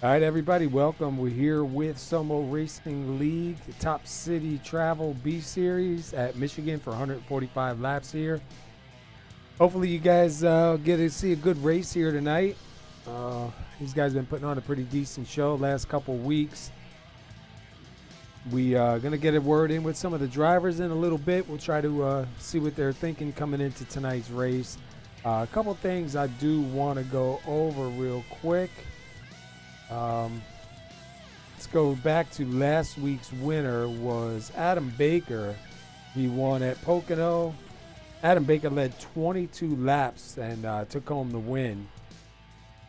All right, everybody, welcome. We're here with SoMo Racing League, Top City Travel B Series at Michigan for 145 laps here. Hopefully you guys get to see a good race here tonight. These guys have been putting on a pretty decent show last couple weeks. We are going to get a word in with some of the drivers in a little bit. We'll try to see what they're thinking coming into tonight's race. A couple things I do want to go over real quick. Let's go back to last week's winner was Adam Baker. He won at Pocono. Adam Baker led 22 laps and took home the win.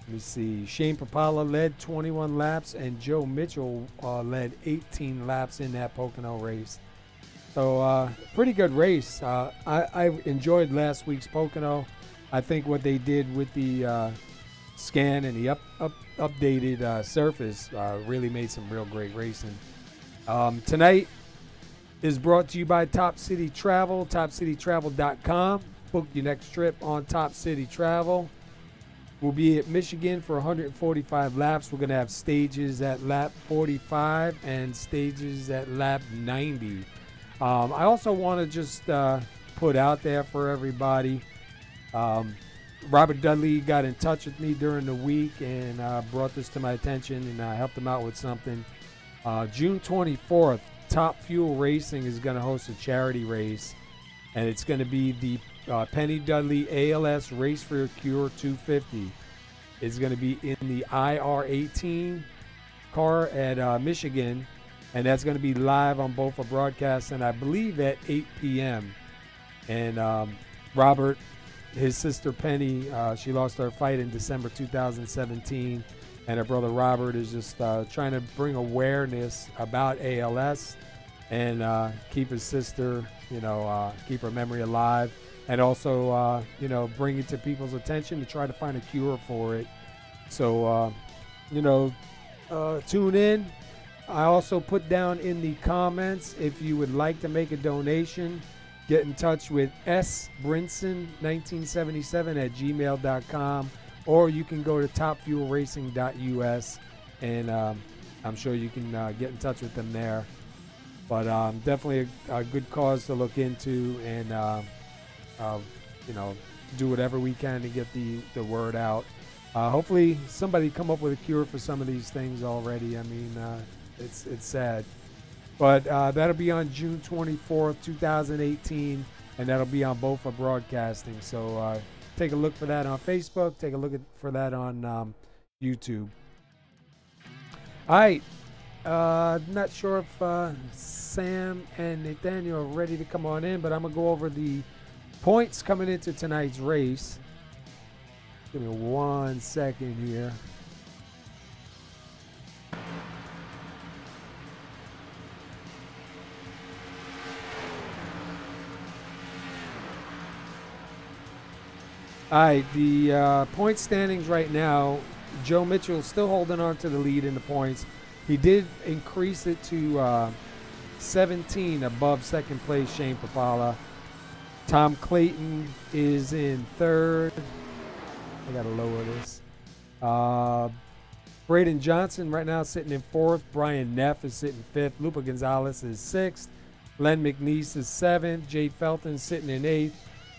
Let me see. Shane Papala led 21 laps, and Joe Mitchell led 18 laps in that Pocono race. So pretty good race. I enjoyed last week's Pocono. I think what they did with the scan and the updated surface really made some real great racing. Tonight is brought to you by Top City Travel, topcitytravel.com. Book your next trip on Top City Travel. We'll be at Michigan for 145 laps. We're going to have stages at lap 45 and stages at lap 90. I also want to just put out there for everybody, Robert Dudley got in touch with me during the week and brought this to my attention, and I helped him out with something. June 24th, Top Fuel Racing is going to host a charity race, and it's going to be the Penny Dudley ALS Race for Your Cure 250. It's going to be in the IR18 car at Michigan, and that's going to be live on both a broadcast and I believe at 8 p.m. And Robert, his sister Penny, she lost her fight in December 2017, and her brother Robert is just trying to bring awareness about ALS and keep his sister, keep her memory alive, and also, bring it to people's attention to try to find a cure for it. So, tune in. I also put down in the comments, if you would like to make a donation, get in touch with sbrinson1977 at gmail.com, or you can go to topfuelracing.us, and I'm sure you can get in touch with them there. But definitely a good cause to look into, and do whatever we can to get the word out. Hopefully somebody come up with a cure for some of these things already. I mean, it's sad. But that'll be on June 24th, 2018, and that'll be on both of broadcasting. So take a look for that on Facebook. Take a look for that on YouTube. All right. Not sure if Sam and Nathaniel are ready to come on in, but I'm going to go over the points coming into tonight's race. Give me 1 second here. All right, the point standings right now, Joe Mitchell still holding on to the lead in the points. He did increase it to 17 above second place Shane Papala. Tom Clayton is in third. I got to lower this. Braden Johnson right now sitting in fourth. Brian Neff is sitting fifth. Lupa Gonzalez is sixth. Len McNeese is seventh. Jay Felton sitting in eighth.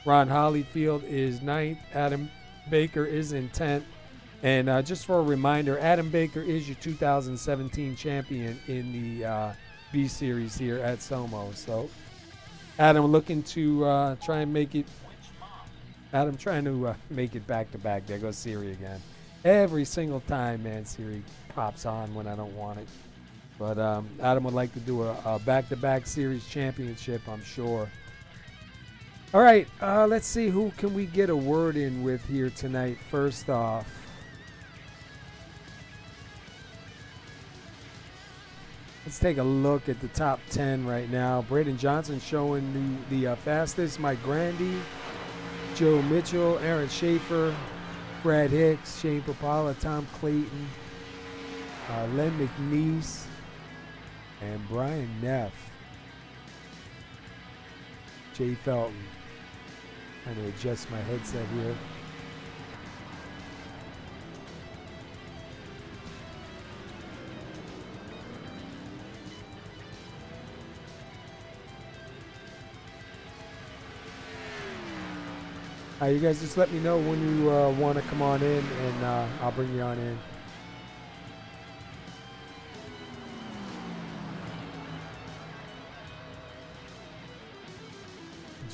Ron Hollyfield is ninth. Adam Baker is in 10th. And just for a reminder, Adam Baker is your 2017 champion in the B Series here at SoMo. So Adam looking to try and make it. Adam trying to make it back-to-back. There goes Siri again. Every single time, man, Siri pops on when I don't want it. But Adam would like to do a back-to-back series championship, I'm sure. All right, let's see, who can we get a word in with here tonight first off. Let's take a look at the top 10 right now. Braden Johnson showing the fastest. Mike Grandy, Joe Mitchell, Aaron Schaefer, Brad Hicks, Shane Papala, Tom Clayton, Len McNeese, and Brian Neff. Jay Felton. Trying to adjust my headset here. You guys just let me know when you want to come on in, and I'll bring you on in.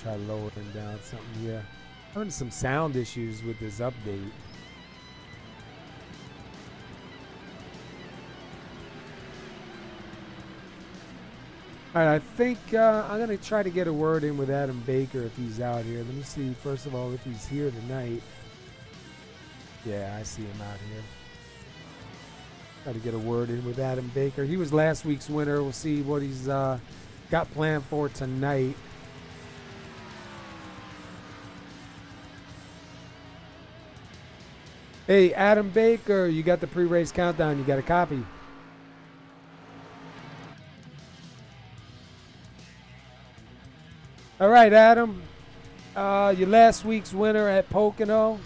Try lowering down something. Yeah, having some sound issues with this update. All right, I think I'm going to try to get a word in with Adam Baker if he's out here. Let me see, first of all, if he's here tonight. Yeah, I see him out here. Try to get a word in with Adam Baker. He was last week's winner. We'll see what he's got planned for tonight. Hey, Adam Baker, you got the pre-race countdown. You got a copy? All right, Adam. Your last week's winner at Pocono.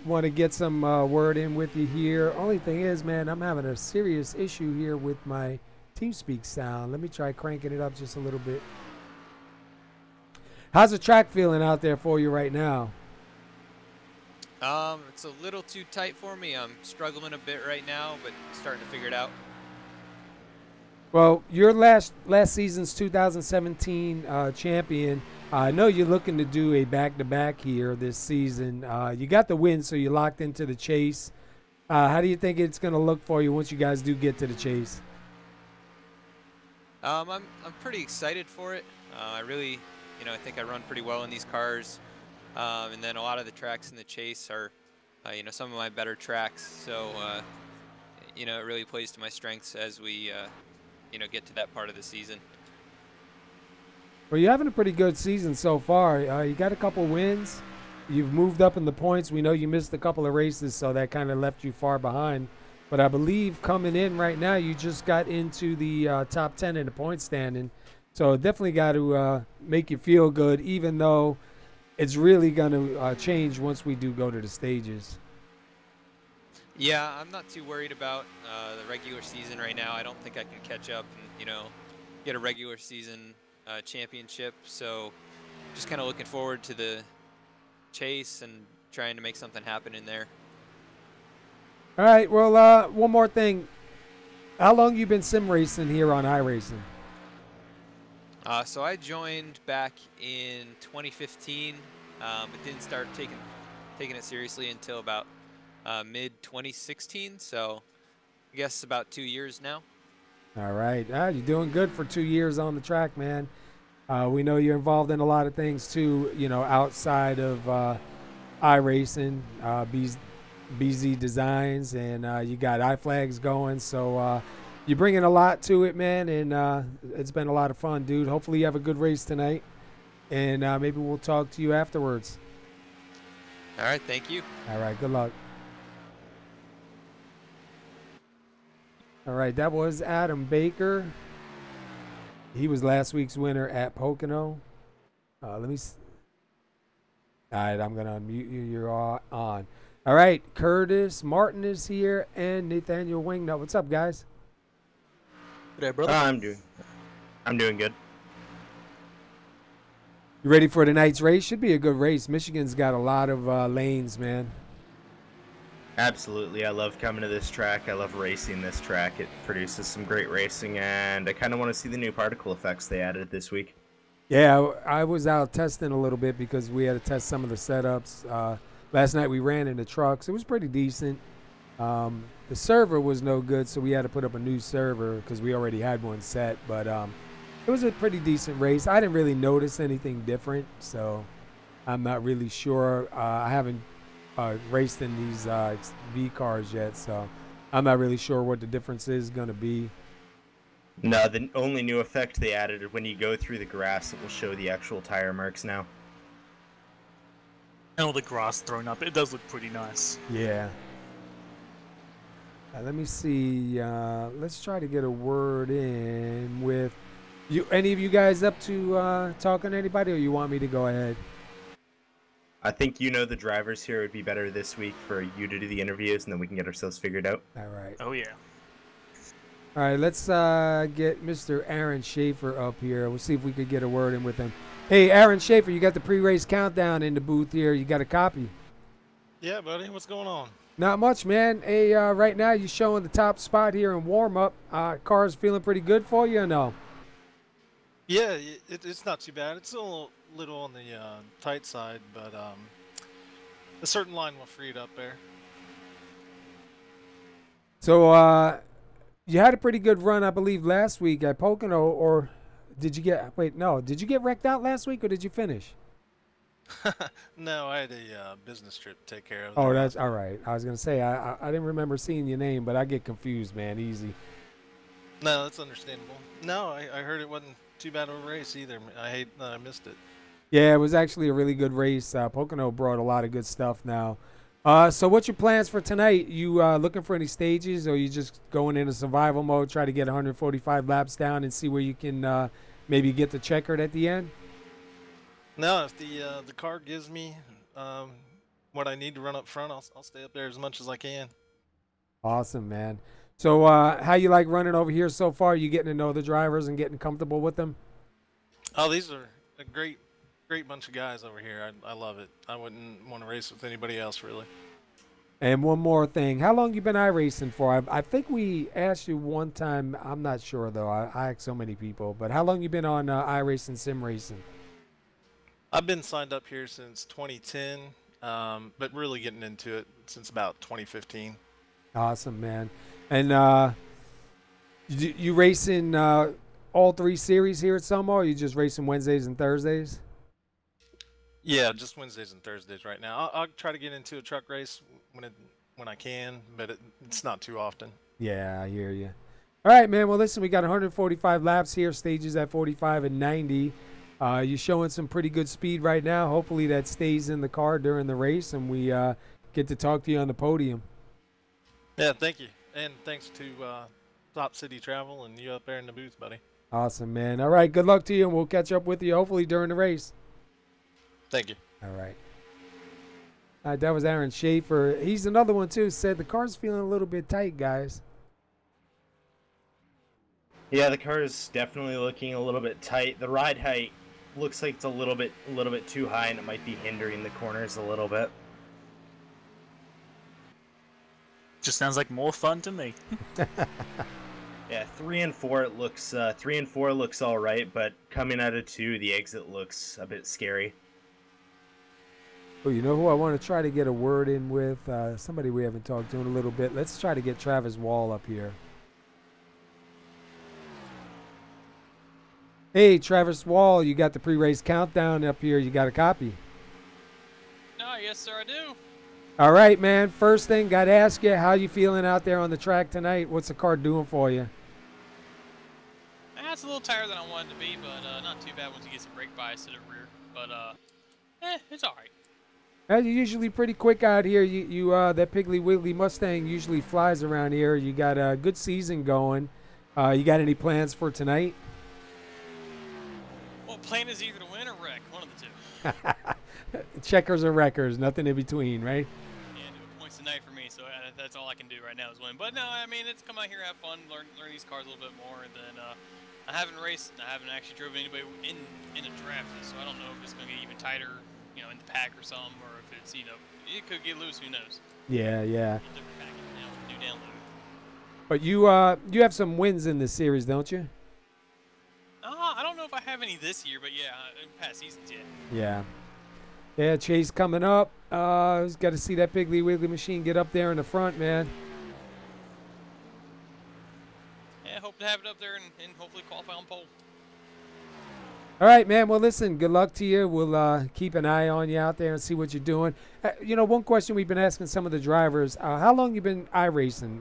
Want to get some word in with you here. Only thing is, man, I'm having a serious issue here with my TeamSpeak sound. Let me try cranking it up just a little bit. How's the track feeling out there for you right now? It's a little too tight for me. I'm struggling a bit right now, but starting to figure it out. Well, your last season's 2017 champion. I know you're looking to do a back-to-back here this season. You got the win, so you're locked into the chase. How do you think it's going to look for you once you guys do get to the chase? I'm pretty excited for it. I really, I think I run pretty well in these cars. And then a lot of the tracks in the chase are, some of my better tracks. So, it really plays to my strengths as we, get to that part of the season. Well, you're having a pretty good season so far. You got a couple wins. You've moved up in the points. We know you missed a couple of races, so that kind of left you far behind. But I believe coming in right now, you just got into the top 10 in the point standing. So it definitely got to make you feel good, even though it's really going to change once we do go to the stages. Yeah, I'm not too worried about the regular season right now. I don't think I can catch up and, get a regular season championship. So just kind of looking forward to the chase and trying to make something happen in there. All right, well, one more thing. How long you been sim racing here on iRacing? So I joined back in 2015, but didn't start taking it seriously until about mid-2016, so I guess about 2 years now. All right. You're doing good for 2 years on the track, man. We know you're involved in a lot of things, too, outside of iRacing, BZ Designs, and you got iFlags going, so you're bringing a lot to it, man, and it's been a lot of fun, dude. Hopefully you have a good race tonight, and maybe we'll talk to you afterwards. All right, thank you. All right, good luck. All right, that was Adam Baker. He was last week's winner at Pocono. Let me. All right, I'm gonna unmute you. You're on. All right, Curtis Martin is here and Nathaniel Wingnut. What's up, guys? Good day, brother. I'm doing good. You ready for tonight's race? Should be a good race. Michigan's got a lot of lanes, man. Absolutely. I love coming to this track. I love racing this track. It produces some great racing, and I kind of want to see the new particle effects they added this week. Yeah, I was out testing a little bit because we had to test some of the setups. Last night we ran in the trucks. It was pretty decent. The server was no good, so we had to put up a new server because we already had one set. But it was a pretty decent race. I didn't really notice anything different, so I'm not really sure. I haven't raced in these V cars yet, so I'm not really sure what the difference is going to be. No, the only new effect they added is when you go through the grass, it will show the actual tire marks now. And all the grass thrown up. It does look pretty nice. Yeah. Let me see. Let's try to get a word in with you. Any of you guys up to talking to anybody, or you want me to go ahead? I think the drivers here. It would be better this week for you to do the interviews, and then we can get ourselves figured out. All right. Oh, yeah. All right, let's get Mr. Aaron Schaefer up here. We'll see if we could get a word in with him. Hey, Aaron Schaefer, you got the pre-race countdown in the booth here. You got a copy? Yeah, buddy. What's going on? Not much, man. Hey, right now you're showing the top spot here in warm-up. Car's feeling pretty good for you or no? Yeah, it's not too bad. It's a little on the tight side, but a certain line will free it up there. So you had a pretty good run, I believe, last week at Pocono, or did you get – wait, no. Did you get wrecked out last week or did you finish? No, I had a business trip to take care of. Oh, that's all right. I was going to say, I didn't remember seeing your name, but I get confused, man, easy. No, that's understandable. No, I heard it wasn't too bad of a race either. I hate that I missed it. Yeah, it was actually a really good race. Pocono brought a lot of good stuff now. So what's your plans for tonight? You looking for any stages, or you just going into survival mode, try to get 145 laps down and see where you can maybe get the checkered at the end? No, if the car gives me what I need to run up front, I'll stay up there as much as I can. Awesome, man. So how you like running over here so far? You getting to know the drivers and getting comfortable with them? Oh, these are a great bunch of guys over here. I love it. I wouldn't want to race with anybody else, really. And one more thing. How long you been iRacing for? I think we asked you one time. I'm not sure, though. I asked so many people. But how long you been on iRacing, sim racing? I've been signed up here since 2010, but really getting into it since about 2015. Awesome, man. And you racing all 3 series here at SoMo, or you just racing Wednesdays and Thursdays? Yeah, just Wednesdays and Thursdays right now. I'll try to get into a truck race when I can, but it's not too often. Yeah, I hear you. All right, man. Well, listen, we got 145 laps here, stages at 45 and 90. You're showing some pretty good speed right now. Hopefully that stays in the car during the race, and we get to talk to you on the podium. Yeah, thank you. And thanks to Top City Travel and you up there in the booth, buddy. Awesome, man. All right, good luck to you, and we'll catch up with you hopefully during the race. Thank you. All right. All right, that was Aaron Schaefer. He's another one, too. Said the car's feeling a little bit tight, guys. Yeah, the car is definitely looking a little bit tight. The ride height looks like it's a little bit too high, and it might be hindering the corners a little bit. Just sounds like more fun to me. Yeah, 3 and 4 looks all right, but coming out of 2, the exit looks a bit scary. Oh, you know who I want to try to get a word in with? Somebody we haven't talked to in a little bit. Let's try to get Travis Wall up here. Hey, Travis Wall, you got the pre-race countdown up here. You got a copy? Yes, sir, I do. All right, man. First thing, got to ask you, how you feeling out there on the track tonight? What's the car doing for you? It's a little tighter than I wanted to be, but not too bad once you get some brake bias to the rear. But, it's all right. You're usually pretty quick out here. You that Piggly Wiggly Mustang usually flies around here. You got a good season going. You got any plans for tonight? Well, plan is either to win or wreck, one of the two. Checkers or wreckers, nothing in between, right? Yeah, no points tonight for me, so that's all I can do right now is win. But no, I mean, it's come out here, have fun, learn these cars a little bit more, and then I haven't raced, I haven't actually driven anybody in a draft, so I don't know if it's going to get even tighter, in the pack or something, or if it's, it could get loose, who knows. Yeah. Different package now with new download. But you have some wins in this series, don't you? I don't know if I have any this year, but yeah, in past seasons, Yeah. Yeah, Chase coming up. He's got to see that Piggly Wiggly machine get up there in the front, man. Yeah, hope to have it up there and hopefully qualify on pole. All right, man. Well, listen, good luck to you. We'll keep an eye on you out there and see what you're doing. One question we've been asking some of the drivers, how long you been iRacing?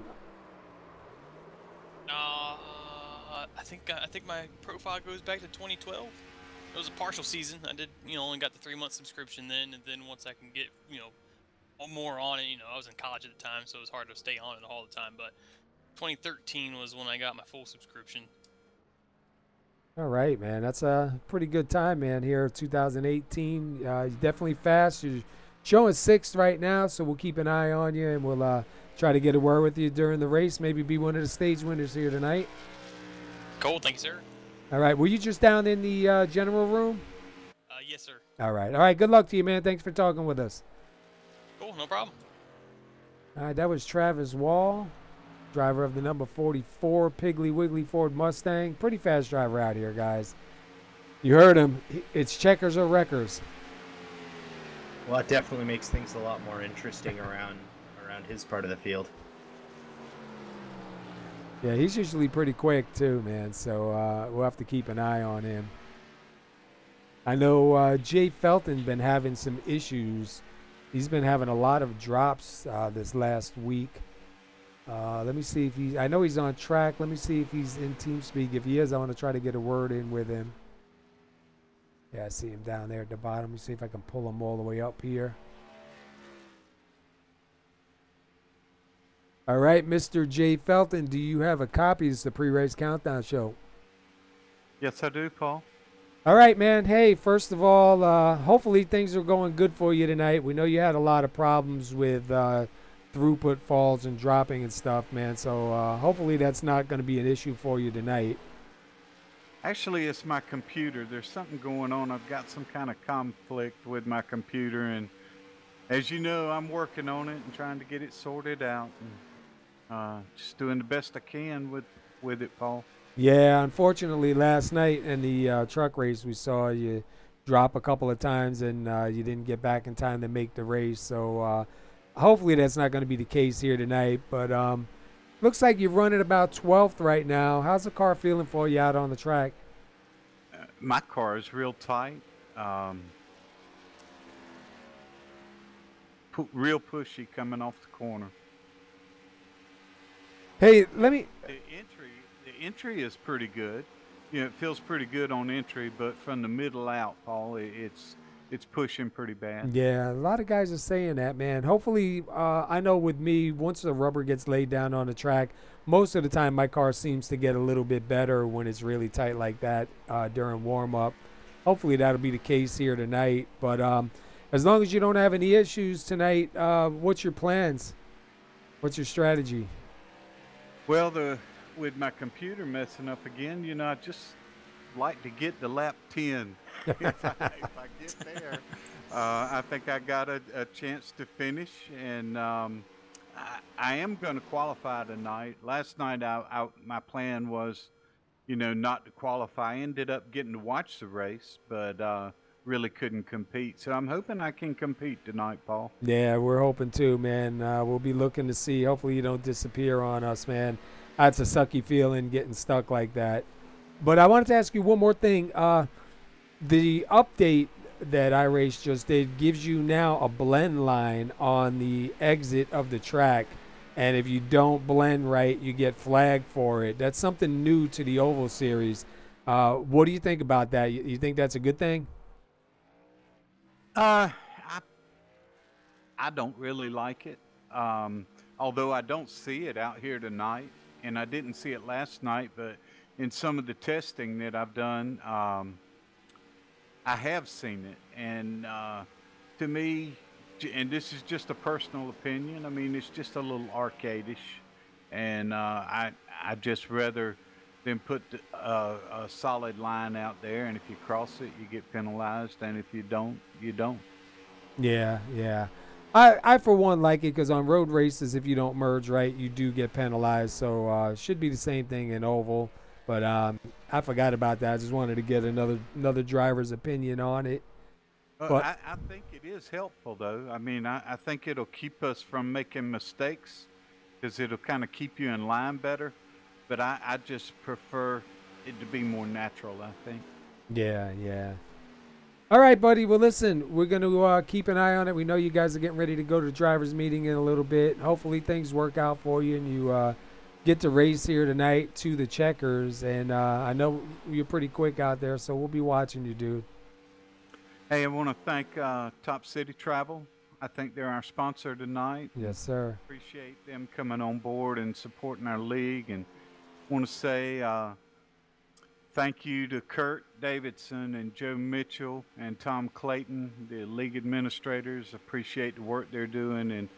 I think my profile goes back to 2012. It was a partial season. I did, only got the 3-month subscription then, and then once I can get, more on it, I was in college at the time, so it was hard to stay on it all the time. But 2013 was when I got my full subscription. All right, man. That's a pretty good time, man, here 2018. You're definitely fast. You're showing 6th right now, so we'll keep an eye on you, and we'll try to get a word with you during the race, maybe be one of the stage winners here tonight. Cool. Thank you, sir. All right. Were you just down in the general room? Yes, sir. All right. Good luck to you, man. Thanks for talking with us. Cool, no problem. All right, that was Travis Wall, driver of the number 44 Piggly Wiggly Ford Mustang. Pretty fast driver out here, guys. You heard him. It's checkers or wreckers. Well, it definitely makes things a lot more interesting around his part of the field. Yeah, he's usually pretty quick too, man. So we'll have to keep an eye on him. I know Jay Felton been having some issues. He's been having a lot of drops this last week. Let me see if he's. I know he's on track. Let me see if he's in TeamSpeak. If he is, I want to try to get a word in with him. Yeah, I see him down there at the bottom. Let me see if I can pull him all the way up here. All right, Mr. Jay Felton, do you have a copy? It's the pre-race countdown show. Yes, I do, Paul. All right, man. Hey, first of all, hopefully things are going good for you tonight. We know you had a lot of problems with throughput falls and dropping and stuff, man. So hopefully that's not going to be an issue for you tonight. Actually, it's my computer. There's something going on. I've got some kind of conflict with my computer, and as you know, I'm working on it and trying to get it sorted out. And, just doing the best I can with it, Paul. Yeah, unfortunately, last night in the truck race, we saw you drop a couple of times, and you didn't get back in time to make the race. So hopefully that's not going to be the case here tonight. But looks like you're running about 12th right now. How's the car feeling for you out on the track? My car is real tight. Real pushy coming off the corner. Hey, let me... The entry is pretty good. You know, it feels pretty good on entry, but from the middle out, Paul, it's pushing pretty bad. Yeah, a lot of guys are saying that, man. Hopefully, I know with me, once the rubber gets laid down on the track, most of the time my car seems to get a little bit better when it's really tight like that during warm-up. Hopefully that'll be the case here tonight. But as long as you don't have any issues tonight, what's your plans? What's your strategy? Well, with my computer messing up again, you know, I just like to get to lap 10. if I get there, I think I got a chance to finish, and I am going to qualify tonight. Last night, my plan was, you know, not to qualify. I ended up getting to watch the race, but really couldn't compete. So I'm hoping I can compete tonight, Paul. Yeah, we're hoping too, man. We'll be looking to see. Hopefully you don't disappear on us, man. That's a sucky feeling getting stuck like that. But I wanted to ask you one more thing. The update that iRace just did gives you now a blend line on the exit of the track. And if you don't blend right, you get flagged for it. That's something new to the Oval Series. What do you think about that? You think that's a good thing? I don't really like it. Although I don't see it out here tonight, and I didn't see it last night, but in some of the testing that I've done, I have seen it. And to me, and this is just a personal opinion, I mean, it's just a little arcadish. And I just rather than put a solid line out there, and if you cross it, you get penalized, and if you don't, you don't. Yeah. I for one, like it because on road races, if you don't merge right, you do get penalized. So it should be the same thing in Oval. But I forgot about that. I just wanted to get another driver's opinion on it. But I think it is helpful, though. I mean, I think it'll keep us from making mistakes because it'll kind of keep you in line better. But I just prefer it to be more natural, I think. Yeah. All right, buddy. Well, listen, we're going to keep an eye on it. We know you guys are getting ready to go to the driver's meeting in a little bit. Hopefully things work out for you and you get to race here tonight to the checkers. And I know you're pretty quick out there, so we'll be watching you, dude. Hey, I want to thank Top City Travel. I think they're our sponsor tonight. Yes, sir. Appreciate them coming on board and supporting our league. And want to say thank you to Kurt Davidson and Joe Mitchell and Tom Clayton, the league administrators. Appreciate the work they're doing. And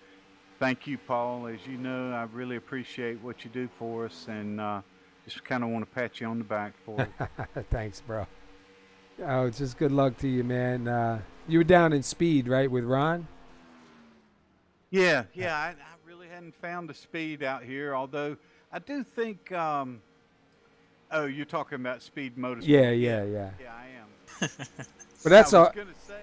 thank you, Paul. As you know, I really appreciate what you do for us, and just kind of want to pat you on the back for it. Thanks, bro. Oh, just good luck to you, man. You were down in Speed, right, with Ron? Yeah, yeah. I really hadn't found the speed out here, although I do think. Oh, you're talking about Speed Yeah, Motorsport. yeah, yeah. Yeah, I am. But Yeah, I that's was all. gonna say,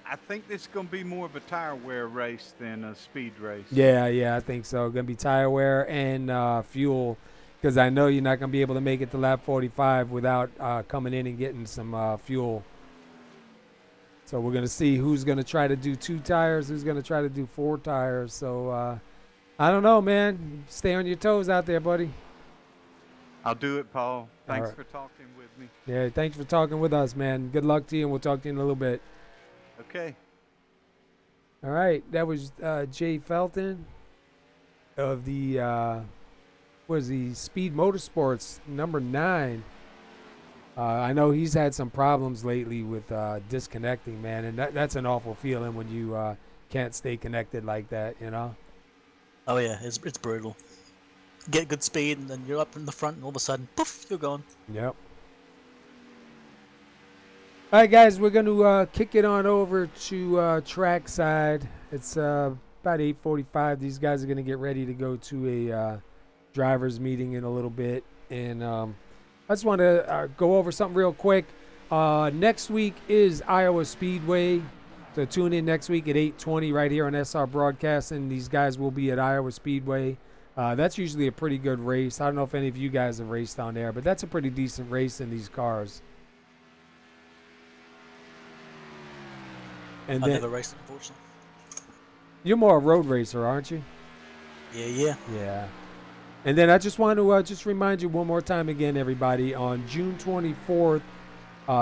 I think this is gonna be more of a tire wear race than a speed race. Yeah, yeah, I think so. Gonna be tire wear and fuel, because I know you're not gonna be able to make it to lap 45 without coming in and getting some fuel. So we're gonna see who's gonna try to do 2 tires, who's gonna try to do 4 tires. So I don't know, man. Stay on your toes out there, buddy. I'll do it, Paul. Thanks right. for talking with me. Yeah, thanks for talking with us, man. Good luck to you, and we'll talk to you in a little bit. Okay. All right, that was Jay Felton of the Speed Motorsports number 9. I know he's had some problems lately with disconnecting, man, and that's an awful feeling when you can't stay connected like that, you know? Oh yeah, it's brutal. Get good speed, and then you're up in the front, and all of a sudden, poof, you're gone. Yep. All right, guys, we're going to kick it on over to trackside. It's about 8:45. These guys are going to get ready to go to a driver's meeting in a little bit, and I just want to go over something real quick. Next week is Iowa Speedway, so tune in next week at 8:20 right here on SR Broadcasting. These guys will be at Iowa Speedway. That's usually a pretty good race. I don't know if any of you guys have raced on there, but that's a pretty decent race in these cars. And I've then, never raced, unfortunately. you're more a road racer, aren't you? Yeah. Yeah. And then I just want to just remind you one more time again, everybody, on June 24th,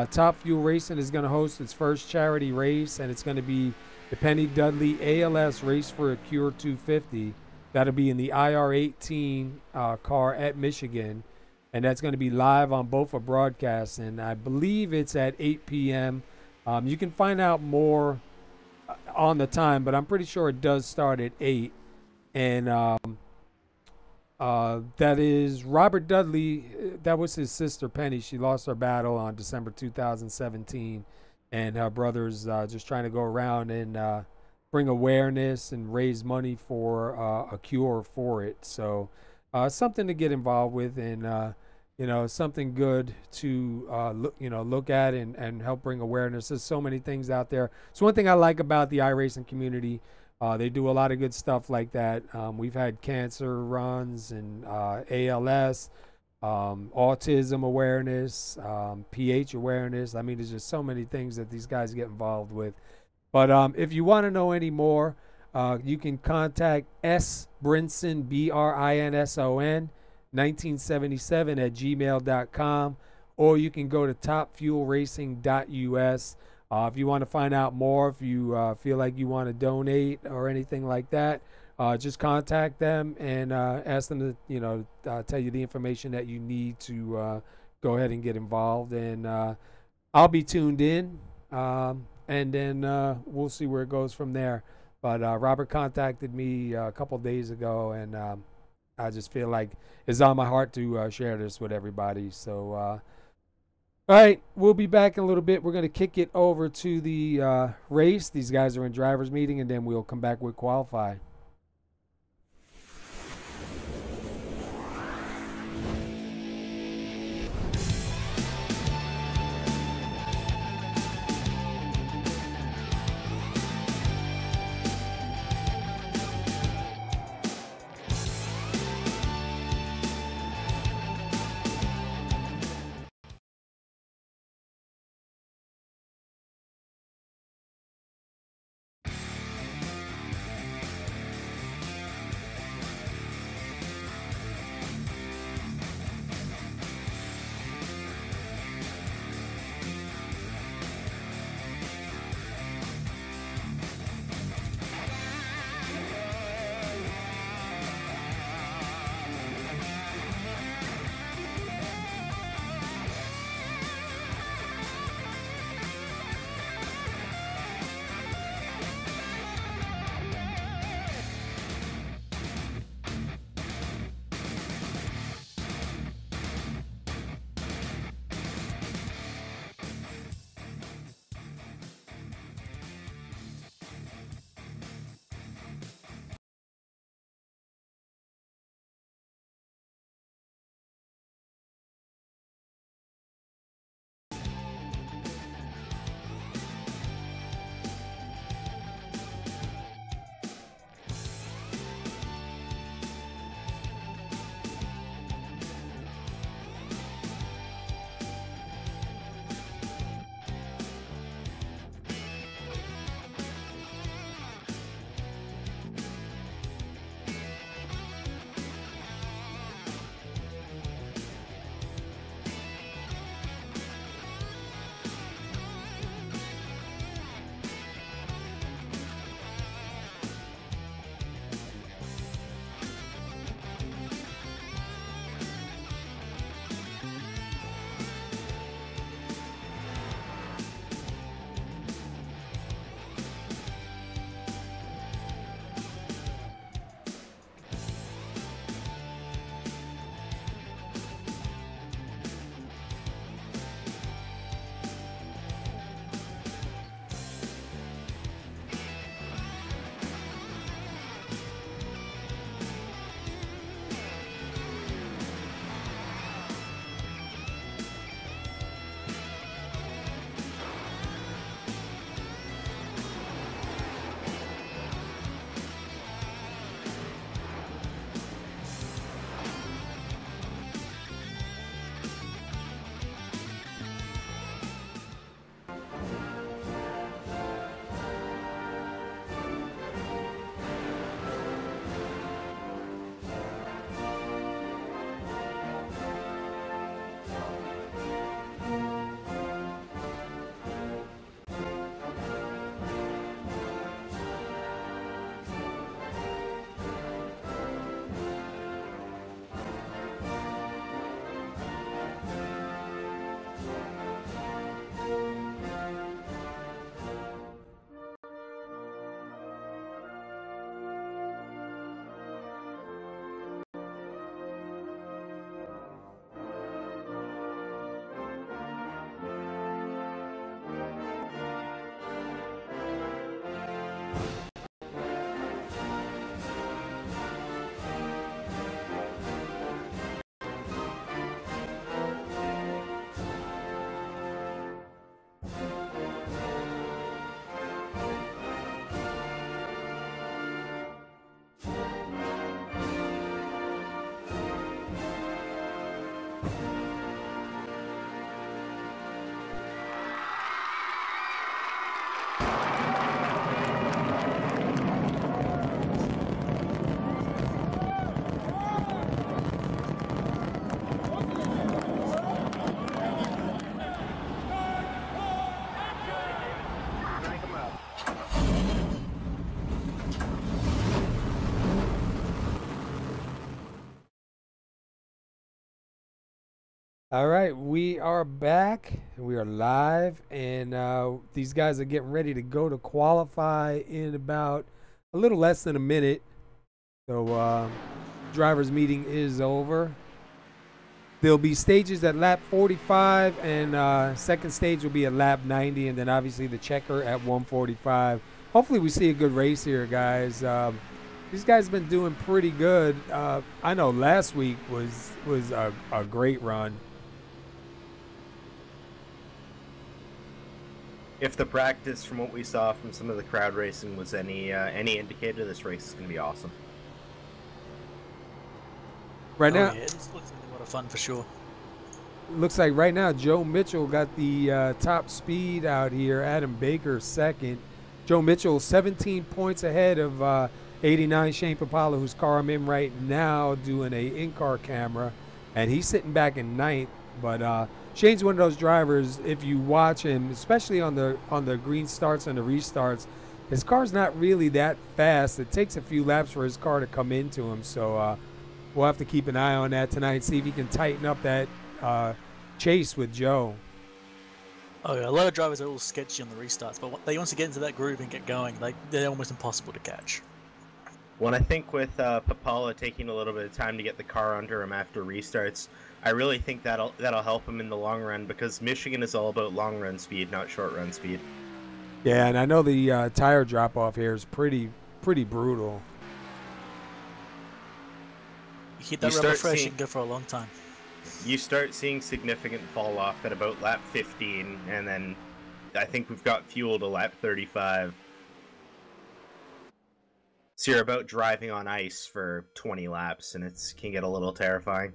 Top Fuel Racing is going to host its first charity race, and it's going to be the Penny Dudley ALS Race for a Cure 250. That'll be in the IR18 car at Michigan, and that's going to be live on both a broadcast, and I believe it's at 8 p.m. You can find out more on the time, but I'm pretty sure it does start at 8. And that is Robert Dudley. That was his sister, Penny. She lost her battle on December 2017. And her brother's just trying to go around and bring awareness and raise money for a cure for it. So something to get involved with, and something good to look at and help bring awareness. There's so many things out there. So one thing I like about the iRacing community, they do a lot of good stuff like that. We've had cancer runs and ALS, autism awareness, pH awareness. I mean, there's just so many things that these guys get involved with. But if you want to know any more, you can contact S. Brinson, BRINSON, 1977 at gmail.com, or you can go to topfuelracing.us. If you want to find out more, if you feel like you want to donate or anything like that, just contact them and ask them to, tell you the information that you need to go ahead and get involved. And I'll be tuned in, and then we'll see where it goes from there. But Robert contacted me a couple days ago, and I just feel like it's on my heart to share this with everybody. So, all right, we'll be back in a little bit. We're going to kick it over to the race. These guys are in driver's meeting, and then we'll come back with qualify. All right, we are back. We are live, and these guys are getting ready to go to qualify in about a little less than a minute. So, drivers' meeting is over. There'll be stages at lap 45, and second stage will be at lap 90, and then obviously the checker at 145. Hopefully, we see a good race here, guys. These guys have been doing pretty good. I know last week was a great run. If the practice from what we saw from some of the crowd racing was any indicator, this race is going to be awesome. Right now, yeah, it looks like a lot of fun for sure. looks like right now Joe Mitchell got the top speed out here. Adam Baker second. Joe Mitchell 17 points ahead of 89 Shane Papala, whose car I'm in right now, doing a in-car camera, and he's sitting back in ninth. But Shane's one of those drivers. If you watch him, especially on the green starts and the restarts, his car's not really that fast. It takes a few laps for his car to come into him. So we'll have to keep an eye on that tonight. See if he can tighten up that chase with Joe. Oh yeah, a lot of drivers are a little sketchy on the restarts, but once they get into that groove and get going, they're almost impossible to catch. Well, I think with Papala taking a little bit of time to get the car under him after restarts, I really think that'll help him in the long run, because Michigan is all about long run speed, not short run speed. Yeah, and I know the tire drop off here is pretty brutal. You keep that rubber fresh, you can go for a long time. You start seeing significant fall off at about lap 15, and then I think we've got fuel to lap 35. So you're about driving on ice for 20 laps, and it can get a little terrifying.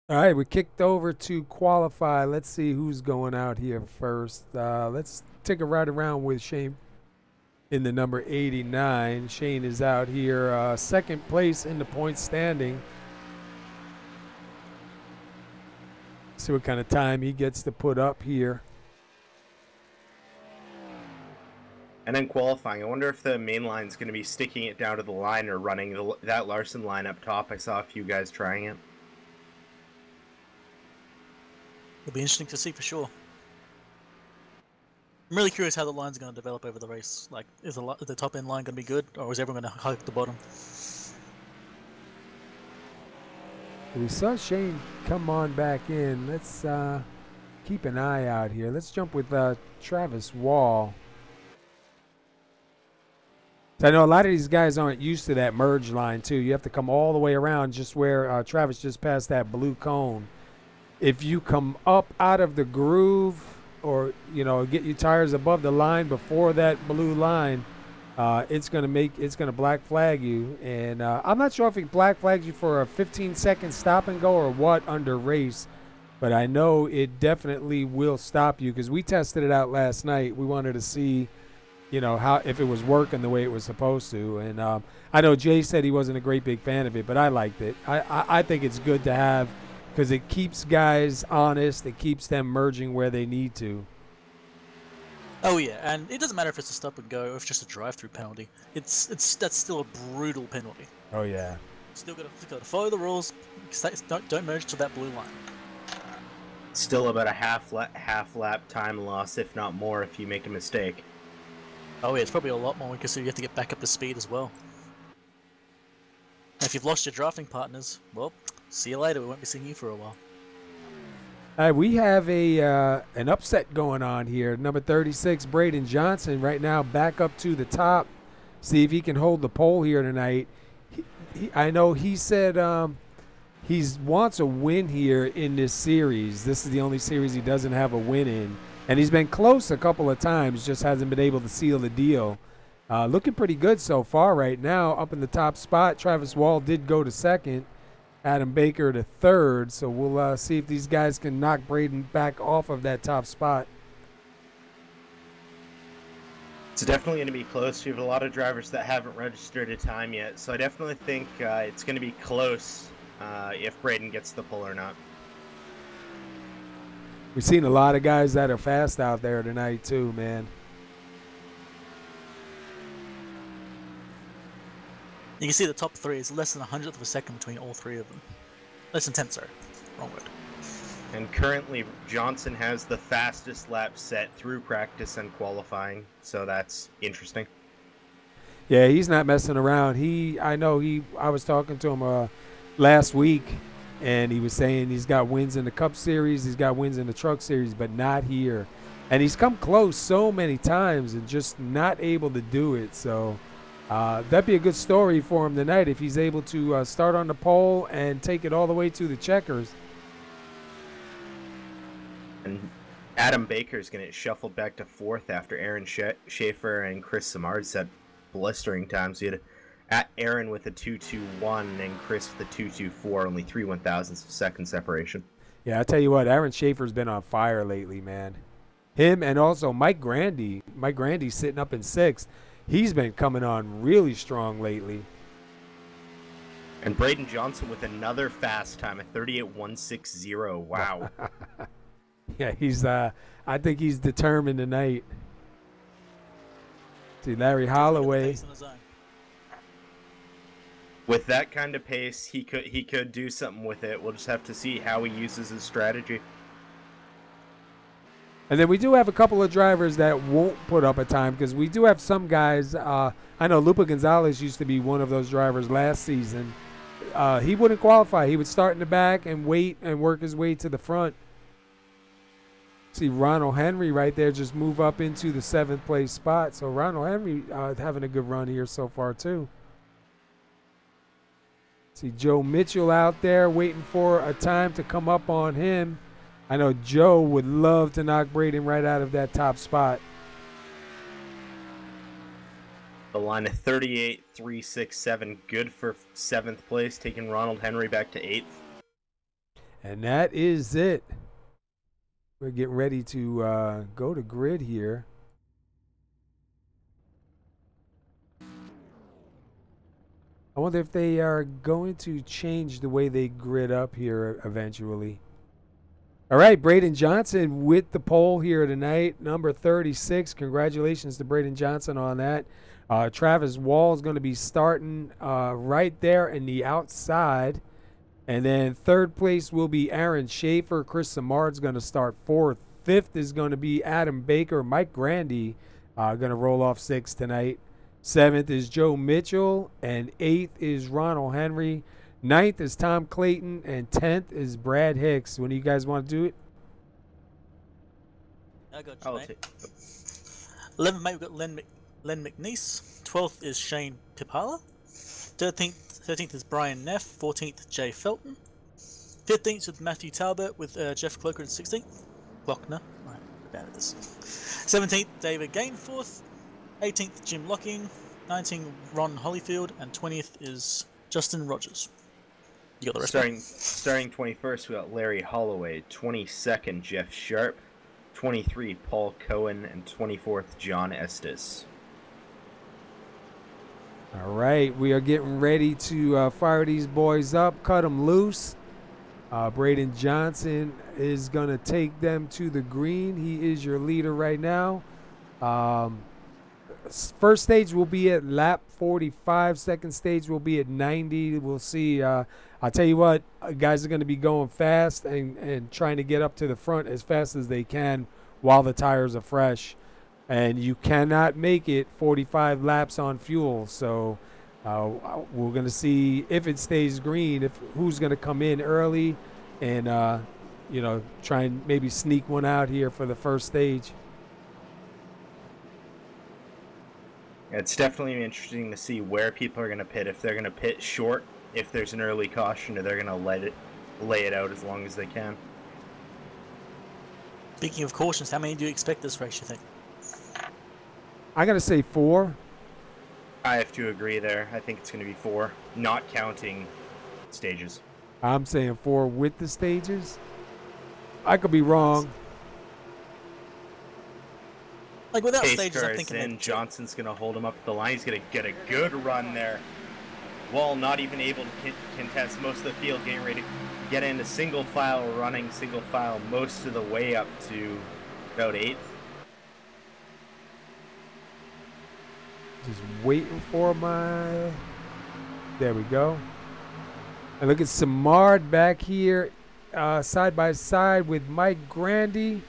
All right, we kicked over to qualify. Let's see who's going out here first. Let's take a ride around with Shane in the number 89. Shane is out here, second place in the point standing. See what kind of time he gets to put up here. And then qualifying, I wonder if the main line's going to be sticking it down to the line or running that Larson line up top. I saw a few guys trying it. It'll be interesting to see for sure. I'm really curious how the line's going to develop over the race. Like, is the top end line going to be good, or is everyone going to hug the bottom? We saw Shane come on back in. Let's keep an eye out here. Let's jump with Travis Wall. So I know a lot of these guys aren't used to that merge line, too. You have to come all the way around just where Travis just passed that blue cone. If you come up out of the groove or, get your tires above the line before that blue line, it's gonna black flag you. And I'm not sure if it black flags you for a 15-second stop and go or what under race, but I know it definitely will stop you because we tested it out last night. We wanted to see, how if it was working the way it was supposed to. And I know Jay said he wasn't a great big fan of it, but I liked it. I think it's good to have because it keeps guys honest. It keeps them merging where they need to. Oh yeah, and it doesn't matter if it's a stop and go or if it's just a drive-through penalty. That's still a brutal penalty. Oh yeah. Still gotta follow the rules. Don't merge to that blue line. Still about a half lap time loss, if not more, if you make a mistake. Oh yeah, it's probably a lot more because you have to get back up to speed as well. And if you've lost your drafting partners, well, see you later. We won't be seeing you for a while. All right, we have an upset going on here. Number 36, Braden Johnson, right now back up to the top. See if he can hold the pole here tonight. I know he said he wants a win here in this series. This is the only series he doesn't have a win in. And he's been close a couple of times, just hasn't been able to seal the deal. Looking pretty good so far right now. Up in the top spot, Travis Wall did go to second. Adam Baker to third. So we'll see if these guys can knock Braden back off of that top spot. It's definitely going to be close. We have a lot of drivers that haven't registered a time yet. So I definitely think it's going to be close if Braden gets the pole or not. We've seen a lot of guys that are fast out there tonight too, man. You can see the top three is less than 100th of a second between all three of them. Less intense, sorry. Wrong word. And currently, Johnson has the fastest lap set through practice and qualifying, so that's interesting. Yeah, he's not messing around. I was talking to him last week, and he was saying he's got wins in the Cup Series, he's got wins in the Truck Series, but not here. And he's come close so many times and just not able to do it. So that'd be a good story for him tonight if he's able to start on the pole and take it all the way to the checkers. And Adam Baker's going to get shuffled back to 4th after Aaron Schaefer and Chris Samard set blistering times. We had Aaron with a 2.21 and Chris with a 2.24, only 3 1,000ths of second separation. Yeah, I tell you what, Aaron Schaefer's been on fire lately, man. Him and also Mike Grandy. Mike Grandy's sitting up in 6th. He's been coming on really strong lately. And Braden Johnson with another fast time, a 38.160. Wow. Yeah, I think he's determined tonight. See, Larry Holloway. With that kind of pace, he could do something with it. We'll just have to see how he uses his strategy. And then we do have a couple of drivers that won't put up a time because we do have some guys. I know Lupa Gonzalez used to be one of those drivers last season. He wouldn't qualify. He would start in the back and wait and work his way to the front. See Ronald Henry right there just move up into the 7th place spot. So Ronald Henry having a good run here so far too. See Joe Mitchell out there waiting for a time to come up on him. I know Joe would love to knock Braden right out of that top spot. The line of 38.367, good for 7th place, taking Ronald Henry back to 8th. And that is it. We're getting ready to go to grid here. I wonder if they are going to change the way they grid up here eventually. All right, Braden Johnson with the pole here tonight, number 36. Congratulations to Braden Johnson on that. Travis Wall is going to be starting right there in the outside. And then 3rd place will be Aaron Schaefer. Chris Samard's going to start 4th. 5th is going to be Adam Baker. Mike Grandy going to roll off 6th tonight. 7th is Joe Mitchell. And 8th is Ronald Henry. 9th is Tom Clayton. And 10th is Brad Hicks. When do you guys want to do it? I got you, mate. 11th, mate, we've got Len McNeese. 12th is Shane Pipala. 13th is Brian Neff. 14th, Jay Felton. 15th with Matthew Talbot with Jeff Cloker in 16th. Glockner. Right, bad at this. 17th, David Gainforth. 18th, Jim Locking. 19th, Ron Holyfield. And 20th is Justin Rogers. You got the rest. Starting 21st, we got Larry Holloway. 22nd, Jeff Sharp. 23, Paul Cohen. And 24th, John Estes. All right, we are getting ready to fire these boys up, cut them loose. Braden Johnson is going to take them to the green. He is your leader right now. First stage will be at lap 45. Second stage will be at 90. We'll see. I'll tell you what, guys are going to be going fast and trying to get up to the front as fast as they can while the tires are fresh. And you cannot make it 45 laps on fuel. So we're going to see if it stays green, who's going to come in early and, try and maybe sneak one out here for the first stage. It's definitely interesting to see where people are going to pit. If they're going to pit short, if there's an early caution, or they're going to lay it out as long as they can. Speaking of cautions, how many do you expect this race, you think? I'm going to say 4. I have to agree there. I think it's going to be 4, not counting stages. I'm saying 4 with the stages. I could be wrong. Like without Pace stages, car I'm is thinking in. Johnson's going to hold him up the line. He's going to get a good run there. Wall not even able to contest most of the field, getting ready to get into single file, running single file most of the way up to about 8th. Just waiting for my... There we go. And look at Samard back here, side by side with Mike Grandy.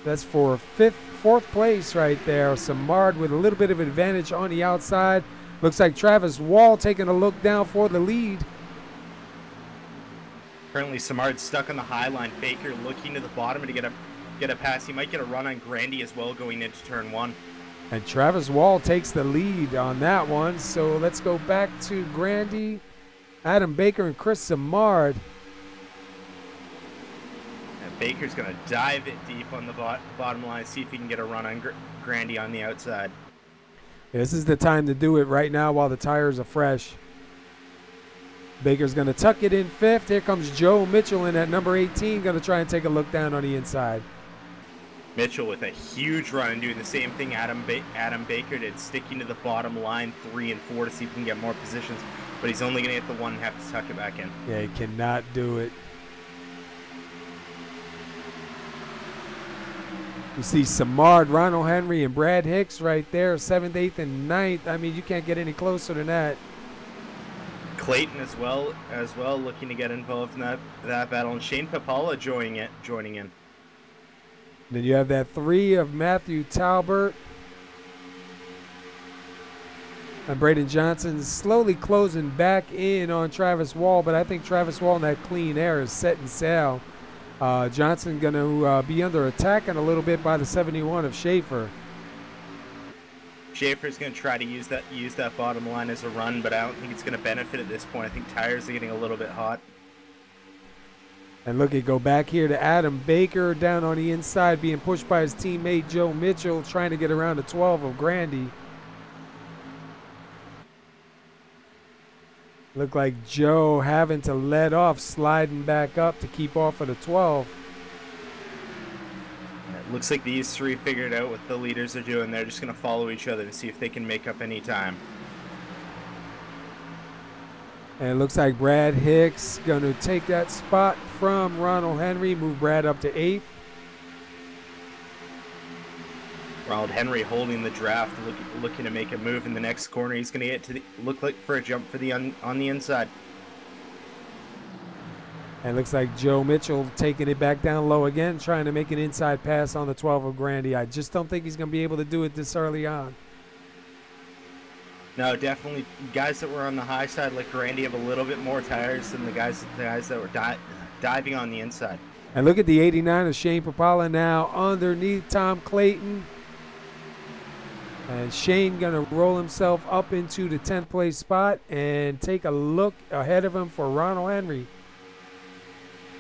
That's for fourth place right there. Samard with a little bit of advantage on the outside. Looks like Travis Wall taking a look down for the lead. Currently, Samard's stuck on the high line. Baker looking to the bottom to get a pass. He might get a run on Grandy as well going into turn 1. And Travis Wall takes the lead on that one. So let's go back to Grandy, Adam Baker, and Chris Samard. And Baker's going to dive it deep on the bottom line, see if he can get a run on Grandy on the outside. This is the time to do it right now while the tires are fresh. Baker's going to tuck it in 5th. Here comes Joe Mitchell in at number 18, going to try and take a look down on the inside. Mitchell with a huge run and doing the same thing Adam Baker did, sticking to the bottom line 3 and 4 to see if he can get more positions, but he's only going to get the one and have to tuck it back in. Yeah, he cannot do it. You see Samard, Ronald Henry, and Brad Hicks right there, 7th, 8th, and 9th. I mean, you can't get any closer than that. Clayton as well, looking to get involved in that battle, and Shane Papala joining in. Then you have that 3 of Matthew Talbert. And Braden Johnson slowly closing back in on Travis Wall, but I think Travis Wall in that clean air is setting sail. Johnson going to be under attack and a little bit by the 71 of Schaefer. Schaefer's going to try to use that bottom line as a run, but I don't think it's going to benefit at this point. I think tires are getting a little bit hot. And look at go back here to Adam Baker down on the inside, being pushed by his teammate Joe Mitchell, trying to get around the 12 of Grandy. Look like Joe having to let off, sliding back up to keep off of the 12. It looks like these 3 figured out what the leaders are doing. They're just going to follow each other to see if they can make up any time. And it looks like Brad Hicks going to take that spot from Ronald Henry, move Brad up to 8th. Ronald Henry holding the draft, looking to make a move in the next corner. He's going to get to look like for a jump for the on the inside. And looks like Joe Mitchell taking it back down low again, trying to make an inside pass on the 12 of Grandy. I just don't think he's going to be able to do it this early on. No, definitely. Guys that were on the high side like Grandy have a little bit more tires than the guys that were diving on the inside. And look at the 89 of Shane Papala now underneath Tom Clayton. And Shane going to roll himself up into the 10th place spot and take a look ahead of him for Ronald Henry.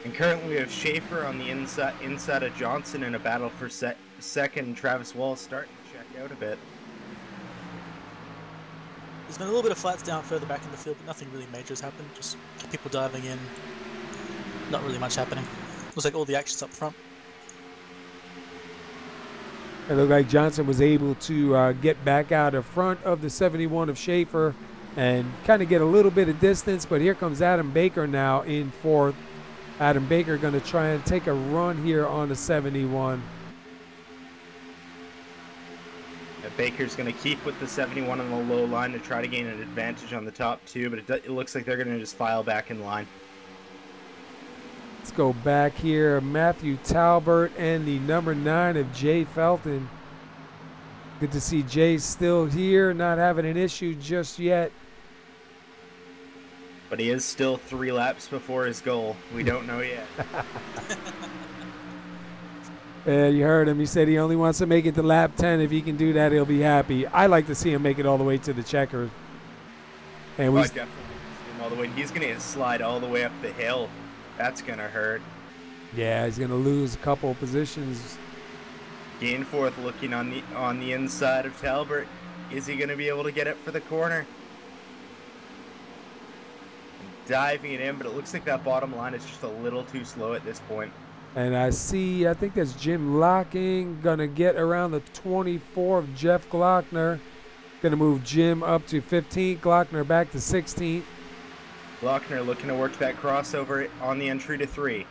And currently we have Schaefer on the inside of Johnson in a battle for second. Travis Wall starting to check out a bit. There's been a little bit of flats down further back in the field, but nothing really major has happened. Just people diving in. Not really much happening. Looks like all the action's up front. It looked like Johnson was able to get back out in front of the 71 of Schaefer and kind of get a little bit of distance, but here comes Adam Baker now in 4th. Adam Baker going to try and take a run here on the 71. Baker's going to keep with the 71 on the low line to try to gain an advantage on the top 2, but it looks like they're going to just file back in line. Let's go back here. Matthew Talbert and the number 9 of Jay Felton. Good to see Jay still here, not having an issue just yet. But he is still 3 laps before his goal. We don't know yet. Yeah, you heard him. He said he only wants to make it to lap 10. If he can do that, he'll be happy. I like to see him make it all the way to the checkers. And we definitely see him all the way. He's going to slide all the way up the hill. That's going to hurt. Yeah, he's going to lose a couple of positions. Gainforth looking on the inside of Talbert. Is he going to be able to get it for the corner? Diving it in, but it looks like that bottom line is just a little too slow at this point. And I think that's Jim Locking going to get around the 24 of Jeff Glockner. Going to move Jim up to 15th, Glockner back to 16th. Glockner looking to work that crossover on the entry to 3.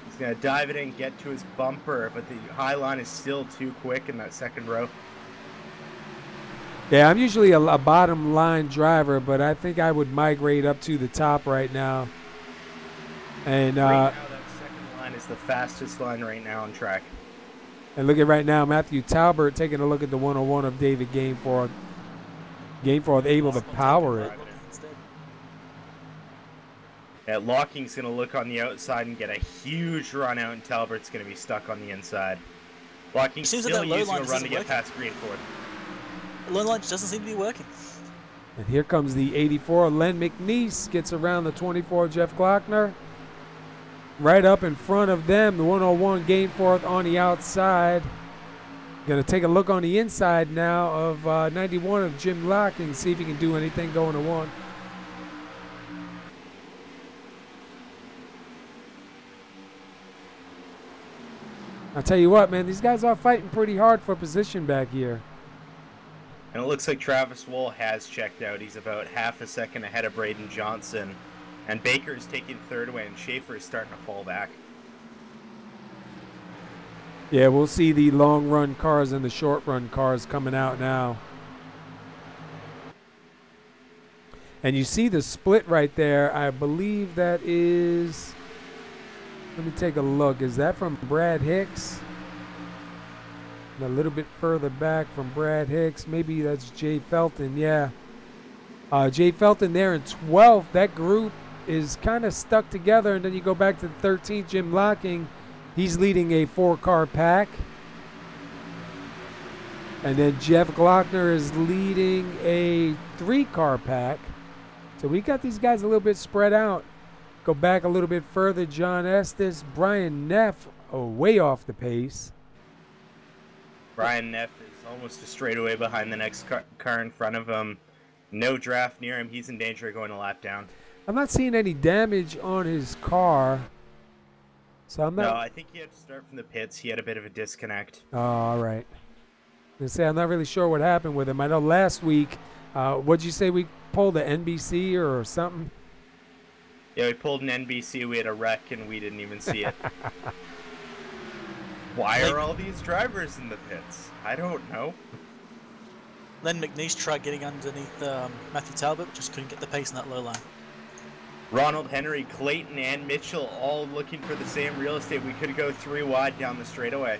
He's going to dive it in, get to his bumper, but the high line is still too quick in that second row. Yeah, I'm usually a bottom line driver, but I think I would migrate up to the top right now. And right now, that second line is the fastest line right now on track. And look at right now, Matthew Talbert taking a look at the 101 of David Gainforth. Gainforth able to power it. Yeah, Locking's going to look on the outside and get a huge run out, and Talbert's going to be stuck on the inside. Locking's still using a run to get past Greenforth. The low line just doesn't seem to be working. And here comes the 84. Len McNeese gets around the 24, Jeff Glockner. Right up in front of them, the 101 Gainforth on the outside. Going to take a look on the inside now of 91 of Jim Locking, see if he can do anything going to one. I'll tell you what, man, these guys are fighting pretty hard for position back here. And it looks like Travis Wool has checked out. He's about half a second ahead of Braden Johnson. And Baker is taking third away, and Schaefer is starting to fall back. Yeah, we'll see the long run cars and the short run cars coming out now. And you see the split right there. I believe that is, let me take a look. Is that from Brad Hicks? And a little bit further back from Brad Hicks. Maybe that's Jay Felton, yeah. Jay Felton there in 12th. That group is kind of stuck together. And then you go back to the 13th, Jim Locking. He's leading a 4-car pack. And then Jeff Glockner is leading a 3-car pack. So we got these guys a little bit spread out. Go back a little bit further, John Estes, Brian Neff way off the pace. Brian Neff is almost a straightaway behind the next car in front of him. No draft near him. He's in danger of going a lap down. I'm not seeing any damage on his car. So I'm not. No, I think he had to start from the pits. He had a bit of a disconnect. Oh, all right. I'm not really sure what happened with him. I know last week, what'd you say, we pulled an NBC or something? Yeah, we pulled an NBC. We had a wreck and we didn't even see it. Why are all these drivers in the pits? I don't know. Len McNeese tried getting underneath Matthew Talbot, but just couldn't get the pace in that low line. Ronald Henry, Clayton, and Mitchell all looking for the same real estate. We could go 3 wide down the straightaway.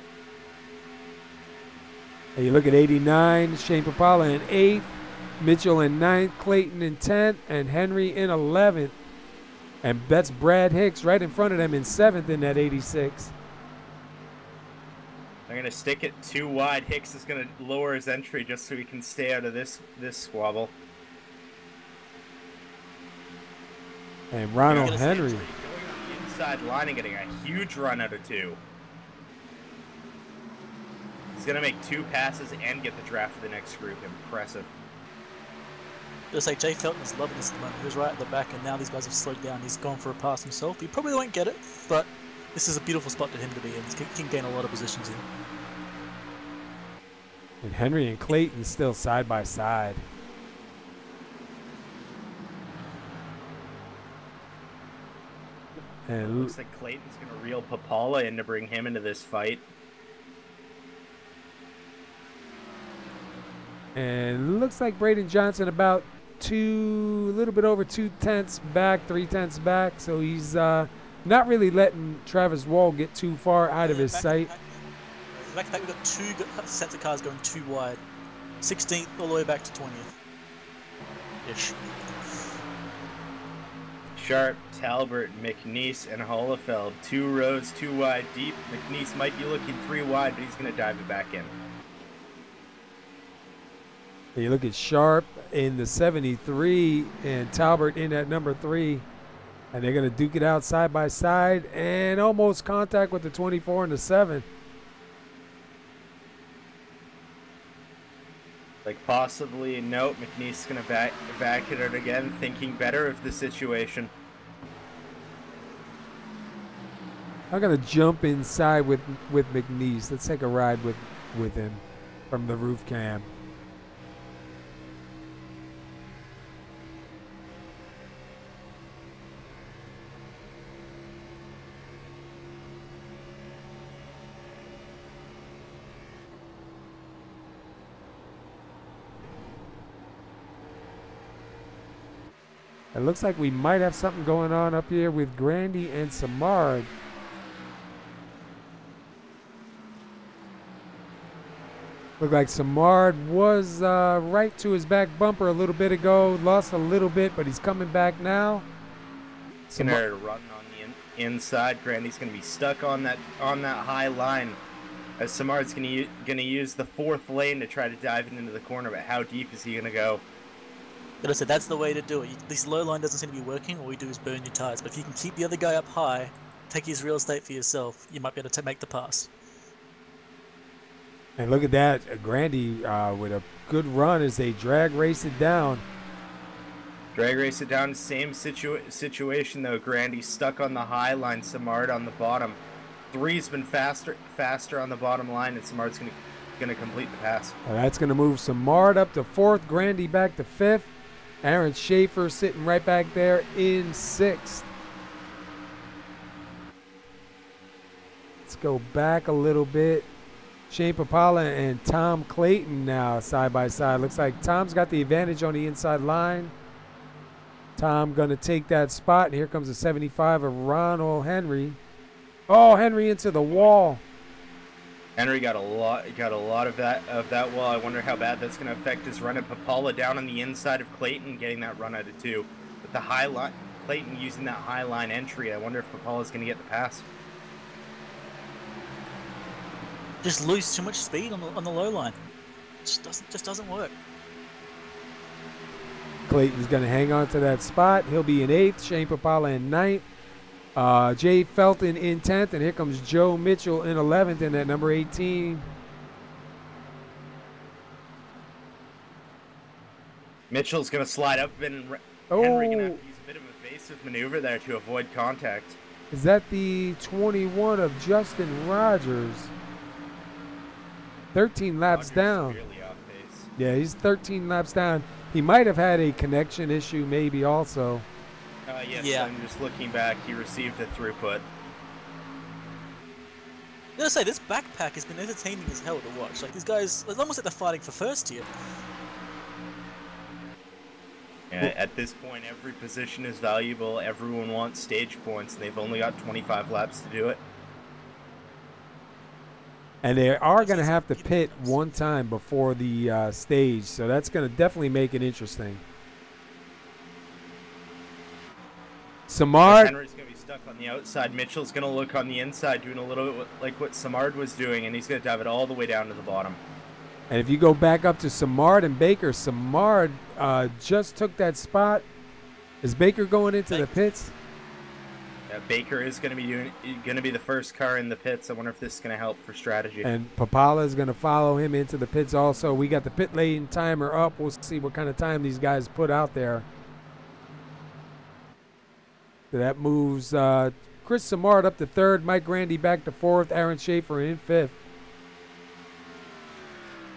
Hey, you look at 89, Shane Papala in 8th, Mitchell in 9th, Clayton in 10th, and Henry in 11th. And that's Brad Hicks right in front of them in 7th in that 86. They're going to stick it 2 wide. Hicks is going to lower his entry just so he can stay out of this squabble. And Ronald Henry going on the inside line and getting a huge run out of 2. He's going to make 2 passes and get the draft for the next group. Impressive. Just like Jay Felton is loving this at the moment. He was right at the back, and now these guys have slowed down. He's gone for a pass himself. He probably won't get it, but this is a beautiful spot for him to be in. He can gain a lot of positions in. and Henry and Clayton still side by side. And it And looks like Clayton's going to reel Papala in to bring him into this fight. And looks like Braden Johnson about a little bit over 2 tenths back, 3 tenths back. So he's not really letting Travis Wall get too far out of his sight. Back to back, we've got 2 sets of cars going too wide. 16th all the way back to 20th. Ish. Sharp, Talbert, McNeese, and Hollefeld. 2 rows, 2 wide deep. McNeese might be looking 3 wide, but he's going to dive it back in. You look at Sharp in the 73 and Talbot in at number 3. And they're going to duke it out side by side and almost contact with the 24 and the 7. Like possibly, nope, McNeese is going to back it out again, thinking better of the situation. I'm going to jump inside with McNeese. Let's take a ride with him from the roof cam. It looks like we might have something going on up here with Grandy and Samard. Looked like Samard was right to his back bumper a little bit ago. Lost a little bit, but he's coming back now. Gonna run on the inside. Grandy's gonna be stuck on that high line. As Samard's gonna use the 4th lane to try to dive into the corner, but how deep is he gonna go? But I said that's the way to do it. This low line doesn't seem to be working. All you do is burn your tires. But if you can keep the other guy up high, take his real estate for yourself, you might be able to make the pass. And look at that, Grandy with a good run as they drag race it down. Drag race it down. Same situation though. Grandy stuck on the high line. Samard on the bottom. 3's been faster on the bottom line, and Samard's gonna complete the pass. Well, that's gonna move Samard up to 4th, Grandy back to 5th. Aaron Schaefer sitting right back there in 6th. Let's go back a little bit. Shane Papala and Tom Clayton now side by side. Looks like Tom's got the advantage on the inside line. Tom gonna take that spot, and here comes the 75 of Ronald Henry. Oh, Henry into the wall. Henry got a lot of that wall. I wonder how bad that's gonna affect his run. And Papala down on the inside of Clayton, getting that run out of 2. With the high line, Clayton using that high line entry. I wonder if Papala's gonna get the pass. Just lose too much speed on the low line. Just doesn't work. Clayton's going to hang on to that spot. He'll be in 8th. Shane Papala in 9th. Jay Felton in 10th. And here comes Joe Mitchell in 11th in that number 18. Mitchell's going to slide up, and Henry going to have to use a bit of evasive maneuver there to avoid contact. Is that the 21 of Justin Rogers? 13 laps down. Severely off pace. Yeah, he's 13 laps down. He might have had a connection issue maybe also. Yes, Yeah. I'm just looking back. He received a throughput. I gotta say, this backpack has been entertaining as hell to watch. Like, these guys, it's almost like they're fighting for first here. At this point, every position is valuable. Everyone wants stage points, and they've only got 25 laps to do it. And they are going to have to pit one time before the stage, so that's going to definitely make it interesting. Samard. Henry's going to be stuck on the outside. Mitchell's going to look on the inside, doing a little bit like what Samard was doing, and he's going to dive it all the way down to the bottom. And if you go back up to Samard and Baker, Samard just took that spot. Is Baker going into the pits? Baker is going to be the first car in the pits. I wonder if this is going to help for strategy. And Papala is going to follow him into the pits also. We got the pit lane timer up. We'll see what kind of time these guys put out there. So that moves Chris Samard up to 3rd, Mike Grandy back to 4th, Aaron Schaefer in 5th.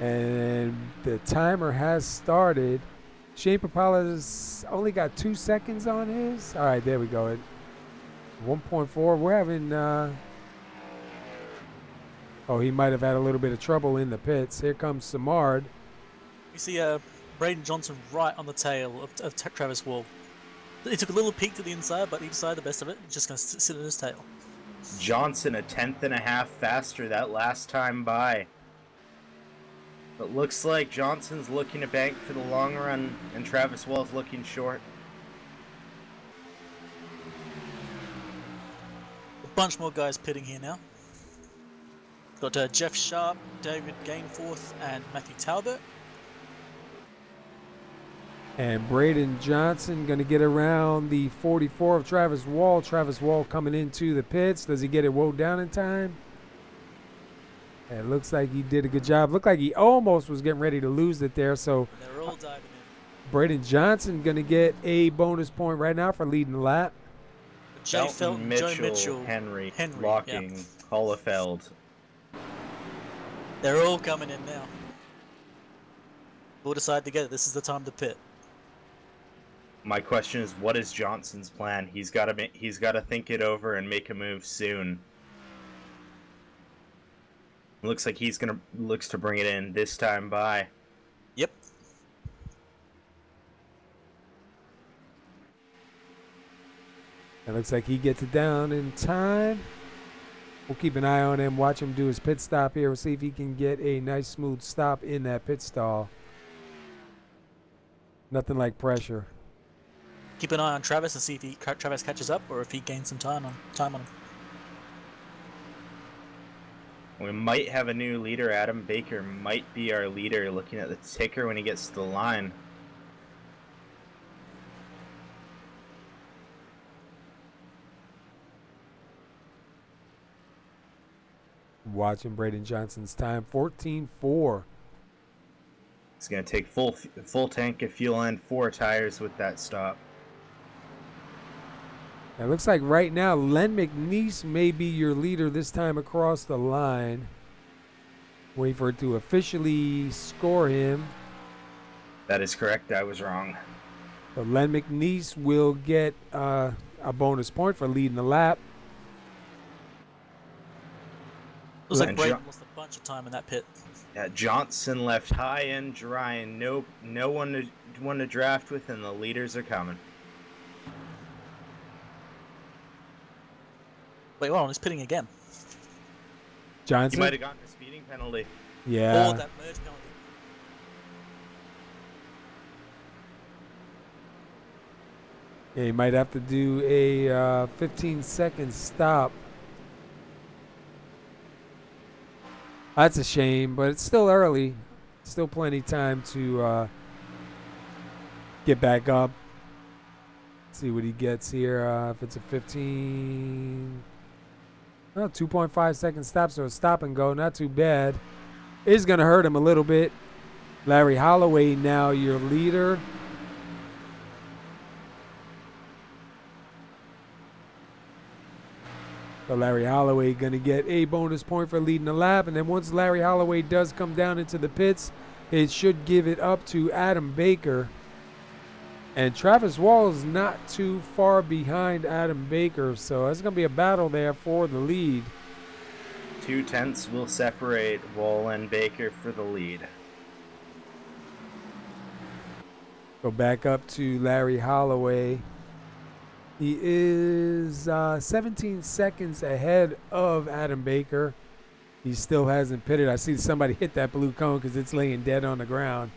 And the timer has started. Shane Papala's only got 2 seconds on his. All right, there we go. 1.4. We're having. Oh, he might have had a little bit of trouble in the pits. Here comes Samard. You see Braden Johnson right on the tail of Travis Wall. He took a little peek to the inside, but he decided the best of it. He's just going to sit in his tail. Johnson a 10th.5 faster that last time by. But looks like Johnson's looking to bank for the long run, and Travis Wall's looking short. A bunch more guys pitting here now. Got Jeff Sharp, David Gainforth, and Matthew Talbot. And Braden Johnson going to get around the 44 of Travis Wall. Travis Wall coming into the pits. Does he get it woed down in time? It looks like he did a good job. Looked like he almost was getting ready to lose it there. So They're all diving in. Braden Johnson going to get a bonus point right now for leading the lap. Jay Felton, Joe Mitchell, Henry Henry, locking, yeah. Hollefeld. They're all coming in now. We'll decide together. This is the time to pit. My question is, what is Johnson's plan? He's got to think it over and make a move soon. Looks like he's looks to bring it in this time by. Yep. It looks like he gets it down in time. We'll keep an eye on him, watch him do his pit stop here. We'll see if he can get a nice smooth stop in that pit stall. Nothing like pressure. Keep an eye on Travis and see if Travis catches up or if he gains some time on him. We might have a new leader. Adam Baker might be our leader, looking at the ticker when he gets to the line. Watching Braden Johnson's time, 14.4. It's going to take full tank of fuel and 4 tires with that stop. It looks like right now Len McNeese may be your leader this time across the line. Wait for it to officially score him. That is correct. I was wrong. So Len McNeese will get a bonus point for leading the lap. Looks like Braden lost a bunch of time in that pit. Yeah, Johnson left high and dry, and no one to draft with, and the leaders are coming. Wait, hold on, he's pitting again. Johnson? He might have gotten a speeding penalty. Yeah. Or that merge penalty. Yeah, he might have to do a 15-second stop. That's a shame, but it's still early. Still plenty time to get back up. See what he gets here. If it's a 2.5 second stop, so a stop and go, not too bad. It's going to hurt him a little bit. Larry Holloway now your leader. So Larry Holloway going to get a bonus point for leading the lap. And then once Larry Holloway does come down into the pits, it should give it up to Adam Baker. And Travis Wall is not too far behind Adam Baker, so it's going to be a battle there for the lead. 2 tenths will separate Wall and Baker for the lead. Go back up to Larry Holloway. He is 17 seconds ahead of Adam Baker. He still hasn't pitted. I see somebody hit that blue cone because it's laying dead on the ground.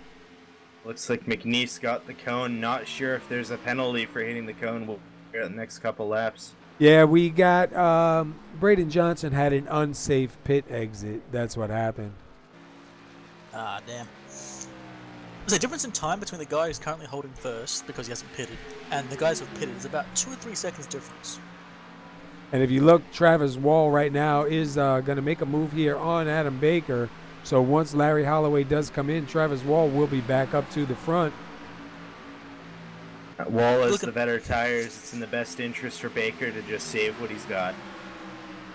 Looks like McNeese got the cone. Not sure if there's a penalty for hitting the cone. We'll figure out the next couple laps. Yeah, we got Braden Johnson had an unsafe pit exit. That's what happened. Ah, damn. There's a difference in time between the guy who's currently holding first because he hasn't pitted and the guys who've pitted. It's about 2 or 3 seconds difference. And if you look, Travis Wall right now is going to make a move here on Adam Baker. So once Larry Holloway does come in, Travis Wall will be back up to the front. Wall has the better tires. It's in the best interest for Baker to just save what he's got.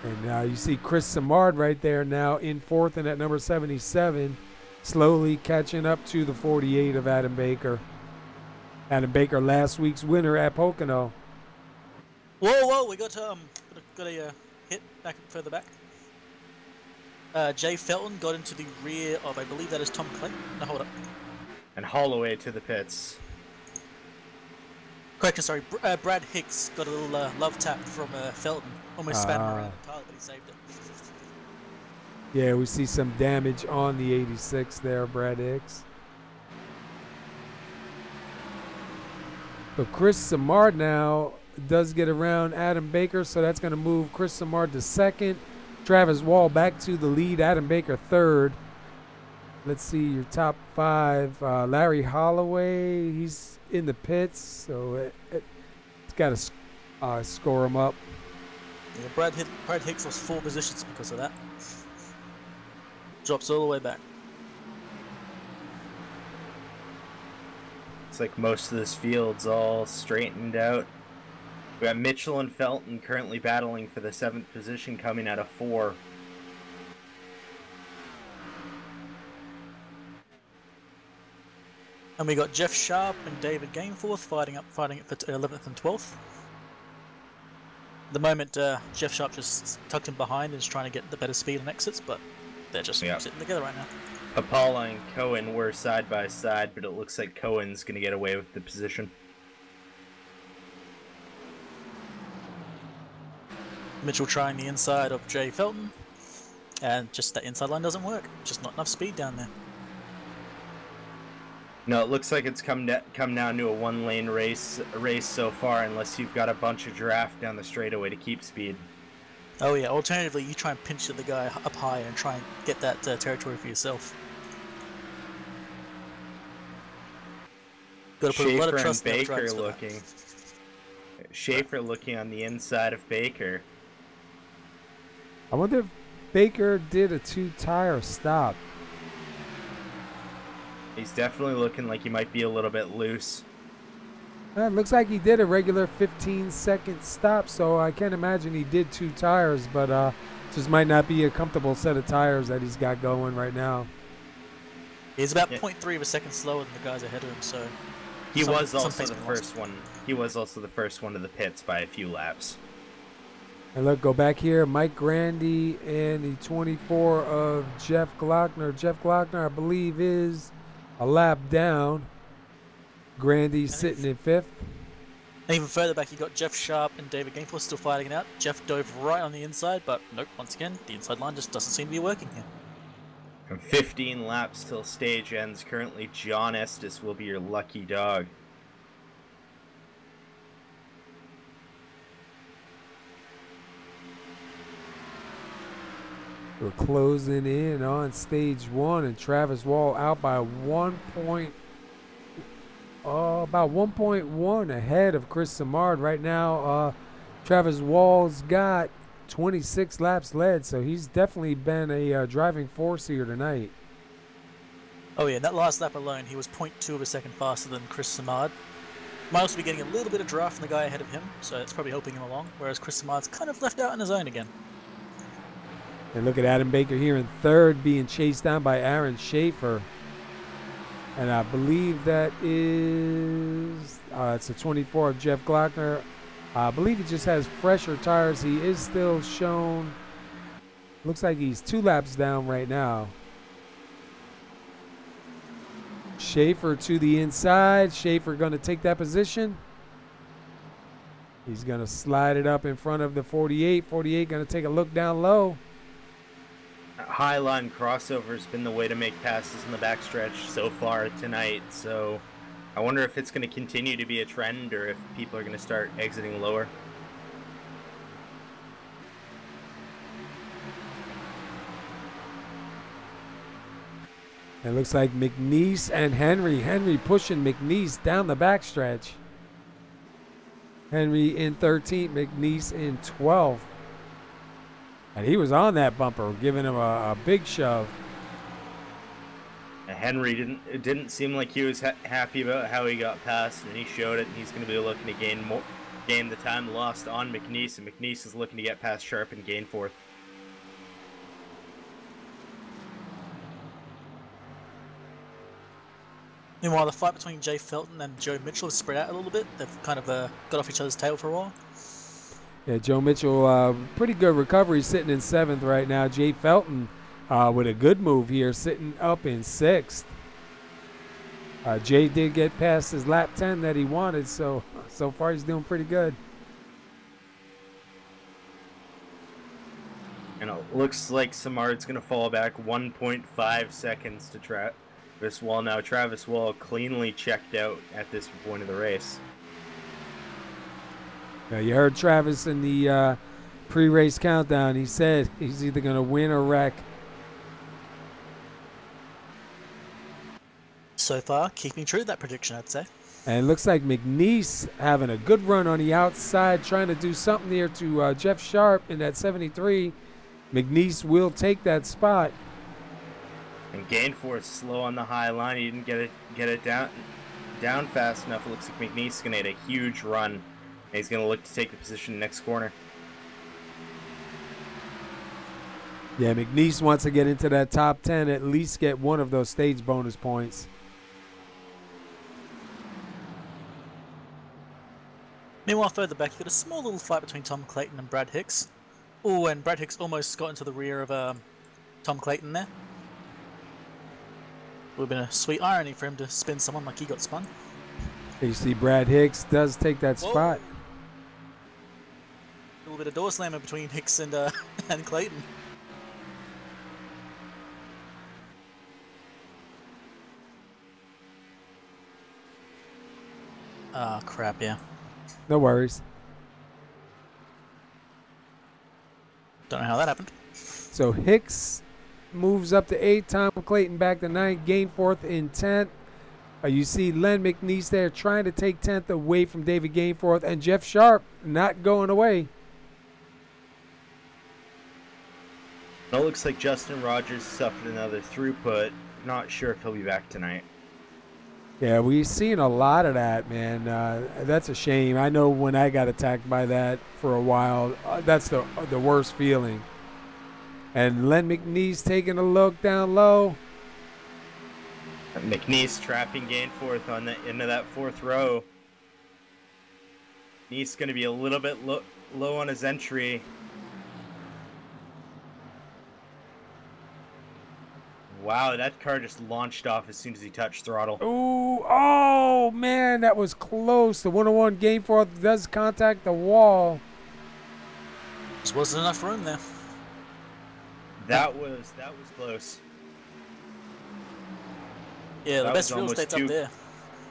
And you see Chris Simard right there now in fourth and at number 77, slowly catching up to the 48 of Adam Baker. Adam Baker, last week's winner at Pocono. Whoa! We got a hit back further back. Jay Felton got into the rear of, I believe that is Tom Clayton. No, hold up. And Holloway to the pits. Correction, sorry. Brad Hicks got a little love tap from Felton. Almost spat him around entirely, but he saved it. Yeah, we see some damage on the 86 there, Brad Hicks. So Chris Simard now does get around Adam Baker, so that's going to move Chris Simard to second. Travis Wall back to the lead. Adam Baker third. Let's see your top 5. Larry Holloway, he's in the pits, so it's got to score him up. Yeah, Brad Hicks lost 4 positions because of that. Drops all the way back. It's like most of this field's all straightened out. We got Mitchell and Felton currently battling for the 7th position, coming out of 4. And we got Jeff Sharp and David Gameforth fighting it for 11th and 12th. At the moment, Jeff Sharp just tucked in behind and is trying to get the better speed and exits, but they're just sitting together right now. Papala and Cohen were side by side, but it looks like Cohen's going to get away with the position. Mitchell trying the inside of Jay Felton, and just that inside line doesn't work. Just not enough speed down there. No, it looks like it's come down to a one-lane race so far, unless you've got a bunch of draft down the straightaway to keep speed. Oh yeah, alternatively you try and pinch the guy up high and try and get that territory for yourself. Got to put a lot of trust in the drivers for that. Schaefer looking on the inside of Baker. I wonder if Baker did a 2-tire stop. He's definitely looking like he might be a little bit loose. It looks like he did a regular 15-second stop, so I can't imagine he did 2 tires, but just might not be a comfortable set of tires that he's got going right now. He's about 0.3 of a second slower than the guys ahead of him, so... He was also the first one. He was also the first one to the pits by a few laps. And look, go back here. Mike Grandy and the 24 of Jeff Glockner. Jeff Glockner, I believe, is a lap down. Grandy sitting in 5th. And even further back, you got Jeff Sharp and David Gainforth still fighting it out. Jeff dove right on the inside, but nope, once again, the inside line just doesn't seem to be working here. And 15 laps till stage ends. Currently, John Estes will be your lucky dog. We're closing in on stage 1, and Travis Wall out by about 1.1 ahead of Chris Simard right now. Travis Wall's got 26 laps led, so he's definitely been a driving force here tonight. Oh yeah, in that last lap alone, he was 0.2 of a second faster than Chris Simard. Might also be getting a little bit of draft from the guy ahead of him, so it's probably helping him along, whereas Chris Simard's kind of left out on his own again. And look at Adam Baker here in 3rd, being chased down by Aaron Schaefer. And I believe that is, it's a 24 of Jeff Glockner. I believe he just has fresher tires. He is still shown, looks like he's 2 laps down right now. Schaefer to the inside. Schaefer going to take that position. He's going to slide it up in front of the 48. 48 going to take a look down low. Highline crossover has been the way to make passes in the backstretch so far tonight, so I wonder if it's going to continue to be a trend or if people are going to start exiting lower. It looks like McNeese and Henry. Henry pushing McNeese down the backstretch. Henry in 13th, McNeese in 12th. And he was on that bumper, giving him a big shove. Henry didn't seem like he was happy about how he got past, and he showed it, and he's going to be looking to gain the time lost on McNeese, and McNeese is looking to get past Sharp and Gainforth. Meanwhile, the fight between Jay Felton and Joe Mitchell has spread out a little bit. They've kind of got off each other's tail for a while. Yeah, Joe Mitchell, pretty good recovery, sitting in 7th right now. Jay Felton with a good move here, sitting up in 6th. Jay did get past his lap 10 that he wanted, so far he's doing pretty good. And it looks like Simard's going to fall back 1.5 seconds to Travis Wall. Now Travis Wall cleanly checked out at this point of the race. Now, you heard Travis in the pre-race countdown. He said he's either going to win or wreck. So far, keeping true to that prediction, I'd say. And it looks like McNeese having a good run on the outside, trying to do something there to Jeff Sharp in that 73. McNeese will take that spot. And Gainforth slow on the high line. He didn't get it down fast enough. It looks like McNeese is going to hit a huge run. And he's going to look to take the position next corner. Yeah, McNeese wants to get into that top 10, at least get one of those stage bonus points. Meanwhile, further back, you've got a small little fight between Tom Clayton and Brad Hicks. Oh, and Brad Hicks almost got into the rear of Tom Clayton there. Would have been a sweet irony for him to spin someone like he got spun. You see Brad Hicks does take that spot. A little bit of door slamming between Hicks and and Clayton. Oh crap! Yeah. No worries. Don't know how that happened. So Hicks moves up to 8th, Tom Clayton back to 9th, Gainforth in 10th. You see Len McNeese there trying to take 10th away from David Gainforth, and Jeff Sharp not going away. It looks like Justin Rogers suffered another throughput. Not sure if he'll be back tonight. Yeah, we've seen a lot of that, man. That's a shame. I know when I got attacked by that for a while, that's the worst feeling. And Len McNeese taking a look down low. McNeese trapping Gainforth on the end of that 4th row. McNeese going to be a little bit low on his entry. Wow, that car just launched off as soon as he touched throttle. Ooh, oh, man, that was close. The 101 Gainforth does contact the wall. Just wasn't enough room there. That was close. Yeah, the That best was real almost estate's up there.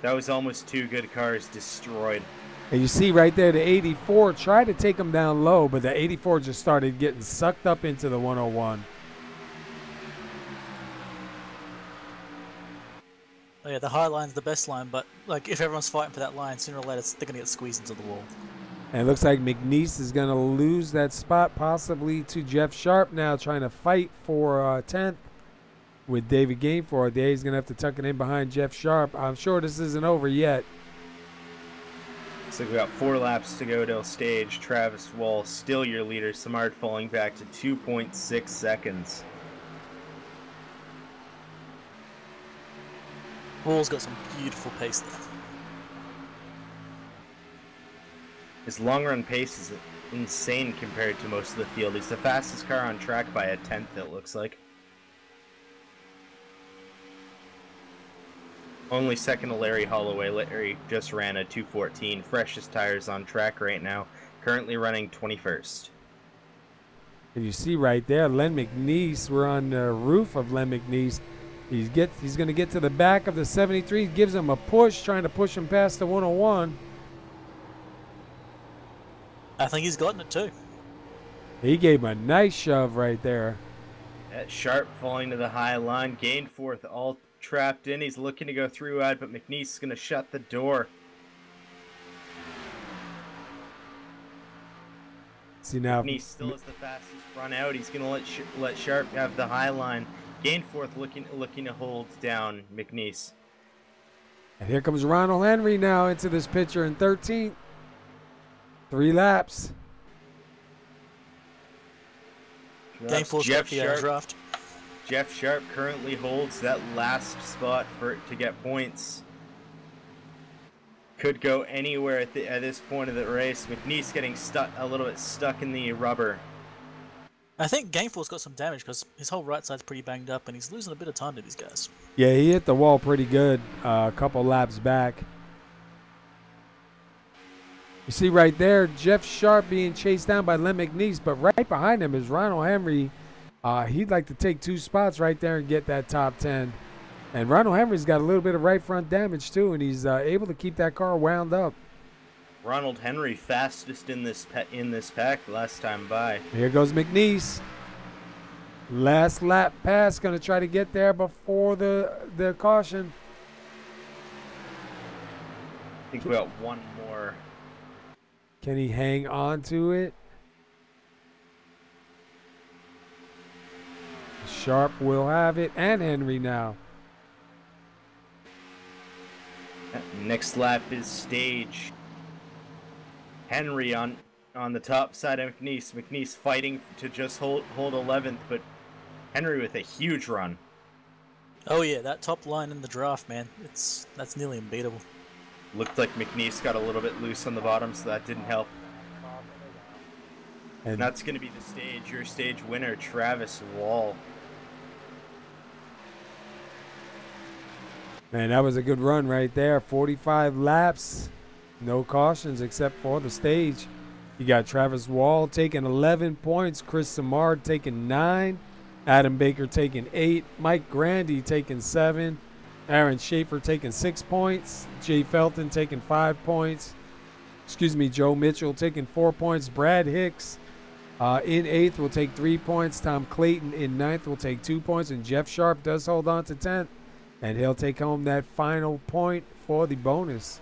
That was almost 2 good cars destroyed. And you see right there, the 84 tried to take him down low, but the 84 just started getting sucked up into the 101. Oh yeah, the high line's the best line, but like if everyone's fighting for that line, sooner or later they're gonna get squeezed into the wall. And it looks like McNeese is going to lose that spot, possibly to Jeff Sharp now, trying to fight for 10th with David Gainforth. There he's going to have to tuck it in behind Jeff Sharp. I'm sure this isn't over yet. So we got 4 laps to go till stage. Travis Wall still your leader. Samard falling back to 2.6 seconds. Wall's got some beautiful pace there. His long run pace is insane compared to most of the field. He's the fastest car on track by a 10th, it looks like. Only second to Larry Holloway. Larry just ran a 2:14. Freshest tires on track right now. Currently running 21st. And you see right there, Len McNeese. We're on the roof of Len McNeese. He's going to get to the back of the 73. Gives him a push, trying to push him past the 101. I think he's gotten it too. He gave him a nice shove right there. That Sharp falling to the high line. Gainforth all trapped in. He's looking to go through wide, but McNeese is going to shut the door. See now, McNeese still is the fastest run out. He's going to let Sharp have the high line. Gainforth looking to hold down McNeese. and here comes Ronald Henry now into this picture in 13th. 3 laps. Gainforth's got the draft. Jeff Sharp currently holds that last spot to get points. Could go anywhere at this point of the race. McNeese getting a little bit stuck in the rubber. I think Gainforth's got some damage because his whole right side's pretty banged up and he's losing a bit of time to these guys. Yeah, he hit the wall pretty good a couple laps back. You see right there, Jeff Sharp being chased down by Len McNeese, but right behind him is Ronald Henry. He'd like to take 2 spots right there and get that top 10. And Ronald Henry's got a little bit of right front damage too, and he's able to keep that car wound up. Ronald Henry fastest in this pack last time by. Here goes McNeese. Last lap pass, going to try to get there before the caution. I think we got one more. Can he hang on to it? Sharp will have it, and Henry now. Next lap is stage. Henry on the top side of McNeese. McNeese fighting to just hold 11th, but Henry with a huge run. Oh yeah, that top line in the draft, man, that's nearly unbeatable. Looked like McNeese got a little bit loose on the bottom, so that didn't help. And that's going to be the stage. Your stage winner, Travis Wall. Man, that was a good run right there. 45 laps. No cautions except for the stage. You got Travis Wall taking 11 points, Chris Samard taking 9, Adam Baker taking 8, Mike Grandy taking 7, Aaron Schaefer taking 6 points, Jay Felton taking 5 points, Joe Mitchell taking 4 points, Brad Hicks in 8th will take 3 points, Tom Clayton in 9th will take 2 points, and Jeff Sharp does hold on to 10th, and he'll take home that final point for the bonus.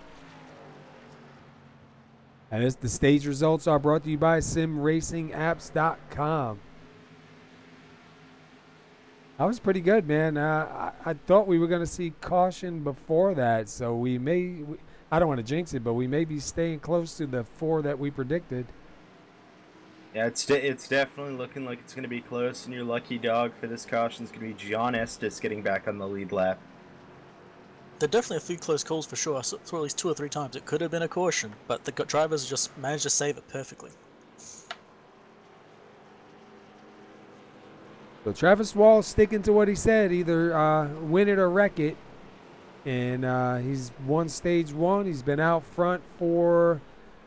And the stage results are brought to you by simracingapps.com. That was pretty good, man. I thought we were going to see caution before that, so I don't want to jinx it, but we may be staying close to the 4 that we predicted. Yeah, it's definitely looking like it's going to be close, and your lucky dog for this caution is going to be John Estes getting back on the lead lap. There are definitely a few close calls for sure. I saw at least 2 or 3 times. It could have been a caution, but the drivers just managed to save it perfectly. So Travis Wall sticking to what he said, either win it or wreck it. And he's won stage 1. He's been out front for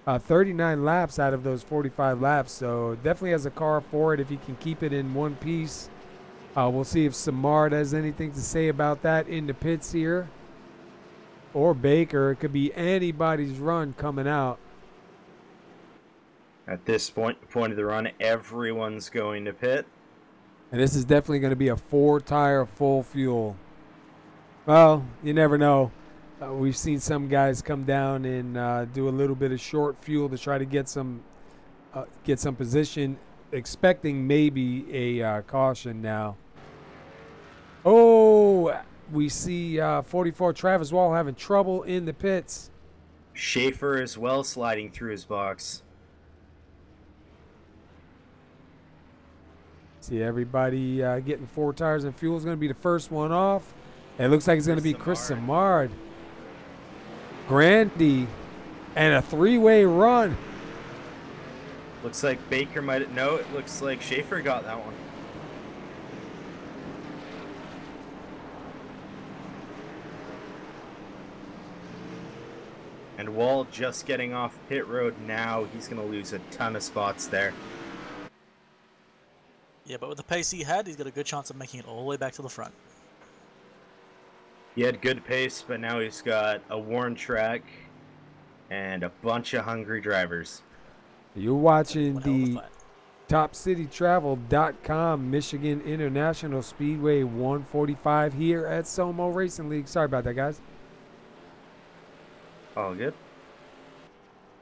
39 laps out of those 45 laps. So definitely has a car for it if he can keep it in one piece. We'll see if Samard has anything to say about that in the pits here. Or Baker. It could be anybody's run coming out. At this point of the run, everyone's going to pit. And this is definitely going to be a 4-tire full fuel. Well, you never know. We've seen some guys come down and do a little bit of short fuel to try to get some position, expecting maybe a caution now. Oh, we see 44 Travis Wall having trouble in the pits. Schaefer as well sliding through his box. See everybody getting 4 tires and fuel is going to be the first one off. It looks like it's going to be Chris Samard. Grandy and a 3-way run. Looks like Baker might... No, it looks like Schaefer got that one. And Wall just getting off pit road now. He's going to lose a ton of spots there. Yeah, but with the pace he had, he's got a good chance of making it all the way back to the front. He had good pace, but now he's got a worn track and a bunch of hungry drivers. You're watching the TopCityTravel.com Michigan International Speedway 145 here at SoMo Racing League. Sorry about that, guys. All good.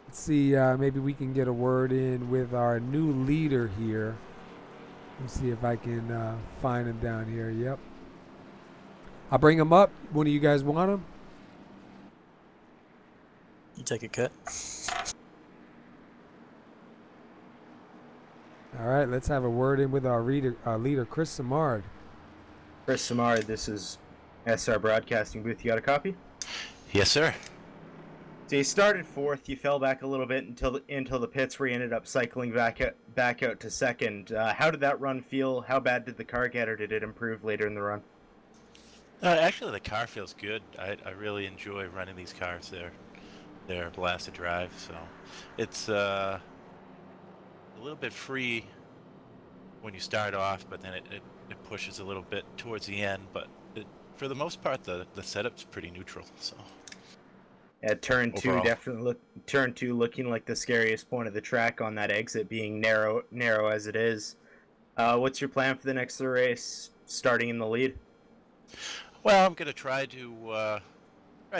Let's see, maybe we can get a word in with our new leader here. Let's see if I can find him down here. Yep. I'll bring him up. One of you guys want him? You take it, Kurt. All right, let's have a word in with our leader, Chris Samard. Chris Samard, this is SR Broadcasting Booth. You got a copy? Yes, sir. So you started 4th. You fell back a little bit until the pits, where you ended up cycling back out to 2nd. How did that run feel? How bad did the car get, or did it improve later in the run? Actually, the car feels good. I really enjoy running these cars. They're a blast to drive. So it's a little bit free when you start off, but then it pushes a little bit towards the end. But for the most part, the setup's pretty neutral. So. At turn Overall. 2, definitely turn 2 looking like the scariest point of the track on that exit, being narrow as it is. What's your plan for the next race, starting in the lead? Well, I'm gonna try to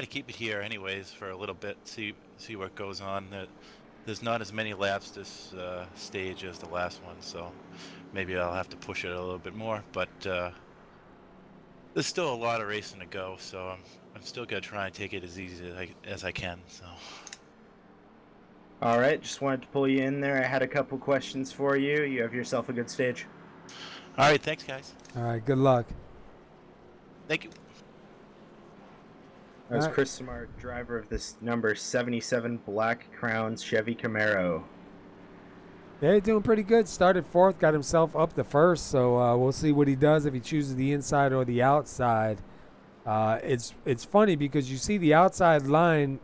keep it here anyways for a little bit. See what goes on. There's not as many laps this stage as the last one, so maybe I'll have to push it a little bit more. But there's still a lot of racing to go, so I'm still gonna try and take it as easy as I can. So. All right, just wanted to pull you in there. I had a couple questions for you. You have yourself a good stage. All right, thanks, guys. All right, good luck. Thank you. That was All right. Chris Samard, driver of this number 77 Black Crowns Chevy Camaro. Yeah, he's doing pretty good. Started 4th, got himself up to 1st, so we'll see what he does if he chooses the inside or the outside. It's funny because you see the outside line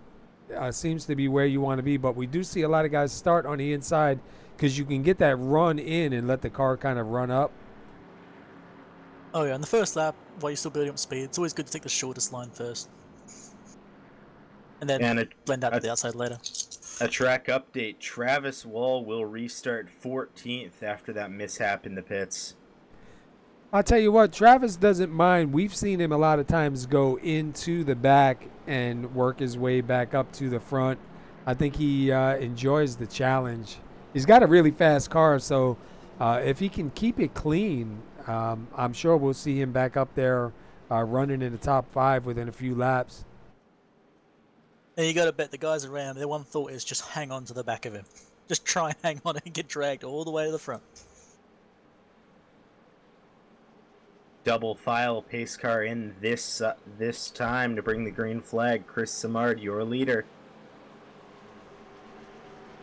seems to be where you want to be. But we do see a lot of guys start on the inside because you can get that run in and let the car kind of run up. Oh yeah, on the first lap, while you're still building up speed, it's always good to take the shortest line first. And then blend out to the outside later. A track update. Travis Wall will restart 14th after that mishap in the pits. I'll tell you what, Travis doesn't mind. We've seen him a lot of times go into the back and work his way back up to the front. I think he enjoys the challenge. He's got a really fast car, so if he can keep it clean, I'm sure we'll see him back up there running in the top 5 within a few laps. And you got to bet the guys around, their one thought is just hang on to the back of him. Just try and hang on and get dragged all the way to the front. Double file pace car in this time to bring the green flag. Chris Simard, your leader.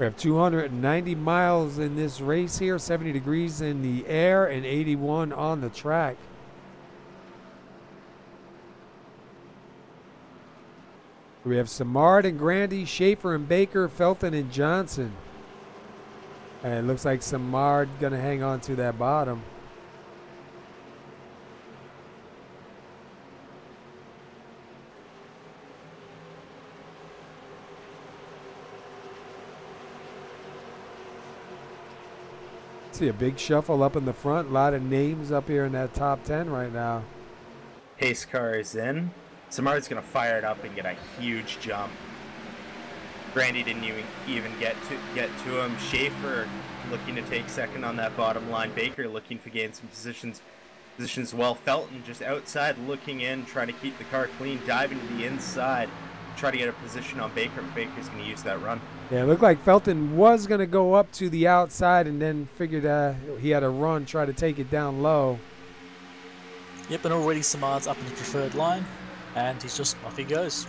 We have 290 miles in this race here, 70 degrees in the air and 81 on the track. We have Simard and Grandy, Schaefer and Baker, Felton and Johnson. And it looks like Simard going to hang on to that bottom. See a big shuffle up in the front. A lot of names up here in that top 10 right now. Pace car is in. Simard's going to fire it up and get a huge jump. Grandy didn't even get to him. Schaefer looking to take second on that bottom line. Baker looking to gain some positions as well. Felton just outside looking in, trying to keep the car clean, diving to the inside, try to get a position on Baker. Baker's going to use that run. Yeah, it looked like Felton was going to go up to the outside and then figured he had a run, try to take it down low. Yep, and already Simard's up in the preferred line, and he's just off he goes.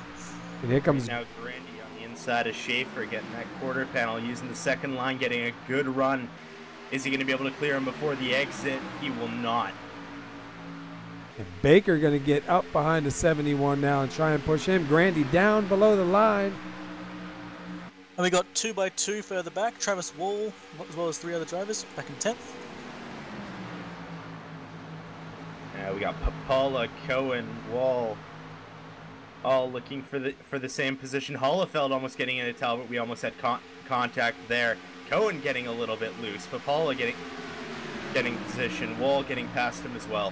And here comes now Grandy on the inside of Schaefer, getting that quarter panel, using the second line, getting a good run. Is he going to be able to clear him before the exit? He will not. And Baker going to get up behind the 71 now and try and push him. Grandy down below the line. And we got 2x2 further back. Travis Wall, as well as 3 other drivers, back in 10th. We got Papala, Cohen, Wall, all looking for the same position. Hollefeld almost getting into Talbot. We almost had contact there. Cohen getting a little bit loose. Papala getting position. Wall getting past him as well.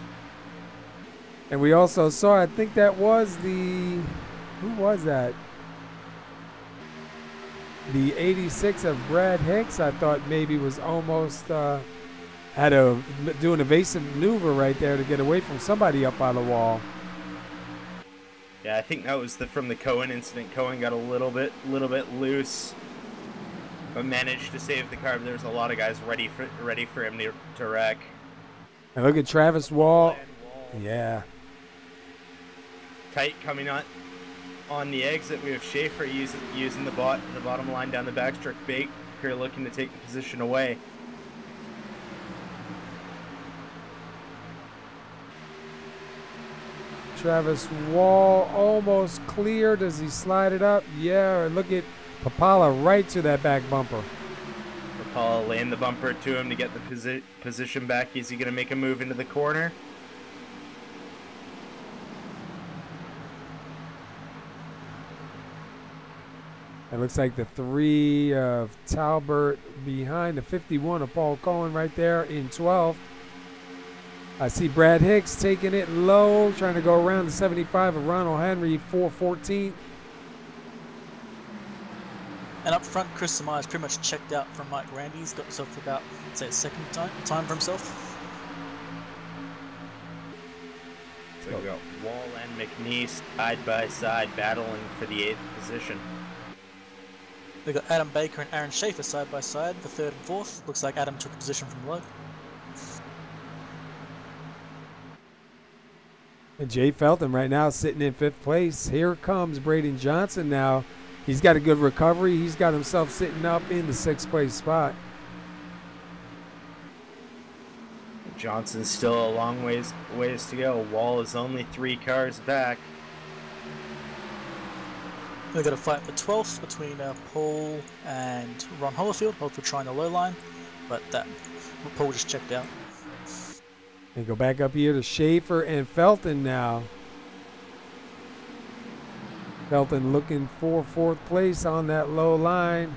And we also saw, I think that was who was that? The 86 of Brad Hicks, I thought maybe was almost had to do an evasive maneuver right there to get away from somebody up on the wall. Yeah, I think that was from the Cohen incident. Cohen got a little bit loose, but managed to save the car. But there's a lot of guys ready for him to wreck. And look at Travis Wall. Yeah. Tight coming on the exit. We have Schaefer using the bottom line down the backstroke. Baker looking to take the position away. Travis Wall almost clear. Does he slide it up? Yeah, and look at Papala right to that back bumper. Papala laying the bumper to him to get the position back. Is he going to make a move into the corner? It looks like the 3 of Talbot behind the 51 of Paul Cohen right there in 12th. I see Brad Hicks taking it low, trying to go around the 75 of Ronald Henry, 414. And up front, Chris Simard is pretty much checked out from Mike Randy. He's got himself about, say, a second time for himself. So we got Wall and McNeese side by side battling for the 8th position. We've got Adam Baker and Aaron Schaefer side by side, the 3rd and 4th. Looks like Adam took a position from low. And Jay Felton right now sitting in 5th place. Here comes Braden Johnson now. He's got a good recovery. He's got himself sitting up in the 6th place spot. Johnson's still a long ways to go. Wall is only 3 cars back. We've got a fight for 12th between Paul and Ron Holofield. Holofield trying the low line, but that Paul just checked out. And go back up here to Schaefer and Felton now. Felton looking for 4th place on that low line.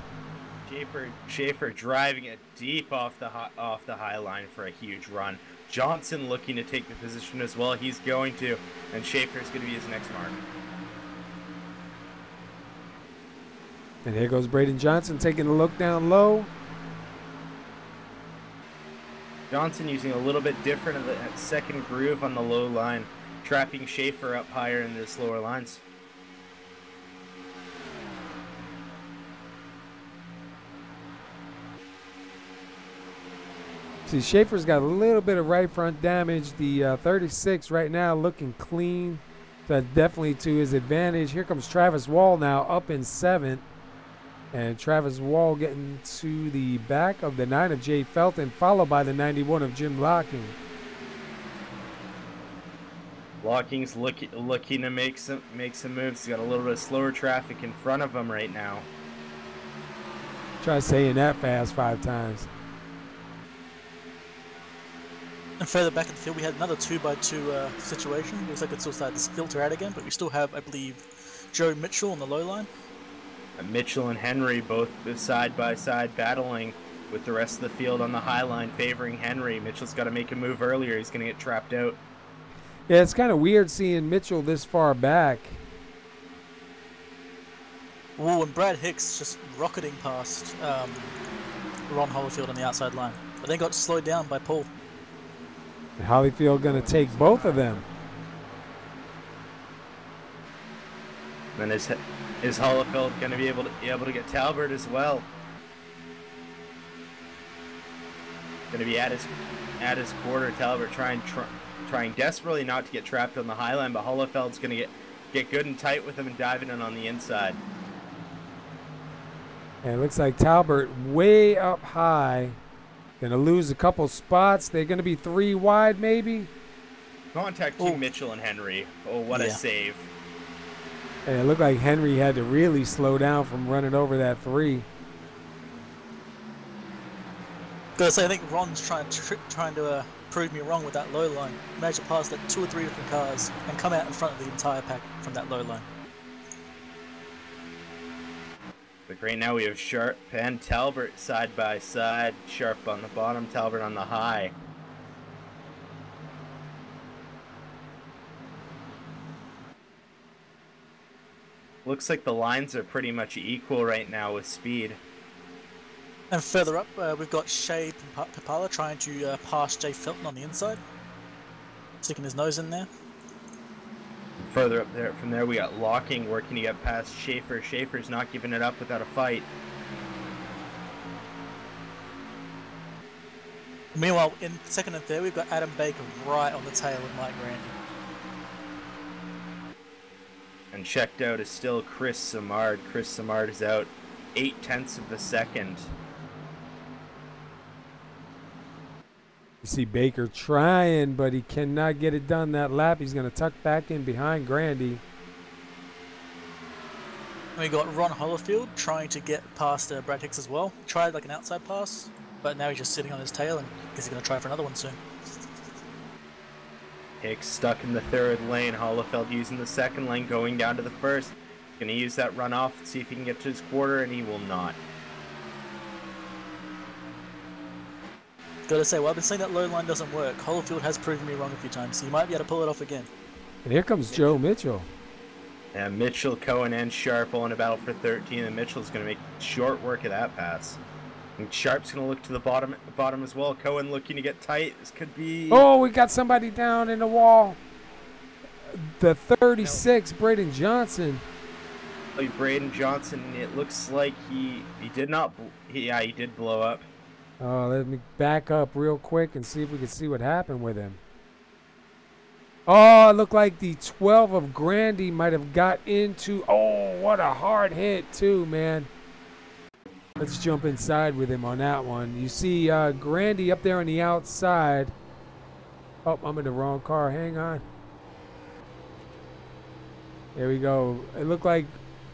Schaefer driving it deep off the high line for a huge run. Johnson looking to take the position as well. He's going to, and Schaefer's going to be his next mark. And here goes Braden Johnson taking a look down low. Johnson using a little bit different of the second groove on the low line, trapping Schaefer up higher into the slower lines. See, Schaefer's got a little bit of right front damage. The 36 right now looking clean. That's definitely to his advantage. Here comes Travis Wall now up in 7th. And Travis Wall getting to the back of the 9 of Jay Felton, followed by the 91 of Jim Locking. Locking's looking to make some moves. He's got a little bit of slower traffic in front of him right now. Try saying that fast 5 times. And further back in the field, we had another 2x2 situation. Looks like it's still started to filter out again, but we still have, I believe, Joe Mitchell on the low line. And Mitchell and Henry both side by side battling with the rest of the field on the high line favoring Henry. Mitchell's got to make a move earlier. He's going to get trapped out. Yeah, it's kind of weird seeing Mitchell this far back. Oh, and Brad Hicks just rocketing past Ron Holofield on the outside line. But then got slowed down by Paul. And Holyfield going to take both of them. Then is Holofield going to be able to get Talbert as well? Going to be at his quarter. Talbert trying desperately not to get trapped on the high line, but Holofield's going to get good and tight with him and diving in on the inside. And it looks like Talbert way up high. Going to lose a couple spots. They're going to be 3 wide maybe. Contacting Mitchell and Henry. Oh, what a save. And it looked like Henry had to really slow down from running over that 3. Gotta say, I think Ron's trying to prove me wrong with that low line. Managed to pass like 2 or 3 different cars and come out in front of the entire pack from that low line. But right now we have Sharp and Talbot side by side. Sharp on the bottom, Talbot on the high. Looks like the lines are pretty much equal right now with speed. And further up, we've got Shea Papala trying to pass Jay Felton on the inside. Sticking his nose in there. Further up there, from there we got Locking working to get past Schaefer. Schaefer's not giving it up without a fight. Meanwhile, in second and third, we've got Adam Baker right on the tail of Mike Grandy. And checked out is still Chris Samard. Chris Samard is out 0.8 of a second. You see Baker trying, but he cannot get it done that lap. He's going to tuck back in behind Grandy. We got Ron Holofield trying to get past Brad Hicks as well. Tried like an outside pass, but now he's just sitting on his tail and I guess he's going to try for another one soon. Hicks stuck in the third lane. Holofield using the second lane, going down to the first. He's going to use that runoff and see if he can get to his quarter, and he will not. Gotta say, well, I've been saying that low line doesn't work. Holofield has proven me wrong a few times, so you might be able to pull it off again. And here comes Joe Mitchell. And Mitchell, Cohen, and Sharp all in a battle for 13, and Mitchell's going to make short work of that pass. And Sharp's going to look to the bottom as well. Cohen looking to get tight. This could be... Oh, we got somebody down in the wall. The 36, Braden Johnson. Braden Johnson, it looks like he did not... he did blow up. Oh, let me back up real quick and see if we can see what happened with him. Oh, it looked like the 12 of Grandy might have got into... Oh, what a hard hit, too, man. Let's jump inside with him on that one. You see Grandy up there on the outside. Oh, I'm in the wrong car. Hang on. There we go. It looked like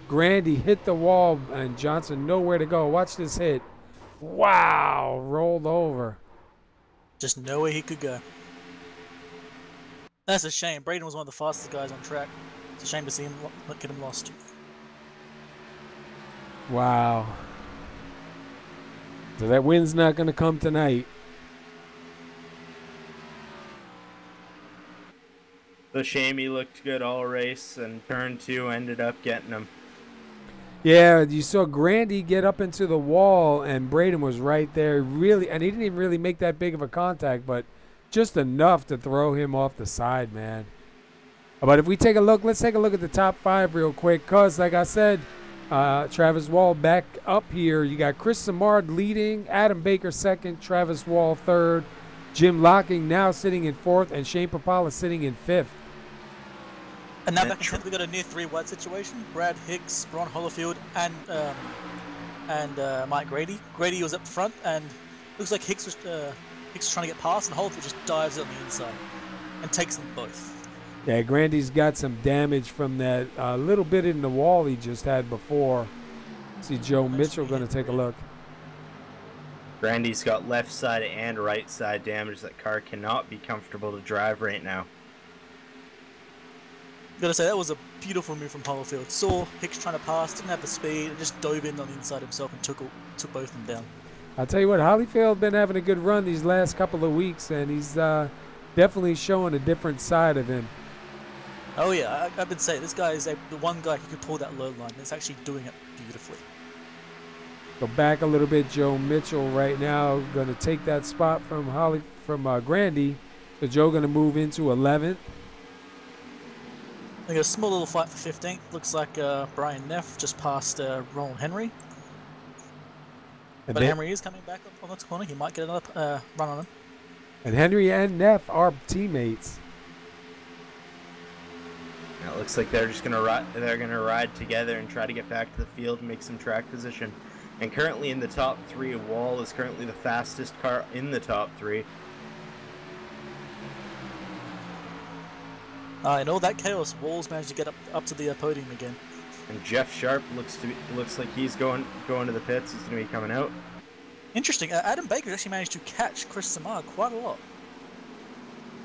Grandy hit the wall, and Johnson nowhere to go. Watch this hit. Wow, rolled over. Just nowhere he could go. That's a shame. Braden was one of the fastest guys on track. It's a shame to see him get him lost. Wow. So that win's not going to come tonight. The shame he looked good all race, and turn 2 ended up getting him. Yeah, you saw Grandy get up into the wall, and Braden was right there. Really, and he didn't even really make that big of a contact, but just enough to throw him off the side, man. But if we take a look, let's take a look at the top 5 real quick, because, like I said, Travis Wall back up here. You got Chris Samard leading, Adam Baker second, Travis Wall third, Jim Locking now sitting in 4th, and Shane Papala sitting in 5th. And now back in 10th, we got a near 3-wide situation. Brad Hicks, Ron Hollifield, and Mike Grady. Grady was up front, and looks like Hicks was trying to get past, and Hollifield just dives on the inside and takes them both. Yeah, Grandy's got some damage from that little bit in the wall he just had before. See Joe Mitchell going to take a look. Grandy's got left side and right side damage. That car cannot be comfortable to drive right now. Gotta say, that was a beautiful move from Hollifield. Saw Hicks trying to pass, didn't have the speed, and just dove in on the inside himself and took both of them down. I'll tell you what, Hollifield been having a good run these last couple of weeks, and he's definitely showing a different side of him. Oh yeah, I've been saying, this guy is the one guy who could pull that low line. That's actually doing it beautifully. Go back a little bit, Joe Mitchell right now going to take that spot from Grandy. So Joe going to move into 11th. They got a small little fight for 15th. Looks like Brian Neff just passed Ronald Henry. But Henry is coming back up on the corner. He might get another run on him. And Henry and Neff are teammates. Now it looks like they're just gonna ride together and try to get back to the field and make some track position. And currently in the top 3, Wall is currently the fastest car in the top 3. In all that chaos, Wall's managed to get up to the podium again. And Jeff Sharp looks like he's going to the pits. He's going to be coming out. Interesting. Adam Baker actually managed to catch Chris Samard quite a lot.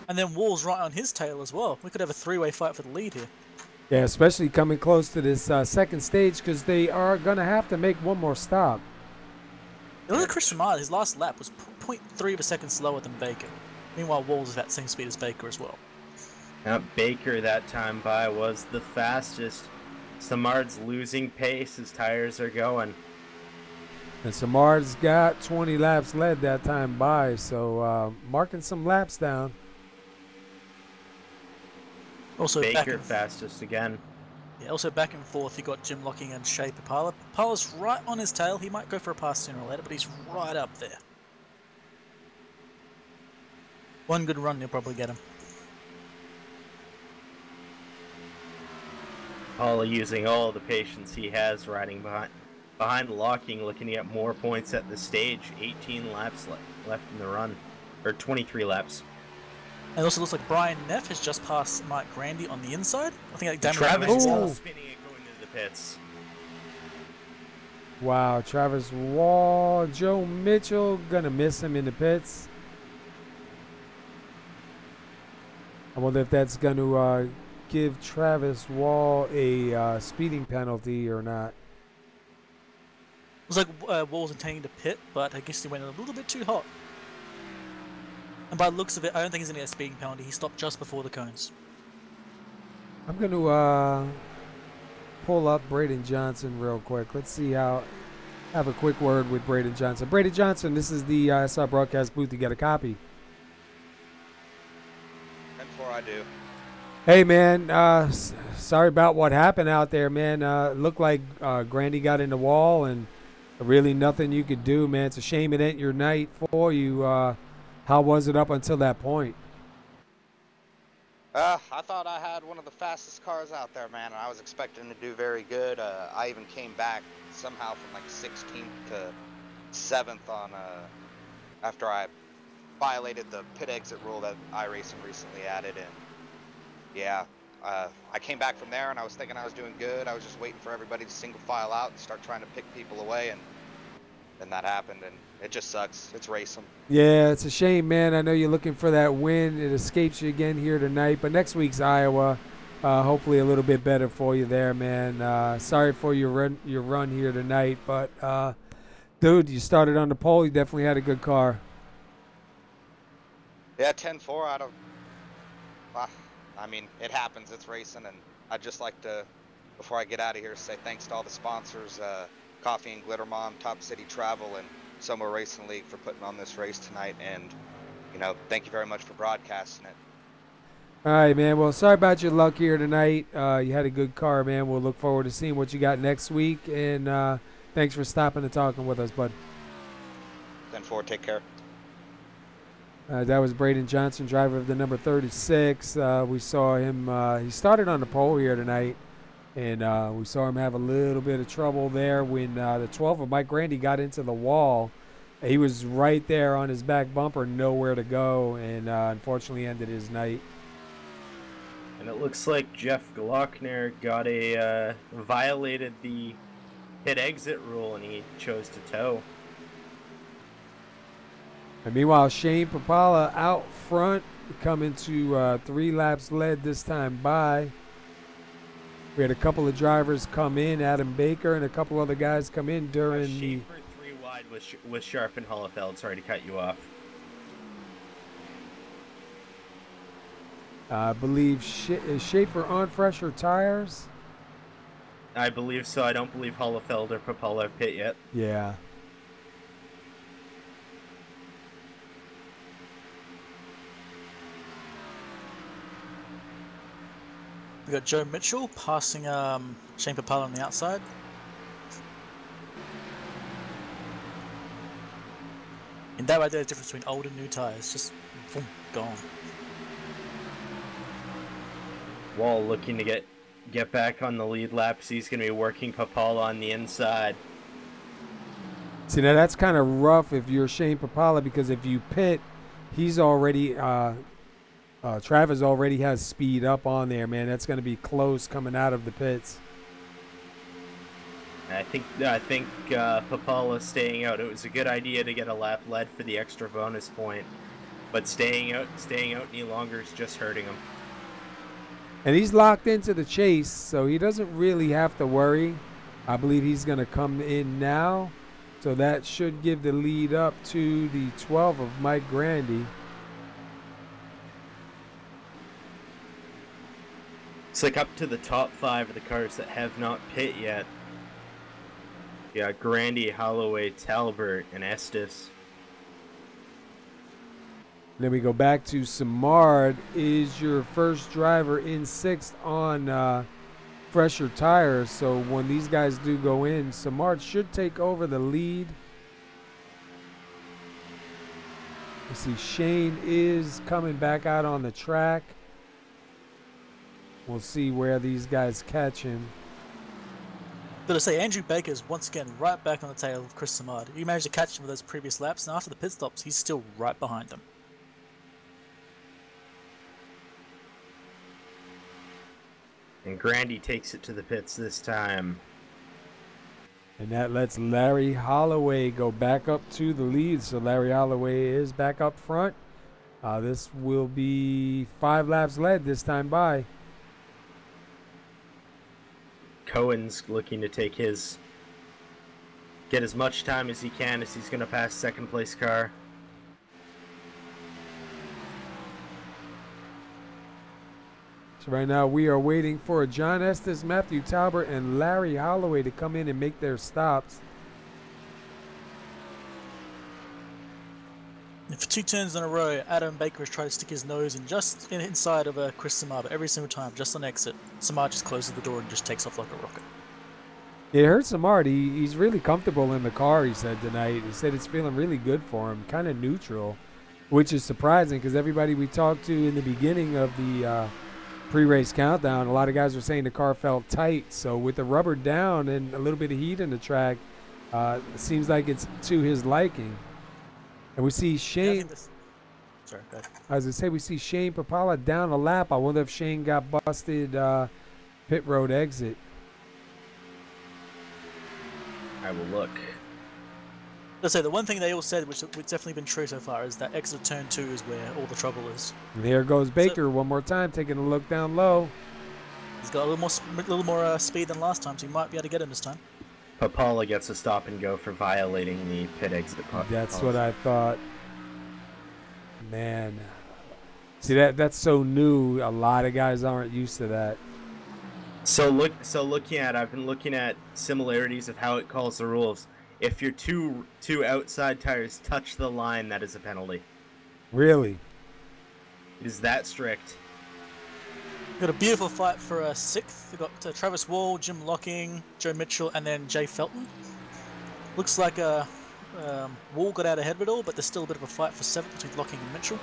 And then Wall's right on his tail as well. We could have a 3-way fight for the lead here. Yeah, especially coming close to this second stage, because they are going to have to make one more stop. Look at Chris Samard. His last lap was 0.3 of a second slower than Baker. Meanwhile, Wall's at that same speed as Baker as well. Now, Baker that time by was the fastest. Samard's losing pace. His tires are going. And Samard's got 20 laps led that time by, so marking some laps down. Also Baker fastest again. Yeah, also back and forth, you got Jim Locking and Shea Papala. Papala's right on his tail. He might go for a pass sooner or later, but he's right up there. One good run, you'll probably get him. Paula using all the patience he has riding behind Locking, looking at more points at the stage. 18 laps left in the run, or 23 laps. And it also looks like Brian Neff has just passed Mike Grandy on the inside. I think like Travis Wall spinning it going into the pits. Wow, Travis Wall, Joe Mitchell, gonna miss him in the pits. I wonder if that's gonna give Travis Wall a speeding penalty or not. It was like Wall was intending to pit, but I guess he went a little bit too hot. And by the looks of it, I don't think he's going to get a speeding penalty. He stopped just before the cones. I'm going to pull up Braden Johnson real quick. Let's see have a quick word with Braden Johnson. Braden Johnson, this is the ISR broadcast booth. You got a copy. 10-4, I do. Hey, man, sorry about what happened out there, man. Looked like Grandy got in the wall and really nothing you could do, man. It's a shame it ain't your night for you. How was it up until that point? I thought I had one of the fastest cars out there, man, and I was expecting to do very good. I even came back somehow from like 16th to 7th on after I violated the pit exit rule that iRacing recently added, and yeah, I came back from there and I was thinking I was doing good. I was just waiting for everybody to single file out and start trying to pick people away, and then that happened, and it just sucks. It's racing. Yeah, it's a shame, man. I know you're looking for that win. It escapes you again here tonight, but next week's Iowa. Hopefully a little bit better for you there, man. Sorry for your run here tonight, but dude, you started on the pole. You definitely had a good car. Yeah, 10-4 out of. I mean, it happens. It's racing, and I'd just like to, before I get out of here, say thanks to all the sponsors, Coffee and Glitter Mom, Top City Travel, and SoMo Racing League for putting on this race tonight. And thank you very much for broadcasting it. All right, man. Well, sorry about your luck here tonight. You had a good car, man. We'll look forward to seeing what you got next week. And thanks for stopping and talking with us, bud. 10-4, take care. That was Braden Johnson, driver of the number 36. We saw him. He started on the pole here tonight, and we saw him have a little bit of trouble there when the 12 of Mike Grandy got into the wall. He was right there on his back bumper, nowhere to go, and unfortunately ended his night. And it looks like Jeff Glockner got violated the pit exit rule, and he chose to tow. And meanwhile, Shane Papala out front, coming to 3 laps led this time by. We had a couple of drivers come in, Adam Baker and a couple other guys come in during the... Schaefer 3 wide with Sharp and Hollefeld. Sorry to cut you off. I believe is Schaefer on fresher tires? I believe so. I don't believe Hollefeld or Papala have pit yet. Yeah. We got Joe Mitchell passing Shane Papala on the outside. And that right there is the difference between old and new tires. Just boom, gone. Wall looking to get back on the lead laps. He's going to be working Papala on the inside. See, now that's kind of rough if you're Shane Papala, because if you pit, he's already Travis already has speed up on there, man. That's going to be close coming out of the pits. I think Papala staying out. It was a good idea to get a lap led for the extra bonus point, but staying out any longer is just hurting him. And he's locked into the chase, so he doesn't really have to worry. I believe he's going to come in now, so that should give the lead up to the 12 of Mike Grandy. It's like up to the top 5 of the cars that have not pit yet. Yeah, Grandy, Holloway, Talbert, and Estes. Then we go back to Samard. Is your first driver in 6th on fresher tires. So when these guys do go in, Samard should take over the lead. You see Shane is coming back out on the track. We'll see where these guys catch him. But I say, Andrew Baker's once again right back on the tail of Chris Samard. He managed to catch him with those previous laps, and after the pit stops, he's still right behind him. And Grandy takes it to the pits this time. And that lets Larry Holloway go back up to the lead. So Larry Holloway is back up front. This will be 5 laps led this time by. Cohen's looking to get as much time as he can as he's going to pass second place car. So right now we are waiting for John Estes, Matthew Talbert, and Larry Holloway to come in and make their stops. And for 2 turns in a row, Adam Baker has tried to stick his nose in just inside of Chris Samard, but every single time, just on exit, Samard just closes the door and just takes off like a rocket. It hurts Samard. He's really comfortable in the car, he said tonight. He said it's feeling really good for him, kind of neutral, which is surprising because everybody we talked to in the beginning of the pre-race countdown, a lot of guys were saying the car felt tight. So with the rubber down and a little bit of heat in the track, it seems like it's to his liking. And we see Shane. Sorry, go ahead. As I say, we see Shane Papala down a lap. I wonder if Shane got busted pit road exit. I will look. Let's say the one thing they all said, which definitely been true so far, is that exit of turn 2 is where all the trouble is. And here goes Baker one more time, taking a look down low. He's got a little more speed than last time, so he might be able to get him this time. Papala gets a stop and go for violating the pit exit policy. That's what I thought. Man, see that's so new. A lot of guys aren't used to that. So I've been looking at similarities of how it calls the rules. If your two outside tires touch the line, that is a penalty. Really? It is that strict. Got a beautiful fight for 6th. We've got Travis Wall, Jim Locking, Joe Mitchell, and then Jay Felton. Looks like Wall got out ahead of it all, but there's still a bit of a fight for 7th between Locking and Mitchell.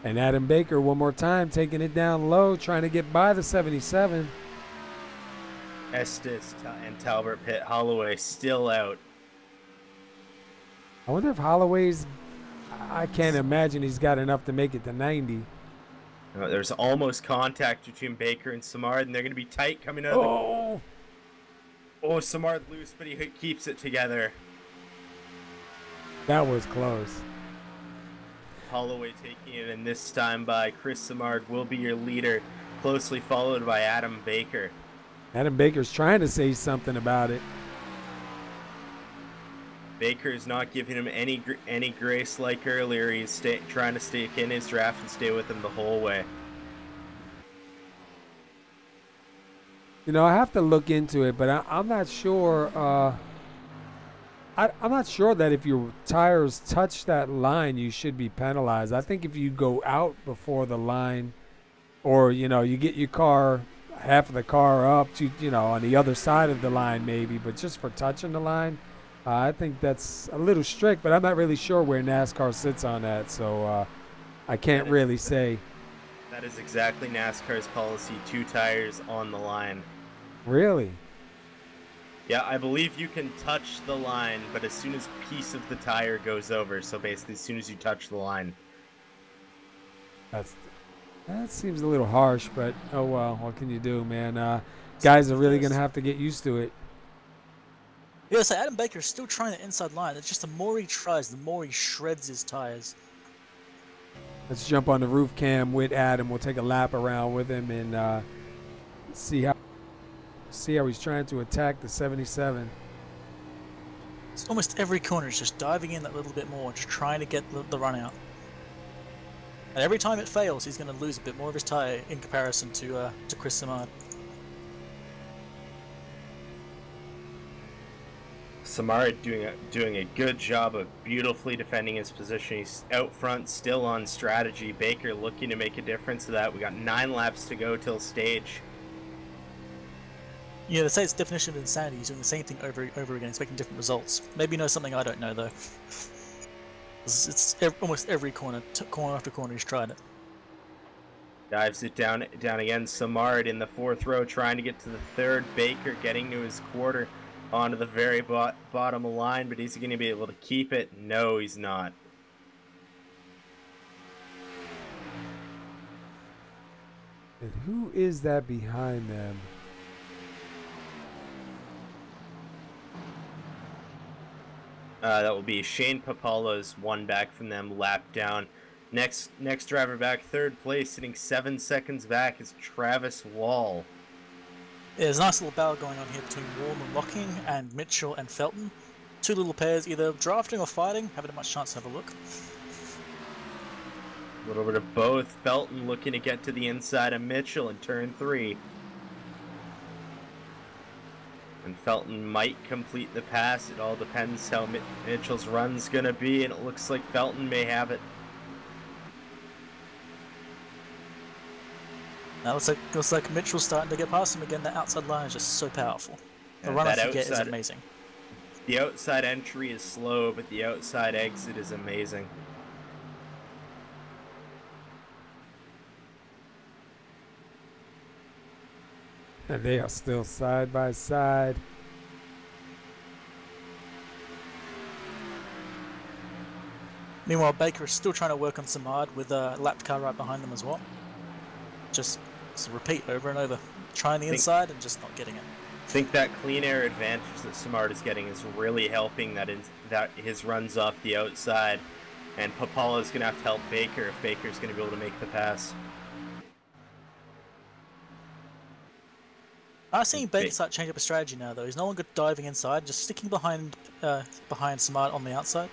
And Adam Baker one more time, taking it down low, trying to get by the 77. Estes and Talbot Pitt. Holloway still out. I wonder if Holloway's... I can't imagine he's got enough to make it to 90. There's almost contact between Baker and Samard, and they're going to be tight coming out of the... Oh, Samard loose, but he keeps it together. That was close. Holloway taking it, and this time by Chris Samard will be your leader, closely followed by Adam Baker. Adam Baker's trying to say something about it. Baker's not giving him any grace like earlier. He's trying to stick in his draft and stay with him the whole way. You know, I have to look into it, but I'm not sure. I'm not sure that if your tires touch that line, you should be penalized. I think if you go out before the line, or you get your car, half of the car up to on the other side of the line maybe, but just for touching the line, I think that's a little strict. But I'm not really sure where NASCAR sits on that, so I can't really say. That is exactly NASCAR's policy: 2 tires on the line. Really? Yeah, I believe you can touch the line, but as soon as a piece of the tire goes over, so basically as soon as you touch the line. That seems a little harsh, but oh well, what can you do, man? Guys are really going to have to get used to it. Yeah, so Adam Baker is still trying the inside line. It's just the more he tries, the more he shreds his tires. Let's jump on the roof cam with Adam. We'll take a lap around with him and see how he's trying to attack the 77. It's almost every corner is just diving in that little bit more, just trying to get the run out. And every time it fails, he's going to lose a bit more of his tire in comparison to Chris Samard. Samard doing a good job of beautifully defending his position. He's out front, still on strategy. Baker looking to make a difference of that. We got 9 laps to go till stage. Yeah, they say it's definition of insanity. He's doing the same thing over again, expecting different results. Maybe he knows something I don't know, though. It's almost every corner after corner he's tried it. Dives it down again. Samard in the 4th row trying to get to the 3rd. Baker getting to his quarter onto the very bottom of the line, but is he going to be able to keep it? No, he's not. And who is that behind them? That will be Shane Papala's one back from them, lap down. Next driver back, 3rd place, sitting 7 seconds back, is Travis Wall. Yeah, there's a nice little battle going on here between Wall and Locking and Mitchell and Felton. 2 little pairs either drafting or fighting, haven't had much chance to have a look. A little bit of both. Felton looking to get to the inside of Mitchell in turn 3. And Felton might complete the pass. It all depends how Mitchell's run's going to be, and it looks like Felton may have it. Now looks like Mitchell's starting to get past him again. That outside line is just so powerful. The run off you get is amazing. The outside entry is slow, but the outside exit is amazing. And they are still side by side. Meanwhile, Baker is still trying to work on Samard with a lapped car right behind them as well. Just repeat over and over. Trying the inside and just not getting it. I think that clean air advantage that Samard is getting is really helping that his runs off the outside. And Papala is going to have to help Baker if Baker's going to be able to make the pass. I'm seeing Baker start changing up his strategy now, though. He's no longer diving inside, just sticking behind Samard on the outside.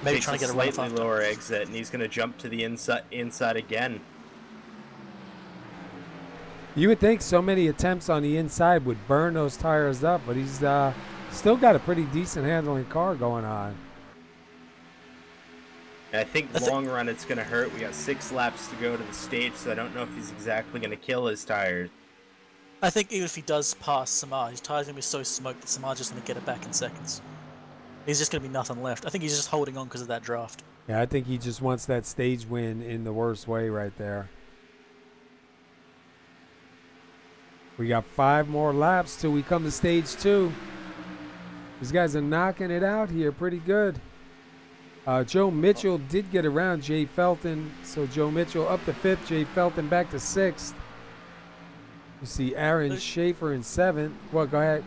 Maybe trying to get a run slightly lower exit, and he's going to jump to the inside again. You would think so many attempts on the inside would burn those tires up, but he's still got a pretty decent handling car going on. I think long run it's going to hurt. We got 6 laps to go to the stage, so I don't know if he's exactly going to kill his tires. I think even if he does pass Samar, his tire's going to be so smoked that Samar's just going to get it back in seconds. He's just going to be nothing left. I think he's just holding on because of that draft. Yeah, I think he just wants that stage win in the worst way right there. We got 5 more laps till we come to stage 2. These guys are knocking it out here pretty good. Joe Mitchell did get around Jay Felton, so Joe Mitchell up to 5th, Jay Felton back to 6th. You see Aaron Schaefer in 7th. Well, go ahead.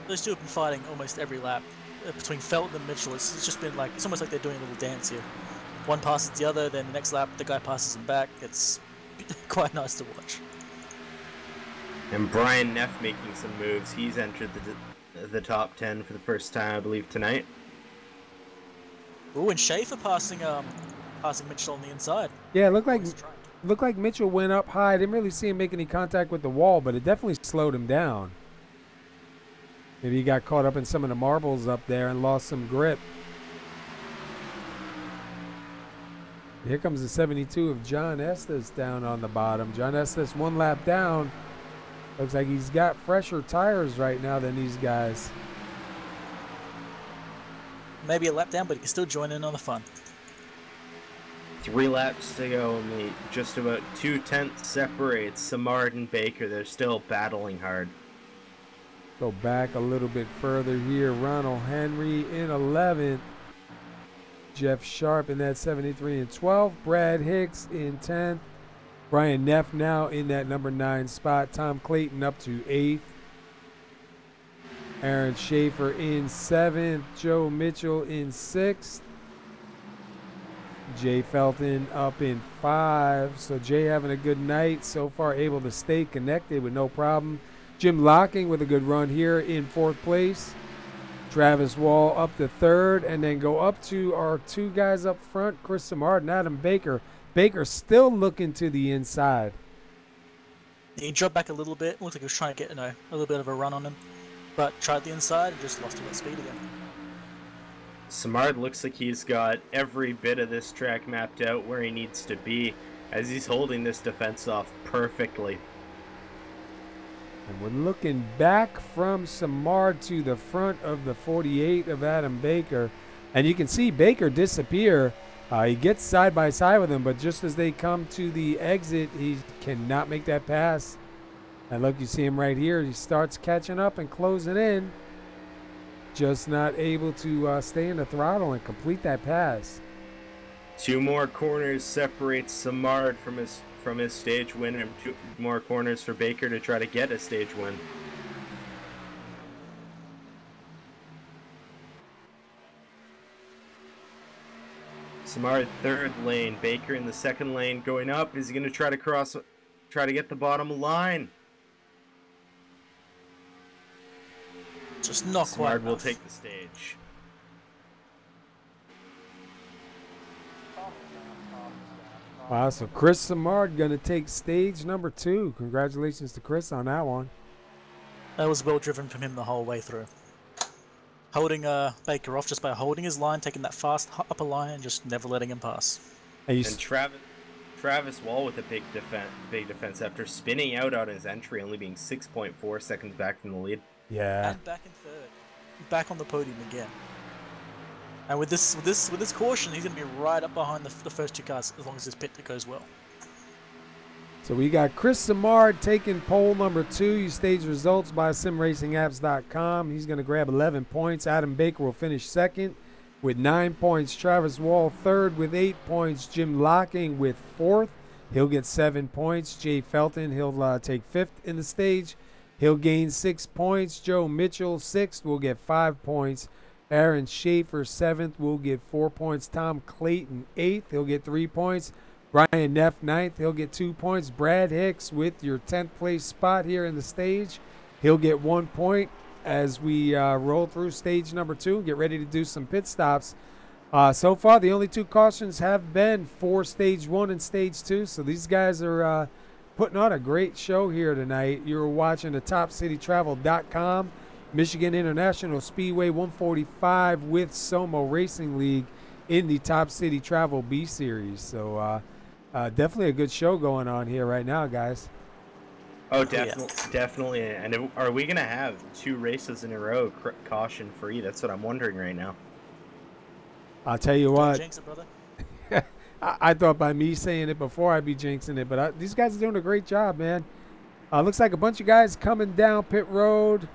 Those two have been fighting almost every lap. Between Felton and Mitchell, it's just been like, it's almost like they're doing a little dance here. One passes the other, then the next lap the guy passes him back. It's quite nice to watch. And Brian Neff making some moves. He's entered the top 10 for the first time, I believe, tonight. Oh, and Schaefer passing Mitchell on the inside. Yeah, it looked like Mitchell went up high. I didn't really see him make any contact with the wall, but it definitely slowed him down. Maybe he got caught up in some of the marbles up there and lost some grip. Here comes the 72 of John Estes down on the bottom. John Estes 1 lap down. Looks like he's got fresher tires right now than these guys. Maybe a lap down, but he can still join in on the fun. 3 laps to go, only just about 2/10 separates Samard and Baker. They're still battling hard. Go back a little bit further here. Ronald Henry in 11th. Jeff Sharp in that 73 and 12. Brad Hicks in 10th. Brian Neff now in that number 9 spot. Tom Clayton up to 8th. Aaron Schaefer in 7th. Joe Mitchell in 6th. Jay Felton up in 5. So Jay having a good night. So far able to stay connected with no problem. Jim Locking with a good run here in 4th place. Travis Wall up to 3rd. And then go up to our 2 guys up front, Chris Samard and Adam Baker. Baker still looking to the inside. He dropped back a little bit. Looked like he was trying to get a little bit of a run on him. But tried the inside and just lost a bit of speed again. Samard looks like he's got every bit of this track mapped out where he needs to be as he's holding this defense off perfectly. And we're looking back from Samard to the front of the 48 of Adam Baker. And you can see Baker disappear. He gets side by side with him, but just as they come to the exit, he cannot make that pass. And look, you see him right here. He starts catching up and closing in. Just not able to stay in the throttle and complete that pass. 2 more corners separates Samard from his stage win, and 2 more corners for Baker to try to get a stage win. Samard 3rd lane, Baker in the 2nd lane going up. Is he going to try to get the bottom line? Just not quite Samard will enough. take the stage. Wow, so Chris Samard going to take stage number 2. Congratulations to Chris on that one. That was well driven from him the whole way through. Holding Baker off just by holding his line, taking that fast upper line, and just never letting him pass. And Travis Wall with a big defense after spinning out on his entry, only being 6.4 seconds back from the lead. Yeah. And back in 3rd, back on the podium again. And with this caution, he's going to be right up behind the first 2 cars as long as this pit goes well. So we got Chris Samard taking pole number 2. You stage results by simracingapps.com. He's going to grab 11 points. Adam Baker will finish 2nd. with 9 points. Travis Wall third with 8 points. Jim Locking with fourth. He'll get 7 points. Jay Felton, he'll take fifth in the stage. He'll gain 6 points. Joe Mitchell, sixth, will get 5 points. Aaron Schaefer, seventh, will get 4 points. Tom Clayton, eighth, he'll get 3 points. Brian Neff, ninth, he'll get 2 points. Brad Hicks with your 10th place spot here in the stage. He'll get 1 point as we roll through stage number 2 and get ready to do some pit stops. So far, the only 2 cautions have been for stage 1 and stage 2. So these guys are putting on a great show here tonight. You're watching the TopCityTravel.com Michigan International Speedway 145 with SoMo Racing League in the Top City Travel B Series. So definitely a good show going on here right now, guys. Oh, definitely. And are we going to have 2 races in a row caution free? That's what I'm wondering right now. I'll tell you what. Jinx it, brother. I thought by me saying it before I'd be jinxing it, but these guys are doing a great job, man. Looks like a bunch of guys coming down pit road.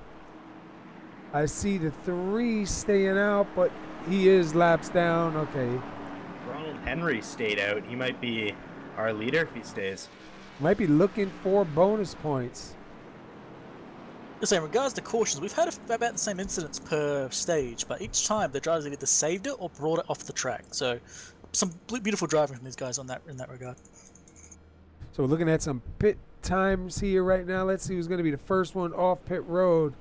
I see the 3 staying out, but he is laps down. Okay. Ronald Henry stayed out. He might be our leader if he stays. Might be looking for bonus points. So in regards to cautions, we've had about the same incidents per stage, but each time the drivers have either saved it or brought it off the track. So some beautiful driving from these guys in that regard. So we're looking at some pit times here right now. Let's see who's going to be the first one off pit road.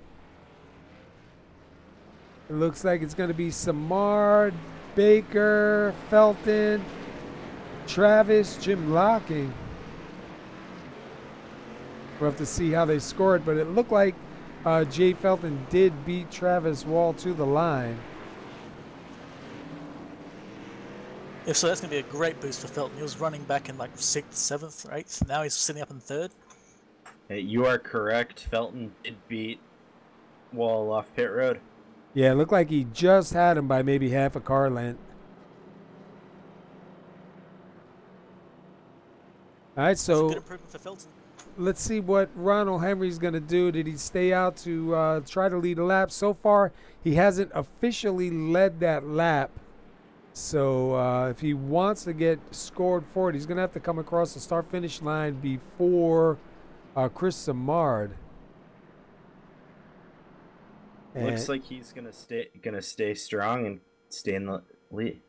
It looks like it's going to be Samard, Baker, Felton, Travis, Jim Locking. We'll have to see how they scored, but it looked like Jay Felton did beat Travis Wall to the line. If so, that's going to be a great boost for Felton. He was running back in like 6th, 7th, 8th. Now he's sitting up in 3rd. You are correct. Felton did beat Wall off pit road. Yeah, it looked like he just had him by maybe half a car length. All right, so good improvement for Felton. Let's see what Ronald Henry's going to do. Did he stay out to try to lead a lap? So far, he hasn't officially led that lap. So if he wants to get scored for it, he's going to have to come across the start-finish line before Chris Samard. Looks like he's gonna stay strong and stay in the lead.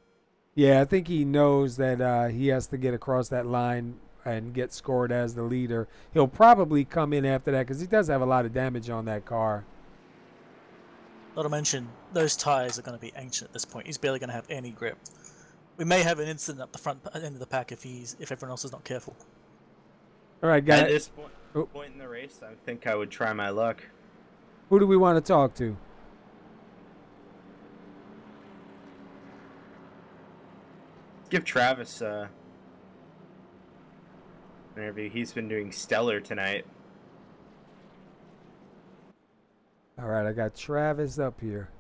Yeah, I think he knows that he has to get across that line and get scored as the leader. He'll probably come in after that because he does have a lot of damage on that car. Not to mention, those tires are going to be ancient at this point. He's barely going to have any grip. We may have an incident up the front end of the pack if everyone else is not careful. All right, guys. At this point in the race, I think I would try my luck. Who do we want to talk to? Give Travis an interview. He's been doing stellar tonight. All right, I got Travis up here.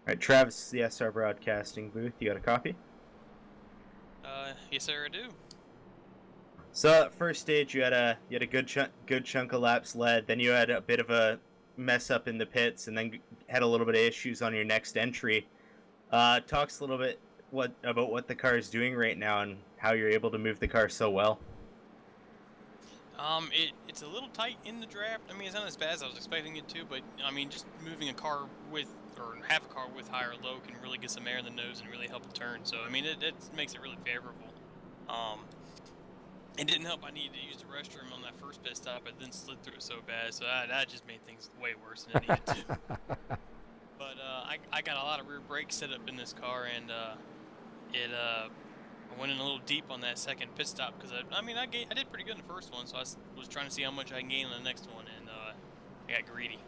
All right, Travis, the SR Broadcasting booth. You got a copy? Yes, sir, I do. So at first stage, you had a good chunk of laps led. Then you had a bit of a mess up in the pits, and then had a little bit of issues on your next entry. Talks a little bit about what the car is doing right now and how you're able to move the car so well. It's a little tight in the draft. I mean, it's not as bad as I was expecting it to, but I mean, just moving a car with, or half a car with high or low can really get some air in the nose and really help a turn. So, I mean, it makes it really favorable. It didn't help. I needed to use the restroom on that first pit stop, but then slid through it so bad, so that just made things way worse than it needed to. But I got a lot of rear brakes set up in this car, and I went in a little deep on that second pit stop because I did pretty good in the first one, so I was trying to see how much I can gain on the next one, and I got greedy.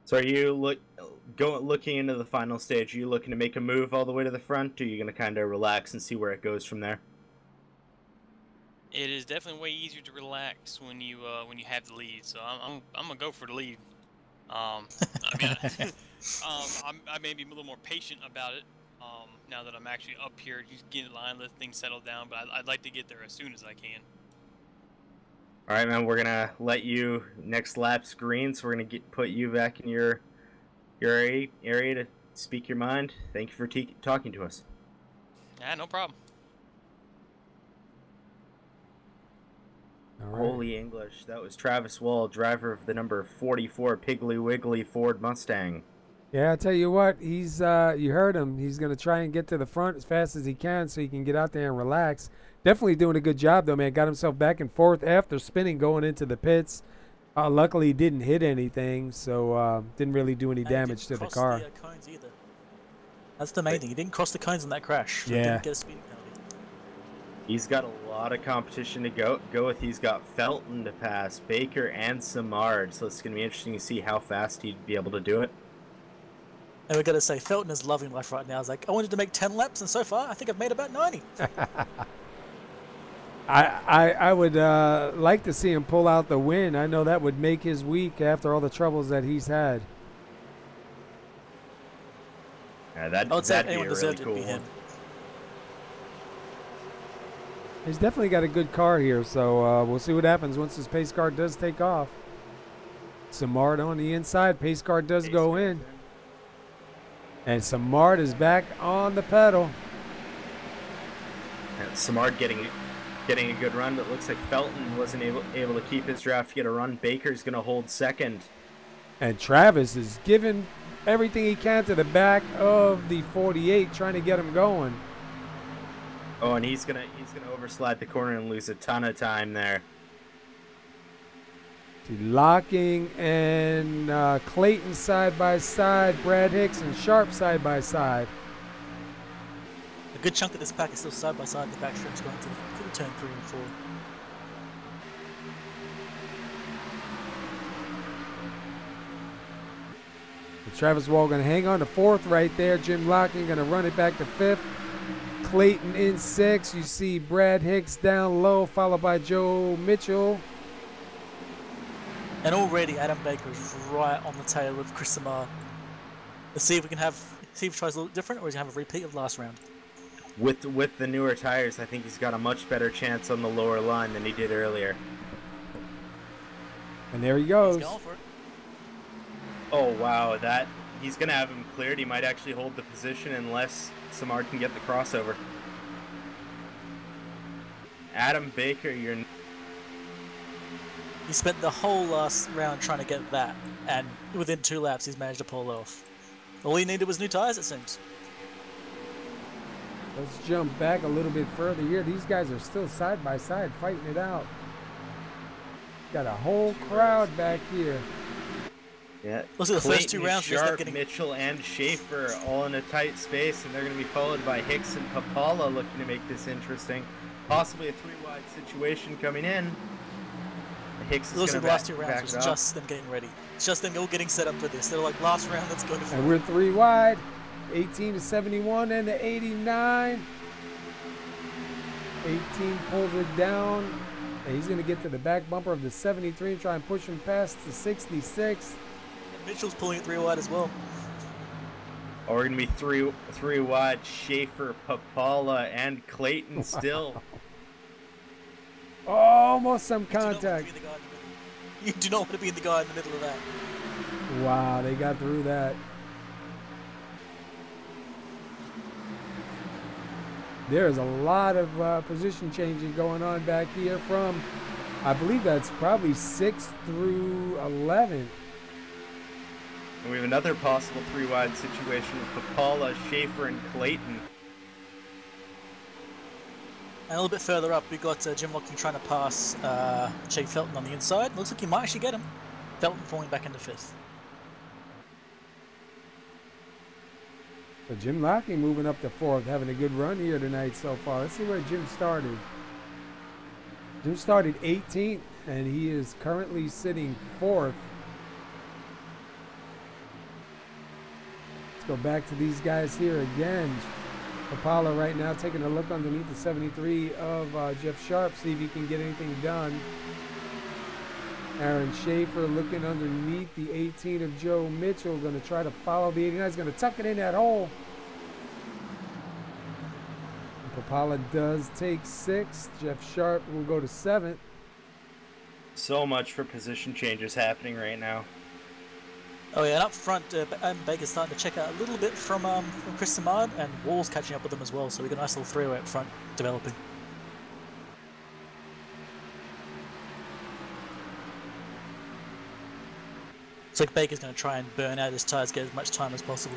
So are you looking into the final stage? Are you looking to make a move all the way to the front, or are you going to kind of relax and see where it goes from there? It is definitely way easier to relax when you have the lead. So I'm gonna go for the lead. I may be a little more patient about it now that I'm actually up here, just getting in line, let things settle down. But I'd like to get there as soon as I can. All right, man. We're gonna let you next lap's green, so we're gonna put you back in your Your area to speak your mind. Thank you for talking to us. Yeah, no problem. All right. Holy English. That was Travis Wall, driver of the number 44 Piggly Wiggly Ford Mustang. Yeah, I tell you what, he's you heard him. He's going to try and get to the front as fast as he can so he can get out there and relax. Definitely doing a good job, though, man. Got himself back and forth after spinning going into the pits. Luckily, he didn't hit anything, so didn't really do any damage to the car. The cones either. That's the main thing. He didn't cross the cones in that crash. So Yeah. He didn't get a speeding penalty. He's got a lot of competition to go with. He's got Felton to pass, Baker, and Samard. So it's going to be interesting to see how fast he'd be able to do it. And we got to say, Felton is loving life right now. He's like, I wanted to make 10 laps, and so far, I think I've made about 90. I would like to see him pull out the win. I know that would make his week after all the troubles that he's had. Yeah, I would say that'd anyone be a deserved really it to be cool him. one. He's definitely got a good car here, so we'll see what happens once his pace car does take off. Samard on the inside. Pace car does go in. And Samard is back on the pedal. And Samard getting a good run, but it looks like Felton wasn't able to keep his draft to get a run. Baker's going to hold second. And Travis is giving everything he can to the back of the 48, trying to get him going. Oh, and he's gonna overslide the corner and lose a ton of time there. Locking and Clayton side by side, Brad Hicks and Sharp side by side. A good chunk of this pack is still side by side. The back strip's going to the turn 3 and 4. Travis Wall going to hang on to 4th right there. Jim Locking going to run it back to 5th. Clayton in 6th. You see Brad Hicks down low, followed by Joe Mitchell. And already Adam Baker is right on the tail of Chris Samard. Let's see if we can see if he tries a little different, or he's going to have a repeat of last round. With the newer tires, I think he's got a much better chance on the lower line than he did earlier. And there he goes. He's going for it. Oh wow, he's gonna have him cleared. He might actually hold the position unless Samard can get the crossover. Adam Baker, He spent the whole last round trying to get that, and within 2 laps he's managed to pull it off. All he needed was new tires, it seems. Let's jump back a little bit further here. These guys are still side by side fighting it out. Got a whole crowd back here. yeah. Let's see the first 2 Clayton, rounds. Sharp, Mitchell, and Schaefer all in a tight space, and they're going to be followed by Hicks and Papala looking to make this interesting. Possibly a 3-wide situation coming in. Hicks is Those going are to the last 2 back rounds. it Was up. just them getting ready. It's just them all getting set up for this. They're like, last round, let's go to 4. And we're 3 wide. 18 to 71 and the 89. 18 pulls it down. And he's going to get to the back bumper of the 73 and try and push him past the 66. Mitchell's pulling it 3 wide as well. Oh, we're going to be three wide. Schaefer, Papala, and Clayton still. Almost some contact. You do not want to be in the guy in the middle of that. Wow, they got through that. There's a lot of position changing going on back here from, I believe that's probably 6 through 11. And we have another possible 3-wide situation with Papala, Schaefer, and Clayton. And a little bit further up, we got Jim Locking trying to pass Jay Felton on the inside. Looks like he might actually get him. Felton falling back into 5th. So Jim Locking moving up to 4th, having a good run here tonight so far. Let's see where Jim started. Jim started 18th, and he is currently sitting 4th. Let's go back to these guys here again. Apollo right now taking a look underneath the 73 of Jeff Sharp, see if he can get anything done. Aaron Schaefer looking underneath the 18 of Joe Mitchell, going to try to follow the 89. He's going to tuck it in that hole. Papala does take 6th. Jeff Sharp will go to 7th. So much for position changes happening right now. Oh yeah, and up front, Adam Baker's starting to check out a little bit from Chris Samard, and Wall's catching up with him as well, so we got a nice little three-way up front developing. Looks like Baker's going to try and burn out his tyres, get as much time as possible.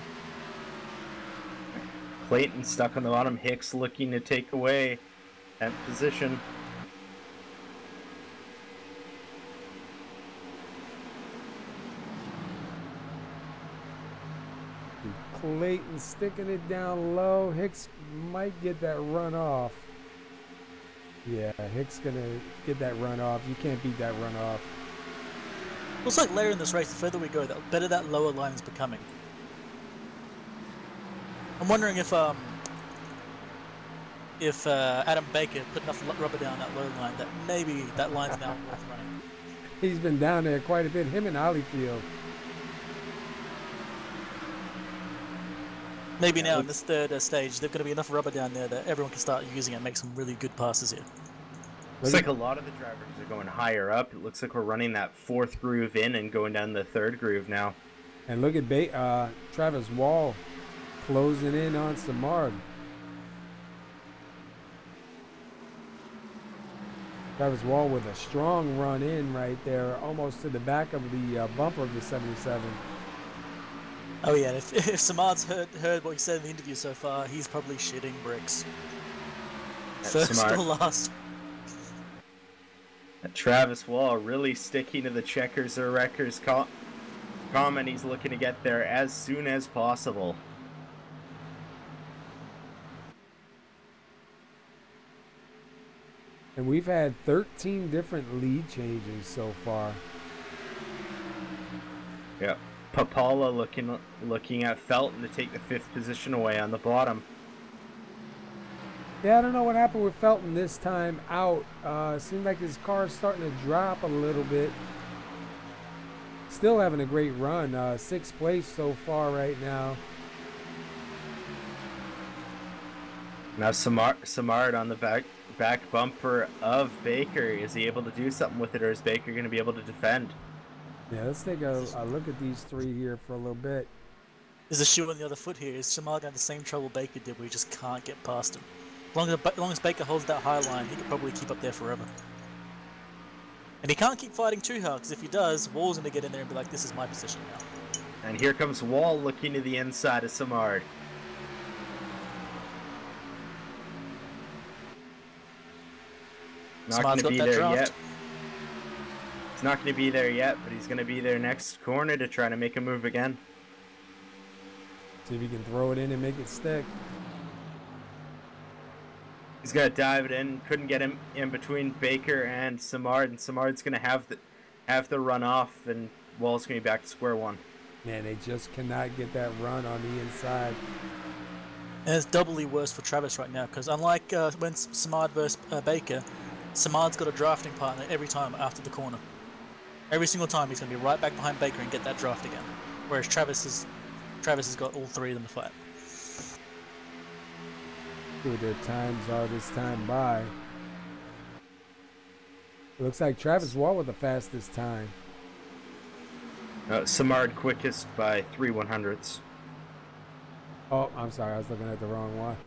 Clayton stuck on the bottom. Hicks looking to take away that position. Clayton sticking it down low. Hicks might get that run off. Yeah, Hicks gonna get that run off. You can't beat that run off. Looks like later in this race, the further we go, the better that lower line is becoming. I'm wondering if Adam Baker put enough rubber down that low line that maybe that line's now worth running. He's been down there quite a bit. Him and Holyfield. Maybe now in this third stage, there's going to be enough rubber down there that everyone can start using it and make some really good passes here. Looks like a lot of the drivers are going higher up. It looks like we're running that fourth groove in and going down the third groove now. And look at Travis Wall closing in on Samard. Travis Wall with a strong run in right there, almost to the back of the bumper of the 77. Oh yeah, if Samard's heard what he said in the interview so far, he's probably shitting bricks. First or last. Travis Wall really sticking to the checkers or wreckers comment. He's looking to get there as soon as possible. And we've had 13 different lead changes so far. Yeah. Papala looking at Felton to take the 5th position away on the bottom. Yeah, I don't know what happened with Felton this time out. Seemed like his car's starting to drop a little bit. Still having a great run. 6th place so far right now. Now Samard on the back bumper of Baker. Is he able to do something with it, or is Baker going to be able to defend? Yeah, let's take a look at these three here for a little bit. There's a shoe on the other foot here. Is Samard got the same trouble Baker did, where he just can't get past him? As long as Baker holds that high line, he could probably keep up there forever. And he can't keep fighting too hard, because if he does, Wall's going to get in there and be like, this is my position now. And here comes Wall looking to the inside of Samard. Not going to be there yet. He's not going to be there yet, but he's going to be there next corner to try to make a move again. See if he can throw it in and make it stick. He's got to dive it in. Couldn't get him in between Baker and Samard's going to have the run off, and Wall's going to be back to square one. Man, they just cannot get that run on the inside. And it's doubly worse for Travis right now, because unlike when Samard versus Baker, Samard's got a drafting partner every time after the corner. Every single time he's going to be right back behind Baker and get that draft again. Whereas Travis has got all three of them to fight. See what their times are this time by. It looks like Travis Wall with the fastest time. Samard quickest by 3 100ths. Oh, I'm sorry. I was looking at the wrong one.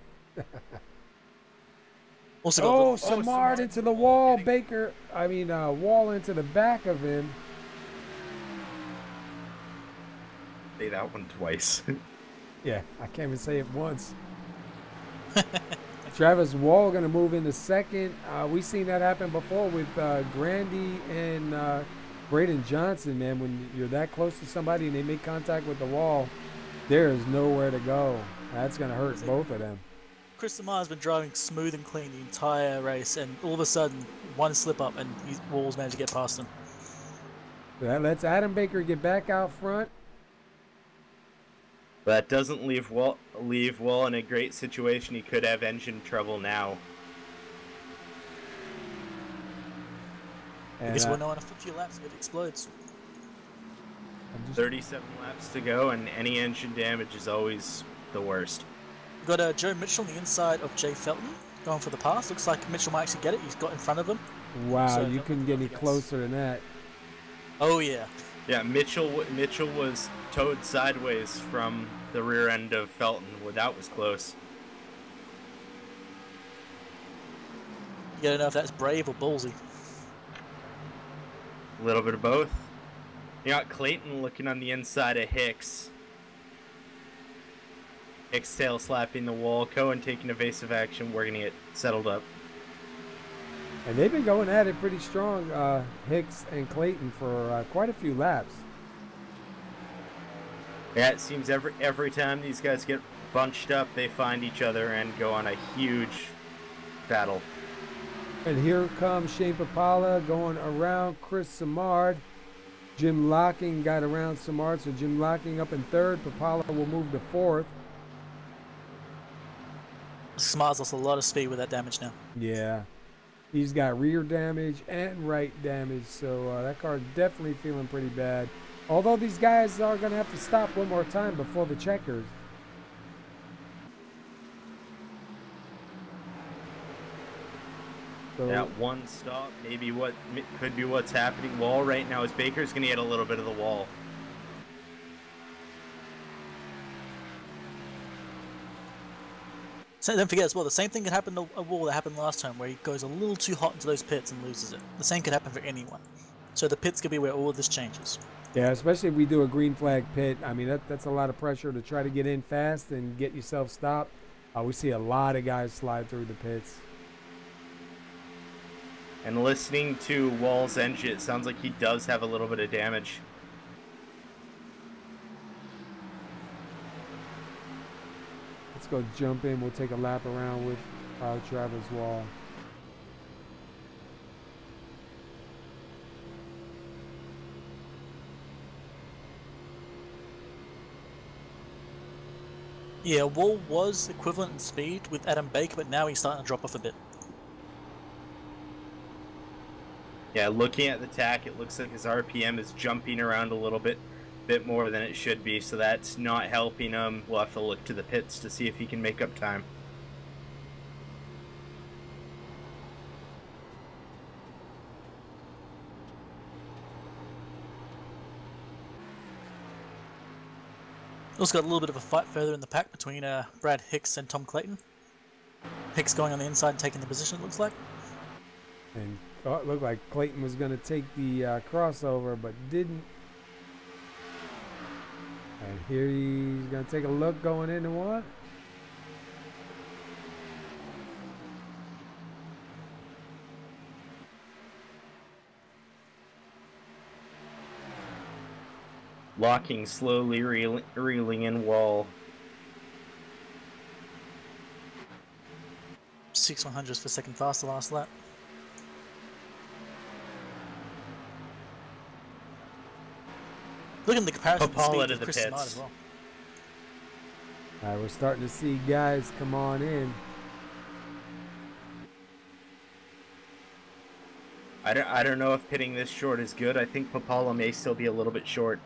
Also Samard into the wall. Wall into the back of him. Say that one twice. Yeah, I can't even say it once. Travis Wall going to move into second. We've seen that happen before with Grandy and Braden Johnson, man. When you're that close to somebody and they make contact with the wall, there is nowhere to go. That's going to hurt both of them. Chris Samard's been driving smooth and clean the entire race, and all of a sudden, one slip up and Wall's managed to get past him. That lets Adam Baker get back out front. That doesn't leave Wall in a great situation. He could have engine trouble now. I guess we'll know in a few laps if it explodes. 37 laps to go, and any engine damage is always the worst. We've got Joe Mitchell on the inside of Jay Felton going for the pass. Looks like Mitchell might actually get it. He's got in front of him. Wow, So you couldn't get any closer than that. Oh yeah. Yeah, Mitchell was towed sideways from the rear end of Felton. Well, that was close. You gotta know if that's brave or ballsy. A little bit of both. You got Clayton looking on the inside of Hicks. Hicks tail slapping the wall. Cohen taking evasive action. We're gonna get settled up. And they've been going at it pretty strong, Hicks and Clayton, for quite a few laps. Yeah, it seems every time these guys get bunched up, they find each other and go on a huge battle. And here comes Shane Papala going around Chris Samard. Jim Locking got around Samard, so Jim Locking up in third. Papala will move to fourth. Samar's lost a lot of speed with that damage now. Yeah. He's got rear damage and right damage, so that car's definitely feeling pretty bad. Although these guys are going to have to stop one more time before the checkers. So, that one stop, maybe what could be what's happening. Wall right now is Baker's going to get a little bit of the wall. So don't forget as well, the same thing could happen to a wall that happened last time, where he goes a little too hot into those pits and loses it. The same could happen for anyone. So the pits could be where all of this changes. yeah, especially if we do a green flag pit. I mean, that's a lot of pressure to try to get in fast and get yourself stopped. We see a lot of guys slide through the pits. And listening to Wall's engine, it sounds like he does have a little bit of damage. Let's go jump in. We'll take a lap around with Travis Wall. Yeah, Wall was equivalent in speed with Adam Baker, but now he's starting to drop off a bit. Yeah, looking at the tack, it looks like his RPM is jumping around a little bit more than it should be, so that's not helping him. We'll have to look to the pits to see if he can make up time. Also got a little bit of a fight further in the pack between Brad Hicks and Tom Clayton. Hicks going on the inside and taking the position, it looks like. And it looked like Clayton was going to take the crossover, but didn't. And here he's going to take a look going into one. Locking slowly reeling in Wall. 6/100ths per second faster last lap. Look at the comparison Papala speed to of the Chris pits. Samard as well. All right, we're starting to see guys come on in. I don't know if pitting this short is good. I think Papala may still be a little bit short.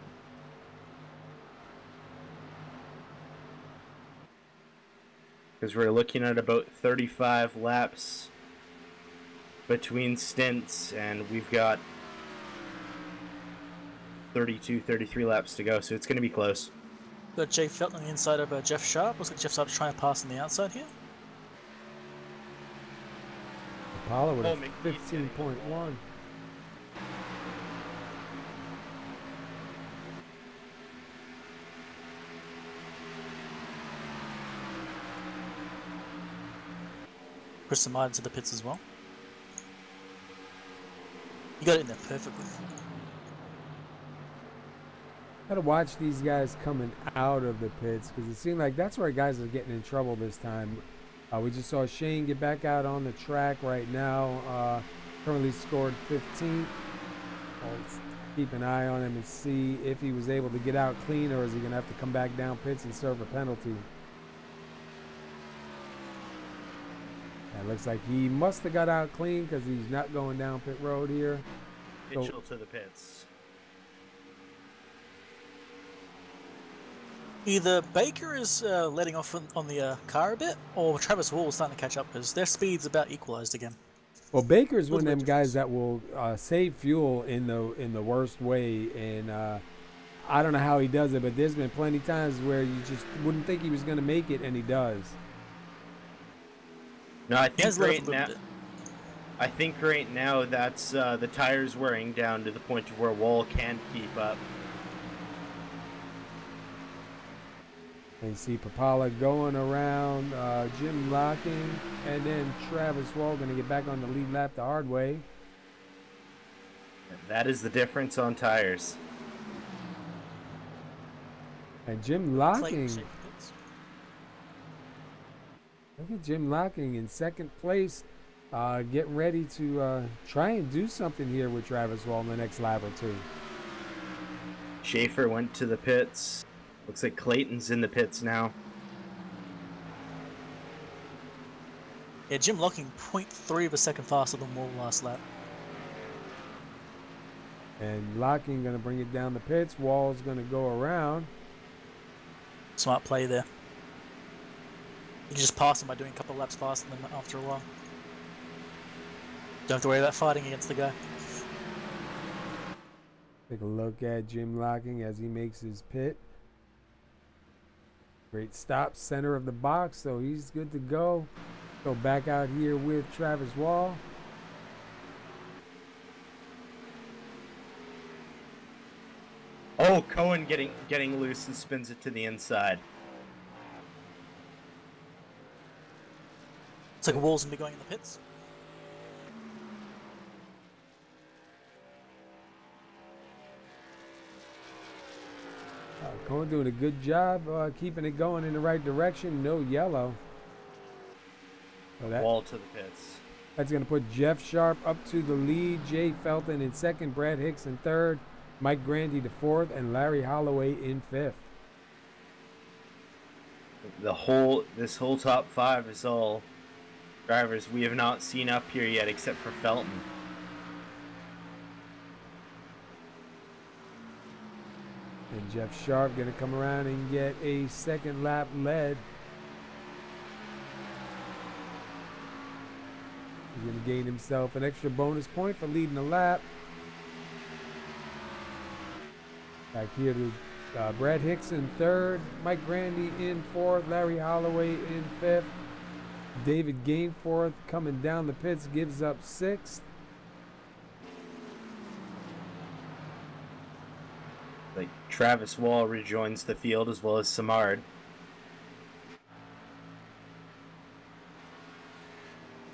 Because we're looking at about 35 laps between stints, and we've got 32, 33 laps to go, so it's going to be close. Got Jay Felton on the inside of Jeff Sharp. Looks like Jeff Sharp's trying to pass on the outside here. Apollo with a 15.1. Chris Samard into the pits as well. You got it in there perfectly. Got to watch these guys coming out of the pits, because it seemed like that's where guys are getting in trouble this time. We just saw Shane get back out on the track right now. Currently scored 15th. Let's keep an eye on him and see if he was able to get out clean, or is he going to have to come back down pits and serve a penalty. It looks like he must have got out clean, because he's not going down pit road here. Mitchell to the pits. Either Baker is letting off on the car a bit, or Travis Wall is starting to catch up, because their speed's about equalized again. Well, Baker's one of Little them bit guys that will save fuel in the worst way, and I don't know how he does it, but there's been plenty of times where you just wouldn't think he was going to make it, and he does. No, I He has think let right up a little now. bit. I think right now that's the tires wearing down to the point of where Wall can't keep up. And you see Papala going around, Jim locking, and then Travis Wall going to get back on the lead lap the hard way. That is the difference on tires. And Jim Clayton locking. shaking pits. Look at Jim locking in second place, getting ready to try and do something here with Travis Wall in the next lap or two. Schaefer went to the pits. Looks like Clayton's in the pits now. Yeah, Jim locking 0.3 of a second faster than Wall last lap. And locking going to bring it down the pits. Wall's going to go around. Smart play there. You just pass him by doing a couple of laps faster than him after a while. Don't have to worry about fighting against the guy. Take a look at Jim locking as he makes his pit. Great stop, center of the box, so he's good to go. Go back out here with Travis Wall. Oh, Cohen getting loose and spins it to the inside. It's like Wall's gonna be going in the pits. Cohen doing a good job keeping it going in the right direction. No yellow. So Wall to the pits. that's going to put Jeff Sharp up to the lead. Jay Felton in second. Brad Hicks in third. Mike Grandy to fourth. And Larry Holloway in fifth. This whole top five is all drivers we have not seen up here yet except for Felton. And Jeff Sharp going to come around and get a second lap lead. He's going to gain himself an extra bonus point for leading the lap. Back here to Brad Hicks in third, Mike Grandy in fourth, Larry Holloway in fifth, David Gainforth coming down the pits gives up sixth. Like Travis Wall rejoins the field as well as Samard.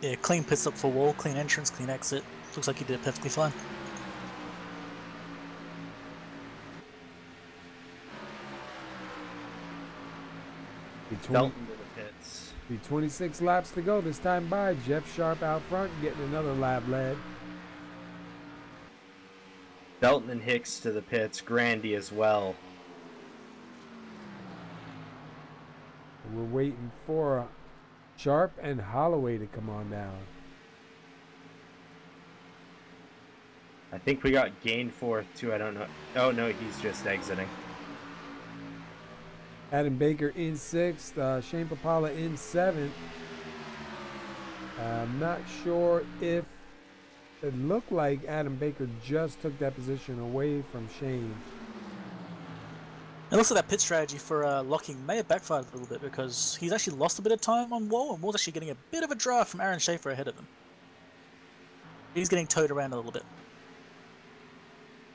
Yeah, clean pit stop for Wall, clean entrance, clean exit. Looks like he did it perfectly fine. Felton to the pits. 26 laps to go this time by. Jeff Sharp out front getting another lap lead. Felton and Hicks to the pits. Grandy as well. We're waiting for Sharp and Holloway to come on down. I think we got Gainforth too. I don't know. Oh no, he's just exiting. Adam Baker in sixth, Shane Papala in seventh. I'm not sure if it looked like Adam Baker just took that position away from Shane. It looks like that pit strategy for locking may have backfired a little bit because he's actually lost a bit of time on Wall and Wall's actually getting a bit of a drive from Aaron Schaefer ahead of him. He's getting towed around a little bit.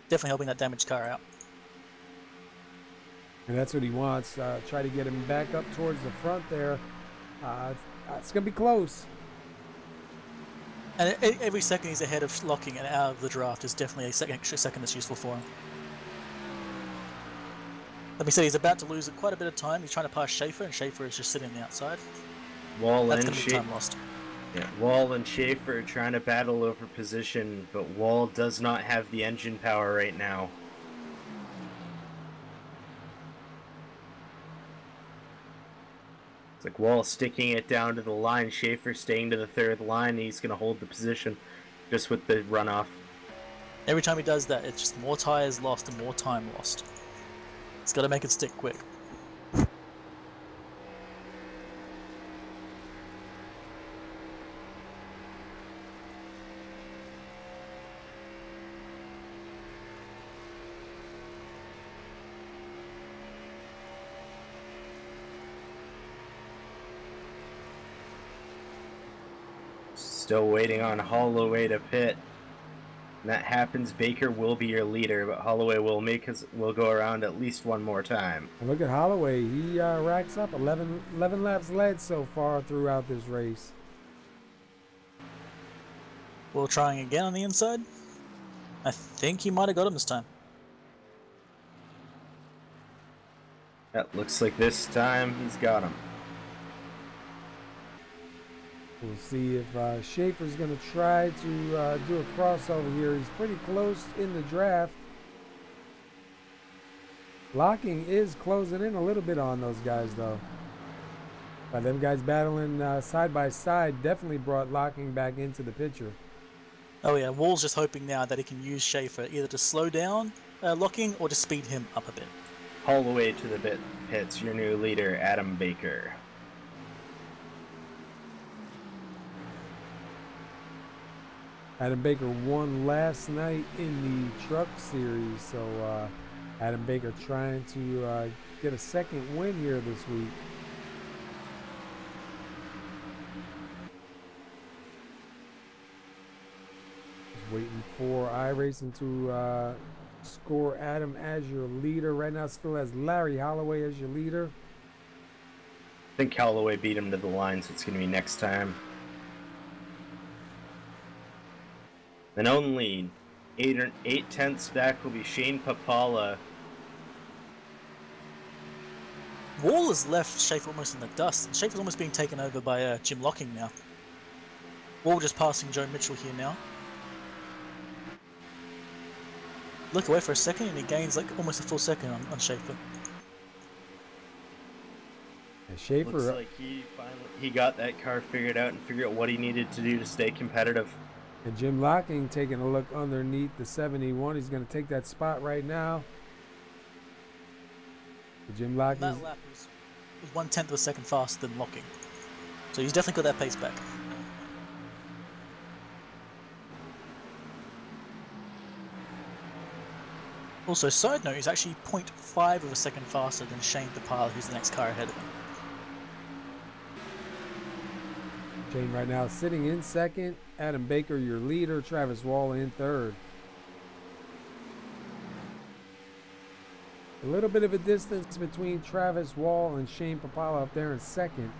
Definitely helping that damaged car out. And that's what he wants. Try to get him back up towards the front there. It's going to be close. And every second he's ahead of locking and out of the draft is definitely a extra second that's useful for him. Let me say, he's about to lose quite a bit of time. He's trying to pass Schaefer, and Schaefer is just sitting on the outside. That's going to be time lost. Yeah, Wall and Schaefer trying to battle over position, but Wall does not have the engine power right now. It's like Wall sticking it down to the line, Schaefer staying to the third line, he's going to hold the position just with the runoff. Every time he does that, it's just more tires lost and more time lost. He's got to make it stick quick. Still waiting on Holloway to pit. When that happens, Baker will be your leader, but Holloway will go around at least one more time. And look at Holloway. He racks up 11 laps led so far throughout this race. We're trying again on the inside. I think he might have got him this time. That looks like this time he's got him. We'll see if Schaefer's going to try to do a crossover here. He's pretty close in the draft. Locking is closing in a little bit on those guys, though. But them guys battling side by side definitely brought Locking back into the picture. Oh yeah, Wall's just hoping now that he can use Schaefer either to slow down Locking or to speed him up a bit. Holloway to the pits, your new leader, Adam Baker. Adam Baker won last night in the truck series, so Adam Baker trying to get a second win here this week. Just waiting for iRacing to score Adam as your leader. Right now still has Larry Holloway as your leader. I think Holloway beat him to the line, so it's going to be next time. And only 8/10 back will be Shane Papala. Wall has left Schaefer almost in the dust, and Schaefer's almost being taken over by Jim Locking now. Wall just passing Joe Mitchell here now. Look away for a second, and he gains like almost a full second on Schaefer. And Schaefer Looks like he got that car figured out and figured out what he needed to do to stay competitive. And Jim Locking taking a look underneath the 71. He's going to take that spot right now. Jim Locking. That lap was 1/10 of a second faster than Locking. So he's definitely got that pace back. Also, side note, he's actually 0.5 of a second faster than Shane Papala, who's the next car ahead of him. Shane right now sitting in second. Adam Baker, your leader. Travis Wall in third. A little bit of a distance between Travis Wall and Shane Papala up there in second.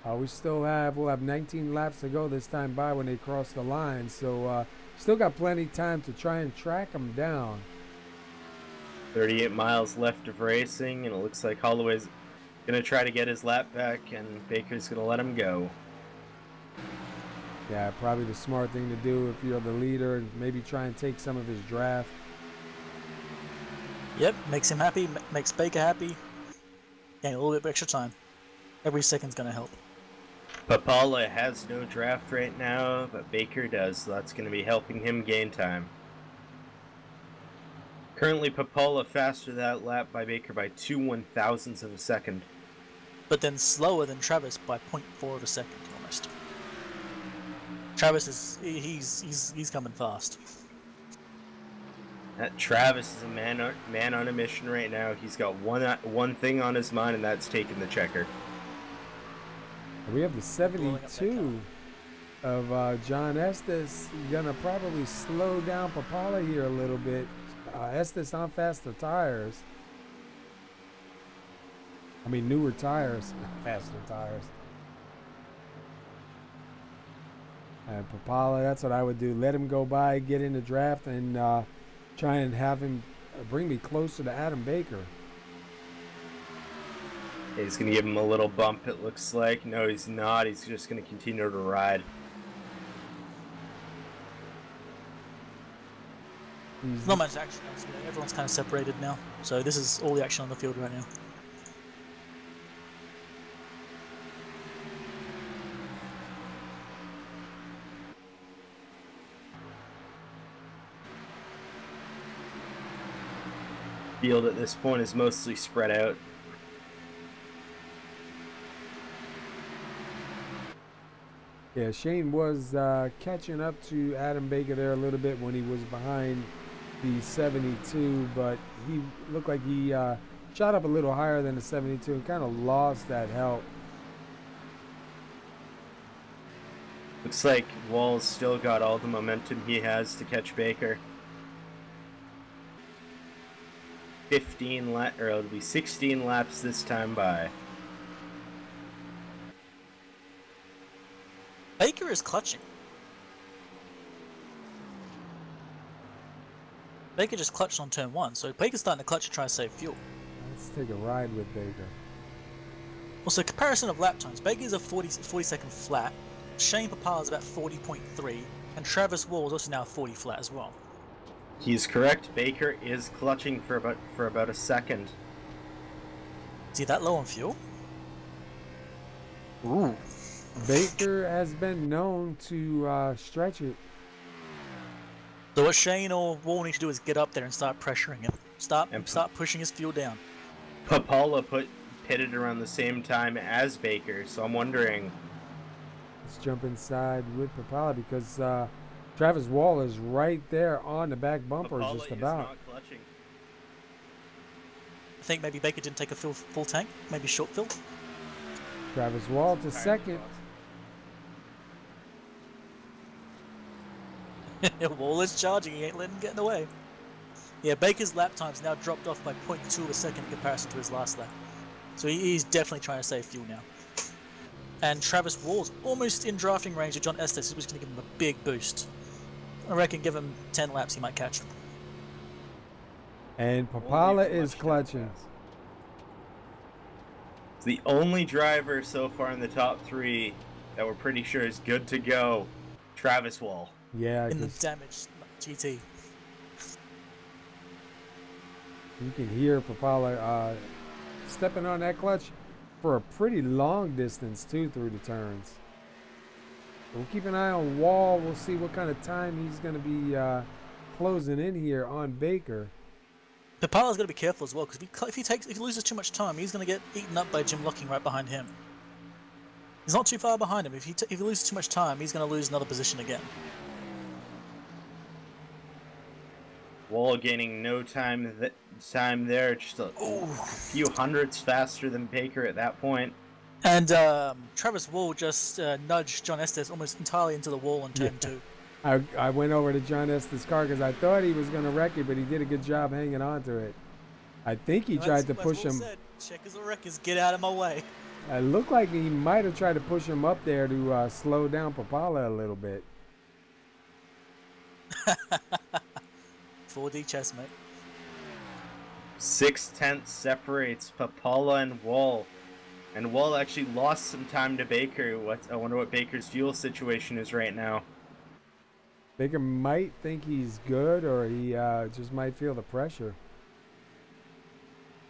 We'll have 19 laps to go this time by when they cross the line. So still got plenty of time to try and track them down. 38 miles left of racing, and it looks like Holloway's going to try to get his lap back, and Baker's going to let him go. Yeah, probably the smart thing to do if you're the leader, and maybe try and take some of his draft. Yep, makes him happy, makes Baker happy. Gain a little bit of extra time. Every second's going to help. Papala has no draft right now, but Baker does, so that's going to be helping him gain time. Currently, Papala faster that lap by Baker by 2/1000ths of a second. But then slower than Travis by 0.4 of a second, almost. Travis is he's coming fast. That Travis is a man on a mission right now. He's got one thing on his mind, and that's taking the checker. We have the 72 of John Estes. Gonna probably slow down Papala here a little bit. Estes on faster tires. I mean newer tires, faster tires. And Papala, that's what I would do. Let him go by, get in the draft, and try and have him bring me closer to Adam Baker. He's going to give him a little bump, it looks like. No, he's not. He's just going to continue to ride. There's not much action. Everyone's kind of separated now. So this is all the action on the field right now. Field at this point is mostly spread out. Yeah, Shane was catching up to Adam Baker there a little bit when he was behind the 72, but he looked like he shot up a little higher than the 72 and kind of lost that help. Looks like Wall's still got all the momentum he has to catch Baker. it'll be 16 laps this time by. Baker is clutching. Baker just clutched on turn 1, so Baker's starting to clutch to try to save fuel. Let's take a ride with Baker. Also, comparison of lap times. Baker's a 40-second flat. Shane Papala's about 40.3, and Travis Wall is also now 40 flat as well. He's correct. Baker is clutching for about a second. Is he that low on fuel? Ooh. Baker has been known to stretch it. So what Shane or Wall need to do is get up there and start pressuring him. Start pushing his fuel down. Papala pitted around the same time as Baker, so I'm wondering. Let's jump inside with Papala because Travis Wall is right there on the back bumper, Papala just is about. not clutching. I think maybe Baker didn't take a full tank, maybe short fill. Travis Wall to second. Wall is charging, he ain't letting him get in the way. Yeah, Baker's lap time's now dropped off by 0.2 of a second in comparison to his last lap. So he's definitely trying to save fuel now. And Travis Wall's almost in drafting range of John Estes, which is going to give him a big boost. I reckon give him 10 laps, he might catch him. And Papala is clutching. It's the only driver so far in the top 3 that we're pretty sure is good to go. Travis Wall. Yeah, in the damaged GT. You can hear Papala stepping on that clutch for a pretty long distance too through the turns. We'll keep an eye on Wall. We'll see what kind of time he's going to be closing in here on Baker. Papala's got to be careful as well because if he loses too much time, he's going to get eaten up by Jim Locking right behind him. He's not too far behind him. If he loses too much time, he's going to lose another position again. Wall gaining no time there, just a few hundredths faster than Baker at that point. And Travis Wall just nudged John Estes almost entirely into the wall on turn 2. I went over to John Estes' car because I thought he was going to wreck it, but he did a good job hanging on to it. I think he tried to push him. Checkers or wreckers, get out of my way. It looked like he might have tried to push him up there to slow down Papala a little bit. 4D chess, mate. 6/10 separates Papala and Wall. And Wall actually lost some time to Baker. I wonder what Baker's fuel situation is right now. Baker might think he's good, or he just might feel the pressure.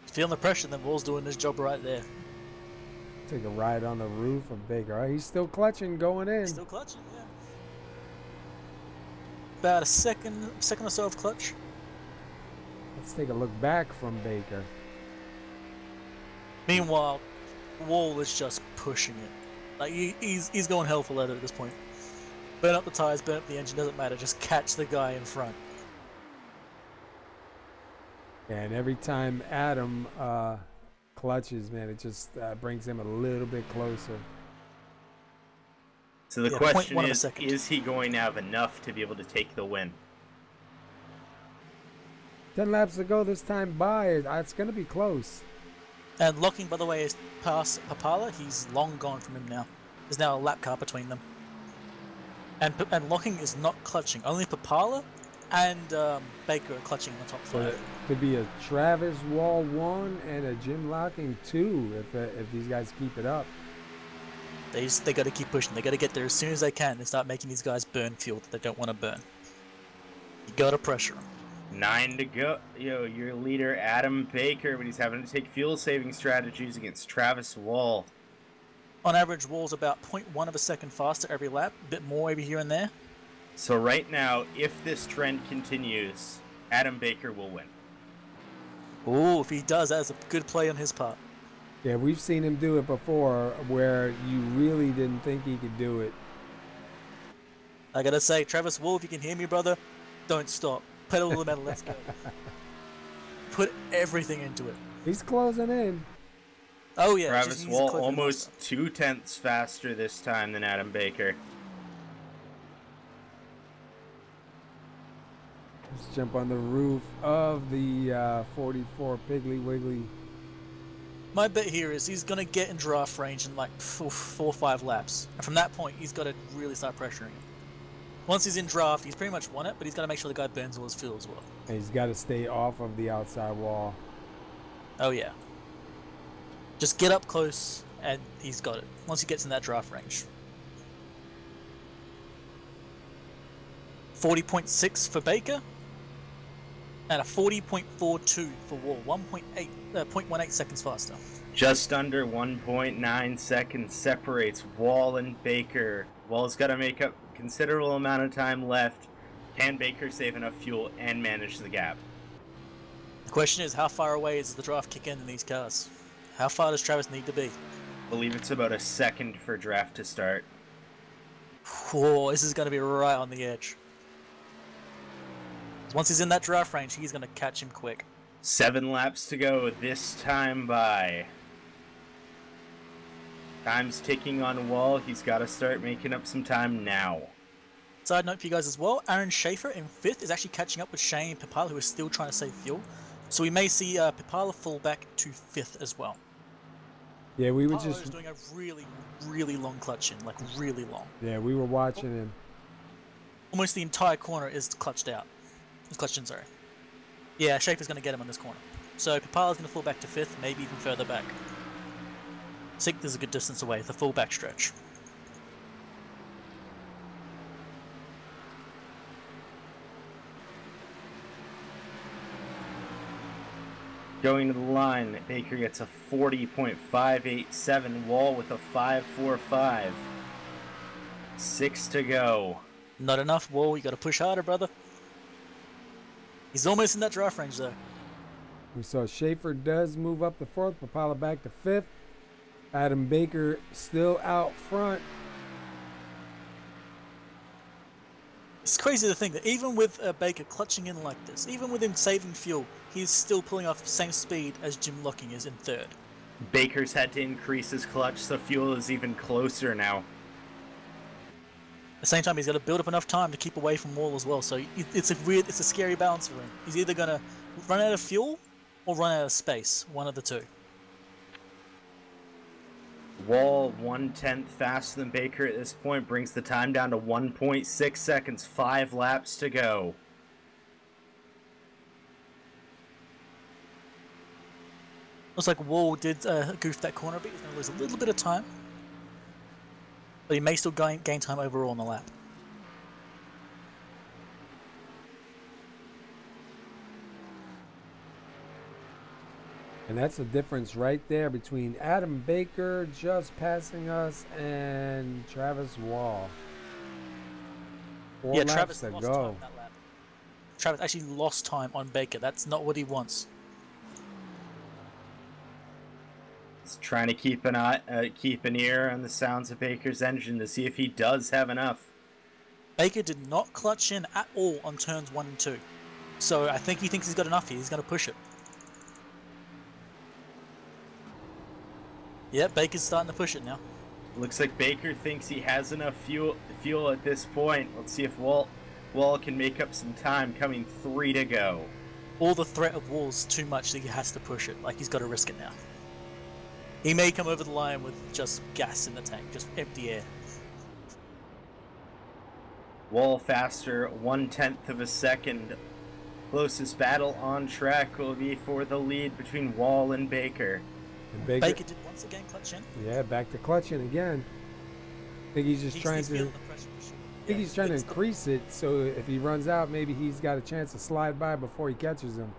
Feeling the pressure, then Wall's doing his job right there. Take a ride on the roof of Baker. Oh, he's still clutching going in. Still clutching, yeah. About a second or so of clutch. Let's take a look back from Baker. Meanwhile, Wall is just pushing it. Like he's going hell for leather at this point. Burn up the tires, burn up the engine, doesn't matter. Just catch the guy in front. And every time Adam clutches, man, it just brings him a little bit closer. So the question is he going to have enough to be able to take the win? 10 laps to go this time by. It's going to be close. And Locking, by the way, is past Papala. He's long gone from him now. There's now a lap car between them. And Locking is not clutching. Only Papala and Baker are clutching in the top 5. So it could be a Travis Wall 1 and a Jim Locking 2 if these guys keep it up. They got to keep pushing. They got to get there as soon as they can and start making these guys burn fuel that they don't want to burn. You got to pressure them. 9 to go. Your leader Adam Baker, but he's having to take fuel-saving strategies against Travis Wall. On average, Wall's about 0.1 of a second faster every lap, a bit more every here and there. So right now, if this trend continues, Adam Baker will win. Ooh, if he does, that's a good play on his part. Yeah, we've seen him do it before where you really didn't think he could do it. I gotta say, Travis Wall, if you can hear me, brother, don't stop. Pedal to the metal, let's go. Put everything into it. He's closing in. Oh yeah, Travis Wall almost 2/10 faster this time than Adam Baker. jump on the roof of the 44 Piggly Wiggly. My bet here is he's going to get in draft range in like 4 or 5 laps. And from that point, he's got to really start pressuring him. Once he's in draft, he's pretty much won it, but he's got to make sure the guy burns all his fuel as well. And he's got to stay off of the outside wall. Oh, yeah. Just get up close, and he's got it. Once he gets in that draft range. 40.6 for Baker. And a 40.42 for Wall. 0.18 seconds faster. Just under 1.9 seconds separates Wall and Baker. Wall's got to make up considerable amount of time left. Can Baker save enough fuel and manage the gap? The question is, how far away does the draft kick in these cars? How far does Travis need to be? I believe it's about a second for draft to start. Whoa, this is going to be right on the edge. Once he's in that draft range, he's going to catch him quick. 7 laps to go this time by. Time's ticking on Wall. He's got to start making up some time now. Side note for you guys as well, Aaron Schaefer in 5th is actually catching up with Shane Pipala, who is still trying to save fuel. So we may see Pipala fall back to 5th as well. Yeah, we were Pipala just is doing a really, really long clutch in, like really long. Yeah, we were watching him. Almost the entire corner is clutched out. It's clutched in, sorry. Yeah, Schaefer's going to get him on this corner. So Pipala's going to fall back to 5th, maybe even further back. 6th is a good distance away, the full back stretch. Going to the line, Baker gets a 40.587, Wall with a 5.45. 6 to go. Not enough, Wall, you got to push harder, brother. He's almost in that draft range, though. We saw Schaefer does move up to 4th, Pipala back to 5th. Adam Baker still out front. It's crazy to think that even with Baker clutching in like this, even with him saving fuel, he's still pulling off the same speed as Jim Locking is in 3rd. Baker's had to increase his clutch, so fuel is even closer now. At the same time, he's got to build up enough time to keep away from Wall as well, so it's a scary balance for him. He's either going to run out of fuel or run out of space, one of the two. Wall 1/10 faster than Baker at this point, brings the time down to 1.6 seconds, 5 laps to go. Looks like Wall did goof that corner a bit. He's going to lose a little bit of time. But he may still gain time overall on the lap. And that's the difference right there between Adam Baker just passing us and Travis Wall. 4 laps Travis to lost go. time that lap. Travis actually lost time on Baker. That's not what he wants. He's trying to keep an ear on the sounds of Baker's engine to see if he does have enough. Baker did not clutch in at all on turns 1 and 2. So I think he thinks he's got enough here. He's going to push it. Yeah, Baker's starting to push it now. Looks like Baker thinks he has enough fuel at this point. Let's see if Wall can make up some time, coming 3 to go. All the threat of Wall's too much that he has to push it. Like, he's got to risk it now. He may come over the line with just gas in the tank, just empty air. Wall faster, 1/10 of a second. Closest battle on track will be for the lead between Wall and Baker. And Baker did once again clutch in. Yeah, back to clutching again. I think he's just trying to. I think he's trying to increase it, so if he runs out, maybe he's got a chance to slide by before he catches him.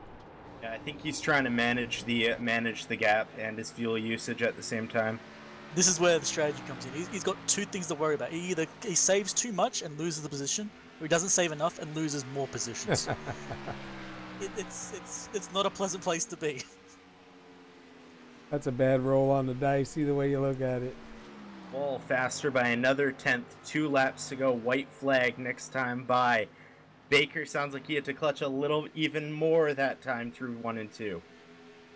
Yeah, I think he's trying to manage the gap and his fuel usage at the same time. This is where the strategy comes in. He's got 2 things to worry about. He saves too much and loses the position, or he doesn't save enough and loses more positions. It's not a pleasant place to be. That's a bad roll on the dice, either way you look at it. Wall faster by another 1/10, 2 laps to go. White flag next time by. Baker sounds like he had to clutch a little even more that time through 1 and 2.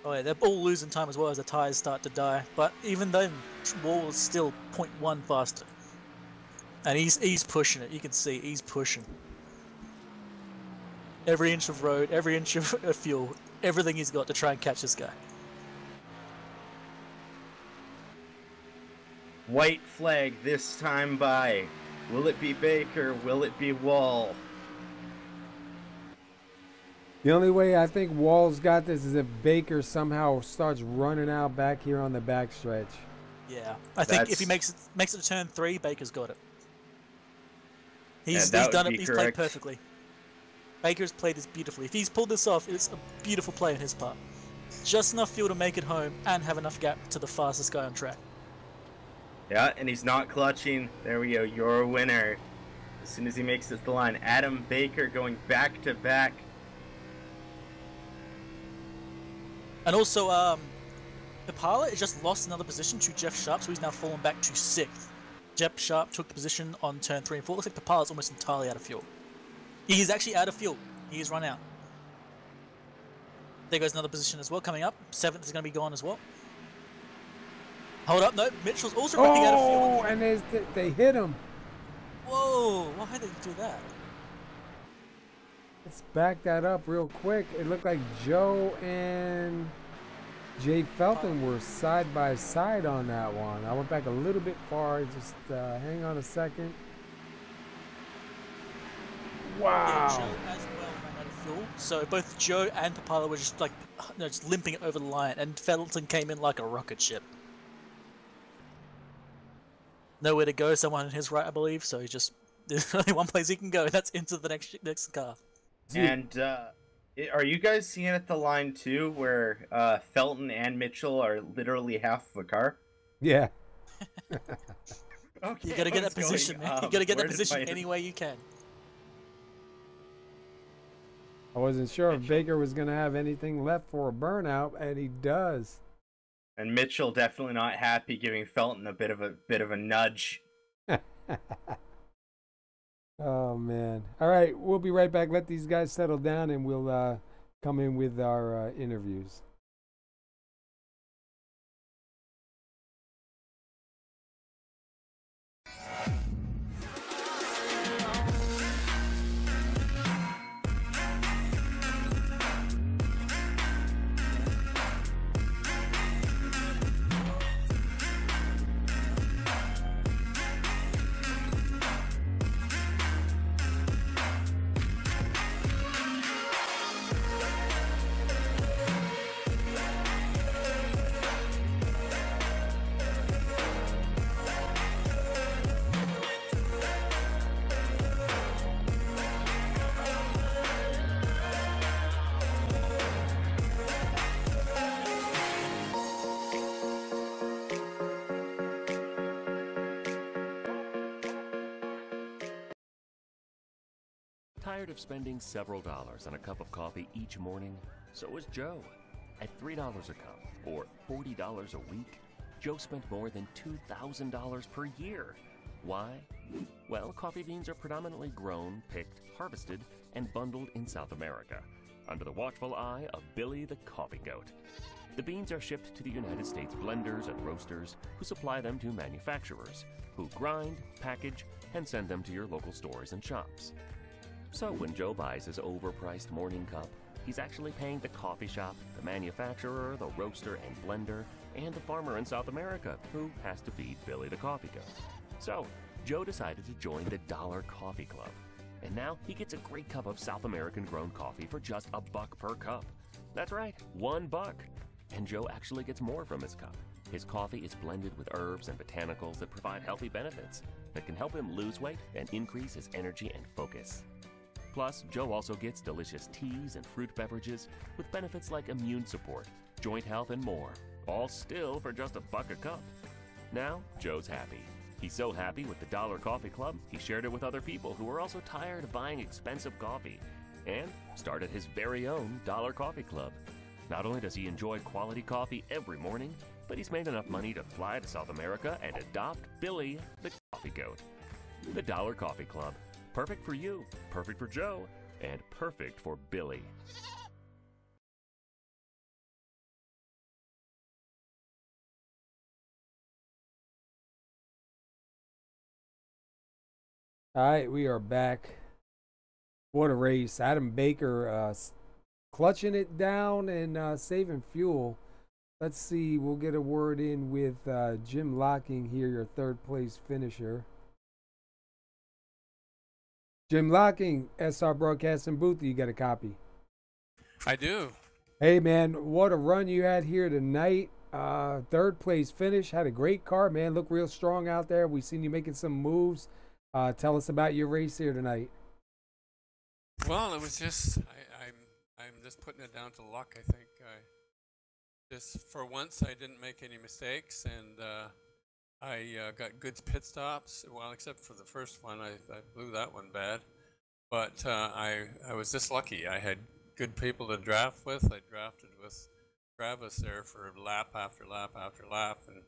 Oh yeah, they're all losing time as well as the tires start to die. But even then, Wall is still 0.1 faster. And he's pushing it. You can see he's pushing. every inch of road, every inch of fuel, everything he's got to try and catch this guy. White flag this time by. Will it be Baker? Will it be Wall? The only way I think Wall's got this is if Baker somehow starts running out back here on the backstretch. Yeah, I think if he makes it to turn 3, Baker's got it. He's that would done it. be He's played correct. perfectly. Baker's played this beautifully. If he's pulled this off, it's a beautiful play on his part. Just enough fuel to make it home and have enough gap to the fastest guy on track. Yeah, and he's not clutching. There we go, your winner. As soon as he makes it to the line, Adam Baker going back to back. And also, Impala just lost another position to Jeff Sharp, so he's now fallen back to 6th. Jeff Sharp took the position on turn 3 and 4. Looks like Papala's almost entirely out of fuel. He's actually out of fuel. He's run out. There goes another position as well coming up. 7th is going to be gone as well. Hold up, no, Mitchell's also running out of fuel. Oh, and they hit him. Whoa, why did they do that? Let's back that up real quick. It looked like Joe and Jay Felton were side by side on that one. I went back a little bit far. Just hang on a second. Wow. Yeah, Joe as well ran out of fuel. So both Joe and Papala were just like, just limping it over the line, and Felton came in like a rocket ship. Nowhere to go, someone on his right, I believe, so he just, there's only one place he can go, that's into the next car. And are you guys seeing at the line too, where Felton and Mitchell are literally half of a car? Yeah. Okay, You gotta get that position, man. You gotta get that position my- any way you can. I wasn't sure if Baker was going to have anything left for a burnout, and he does. And Mitchell definitely not happy, giving Felton a bit of a nudge. Oh, man. All right, we'll be right back. Let these guys settle down, and we'll come in with our interviews. Tired of spending several dollars on a cup of coffee each morning? So is Joe. At $3 a cup, or $40 a week, Joe spent more than $2,000 per year. Why? Well, coffee beans are predominantly grown, picked, harvested, and bundled in South America, under the watchful eye of Billy the Coffee Goat. The beans are shipped to the United States blenders and roasters, who supply them to manufacturers, who grind, package, and send them to your local stores and shops. So when Joe buys his overpriced morning cup, he's actually paying the coffee shop, the manufacturer, the roaster and blender, and the farmer in South America, who has to feed Billy the Coffee Goat. So Joe decided to join the Dollar Coffee Club, and now he gets a great cup of South American grown coffee for just $1 per cup. That's right, $1. And Joe actually gets more from his cup. His coffee is blended with herbs and botanicals that provide healthy benefits that can help him lose weight and increase his energy and focus. Plus, Joe also gets delicious teas and fruit beverages with benefits like immune support, joint health, and more, all still for just $1 a cup. Now, Joe's happy. He's so happy with the Dollar Coffee Club, he shared it with other people who are also tired of buying expensive coffee, and started his very own Dollar Coffee Club. Not only does he enjoy quality coffee every morning, but he's made enough money to fly to South America and adopt Billy the Coffee Goat. The Dollar Coffee Club. Perfect for you, perfect for Joe, and perfect for Billy. All right, we are back. What a race. Adam Baker clutching it down and saving fuel. Let's see. We'll get a word in with Jim Locking here, your third place finisher. Jim Locking, SR Broadcasting Booth. You got a copy? I do. Hey, man, what a run you had here tonight. Third place finish. Had a great car, man. Look real strong out there. We seen you making some moves. Tell us about your race here tonight. Well, it was just I'm just putting it down to luck. I think just for once I didn't make any mistakes, and I got good pit stops. Well, except for the first one, I blew that one bad. But I was just lucky. I had good people to draft with. I drafted with Travis there for lap after lap after lap, and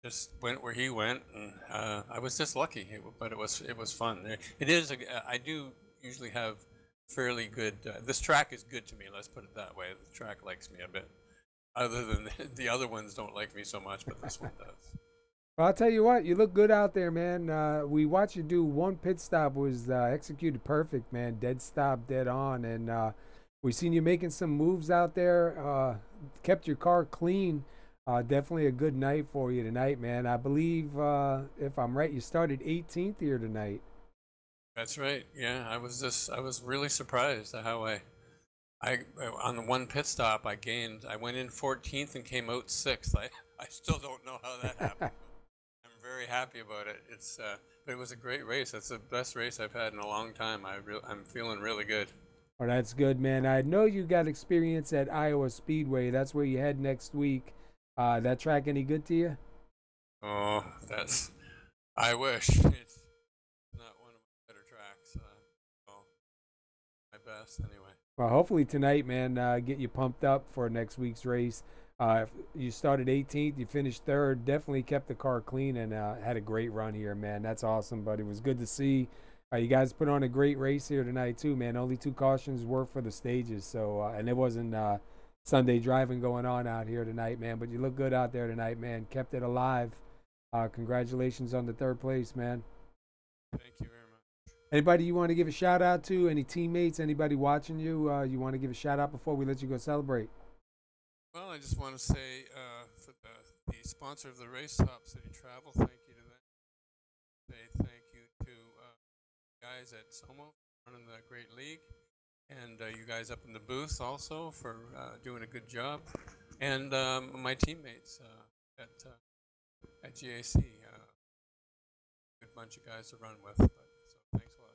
just went where he went, and I was just lucky. But it was fun. It is. I do usually have fairly good. This track is good to me. Let's put it that way. The track likes me a bit. Other than the other ones don't like me so much, but this one does. Well, I'll tell you what, you look good out there, man. We watched you do one pit stop, was executed perfect, man. Dead stop, dead on, and we seen you making some moves out there. Kept your car clean. Definitely a good night for you tonight, man. I believe, if I'm right, you started 18th here tonight. That's right. Yeah, I was really surprised at how I on the one pit stop I went in 14th and came out 6th. I still don't know how that happened. I'm very happy about it. But it was a great race. It's the best race I've had in a long time. I'm feeling really good. Oh, that's good, man. I know you got experience at Iowa Speedway. That's where you head next week. That track any good to you? Oh, I wish. It's not one of my better tracks. Well, my best anyway. Well, hopefully tonight, man, get you pumped up for next week's race. If you started 18th, you finished 3rd. Definitely kept the car clean and had a great run here, man. That's awesome, but it was good to see. You guys put on a great race here tonight too, man. Only 2 cautions were for the stages, so and it wasn't Sunday driving going on out here tonight, man. But you look good out there tonight, man. Kept it alive. Congratulations on the 3rd place, man. Thank you very much. Anybody you want to give a shout out to? Any teammates? Anybody watching you? You want to give a shout out before we let you go celebrate? Well, I just want to say for the sponsor of the race, Top City Travel, thank you to them. Say thank you to guys at SoMo running the great league, and you guys up in the booth also for doing a good job, and my teammates at GAC, good bunch of guys to run with. So thanks a lot.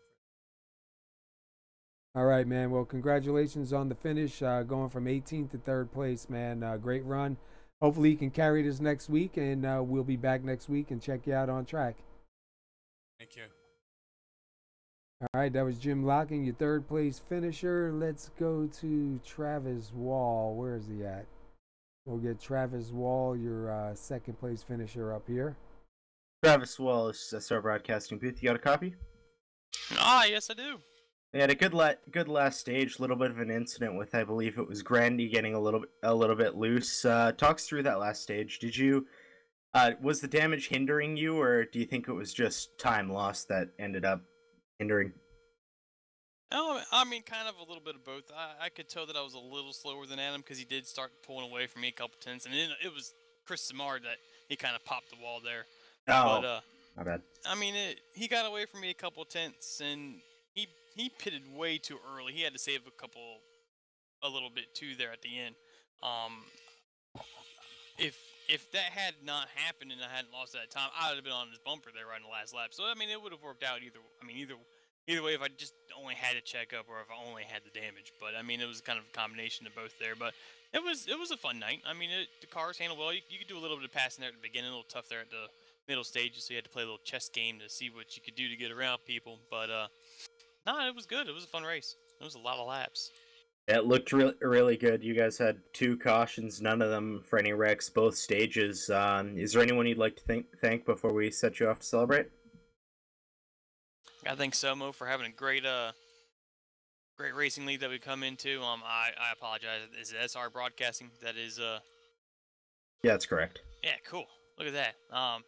All right, man. Well, congratulations on the finish, going from 18th to 3rd place, man. Great run. Hopefully you can carry this next week, and we'll be back next week and check you out on track. Thank you. All right, that was Jim Locking, your 3rd place finisher. Let's go to Travis Wall. Where is he at? We'll get Travis Wall, your 2nd place finisher, up here. Travis Wall is SR Broadcasting Booth. You got a copy? Yes, I do. They had a good last stage. A little bit of an incident with, I believe it was Grandy getting a little bit loose. Talk us through that last stage. Did you was the damage hindering you, or do you think it was just time lost that ended up hindering? Oh, I mean, kind of a little bit of both. I could tell that I was a little slower than Adam because he did start pulling away from me a couple tenths, and then it was Chris Samard that he kind of popped the wall there. Oh, but, my bad. I mean, he got away from me a couple tenths, and he pitted way too early. He had to save a little bit too there at the end. If that had not happened and I hadn't lost that time, I would have been on his bumper there right in the last lap. So I mean, it would have worked out either way if I just only had a checkup or if I only had the damage. But I mean, it was kind of a combination of both there. But it was a fun night. I mean, the cars handled well. You could do a little bit of passing there at the beginning, a little tough there at the middle stages, so you had to play a little chess game to see what you could do to get around people. But no, it was good. It was a fun race. It was a lot of laps. It looked really good. You guys had 2 cautions, none of them for any wrecks, both stages. Is there anyone you'd like to thank before we set you off to celebrate? I thank SoMo for having a great racing league that we come into. I apologize. Is it SR Broadcasting? That is Yeah, that's correct. Yeah, cool. Look at that. A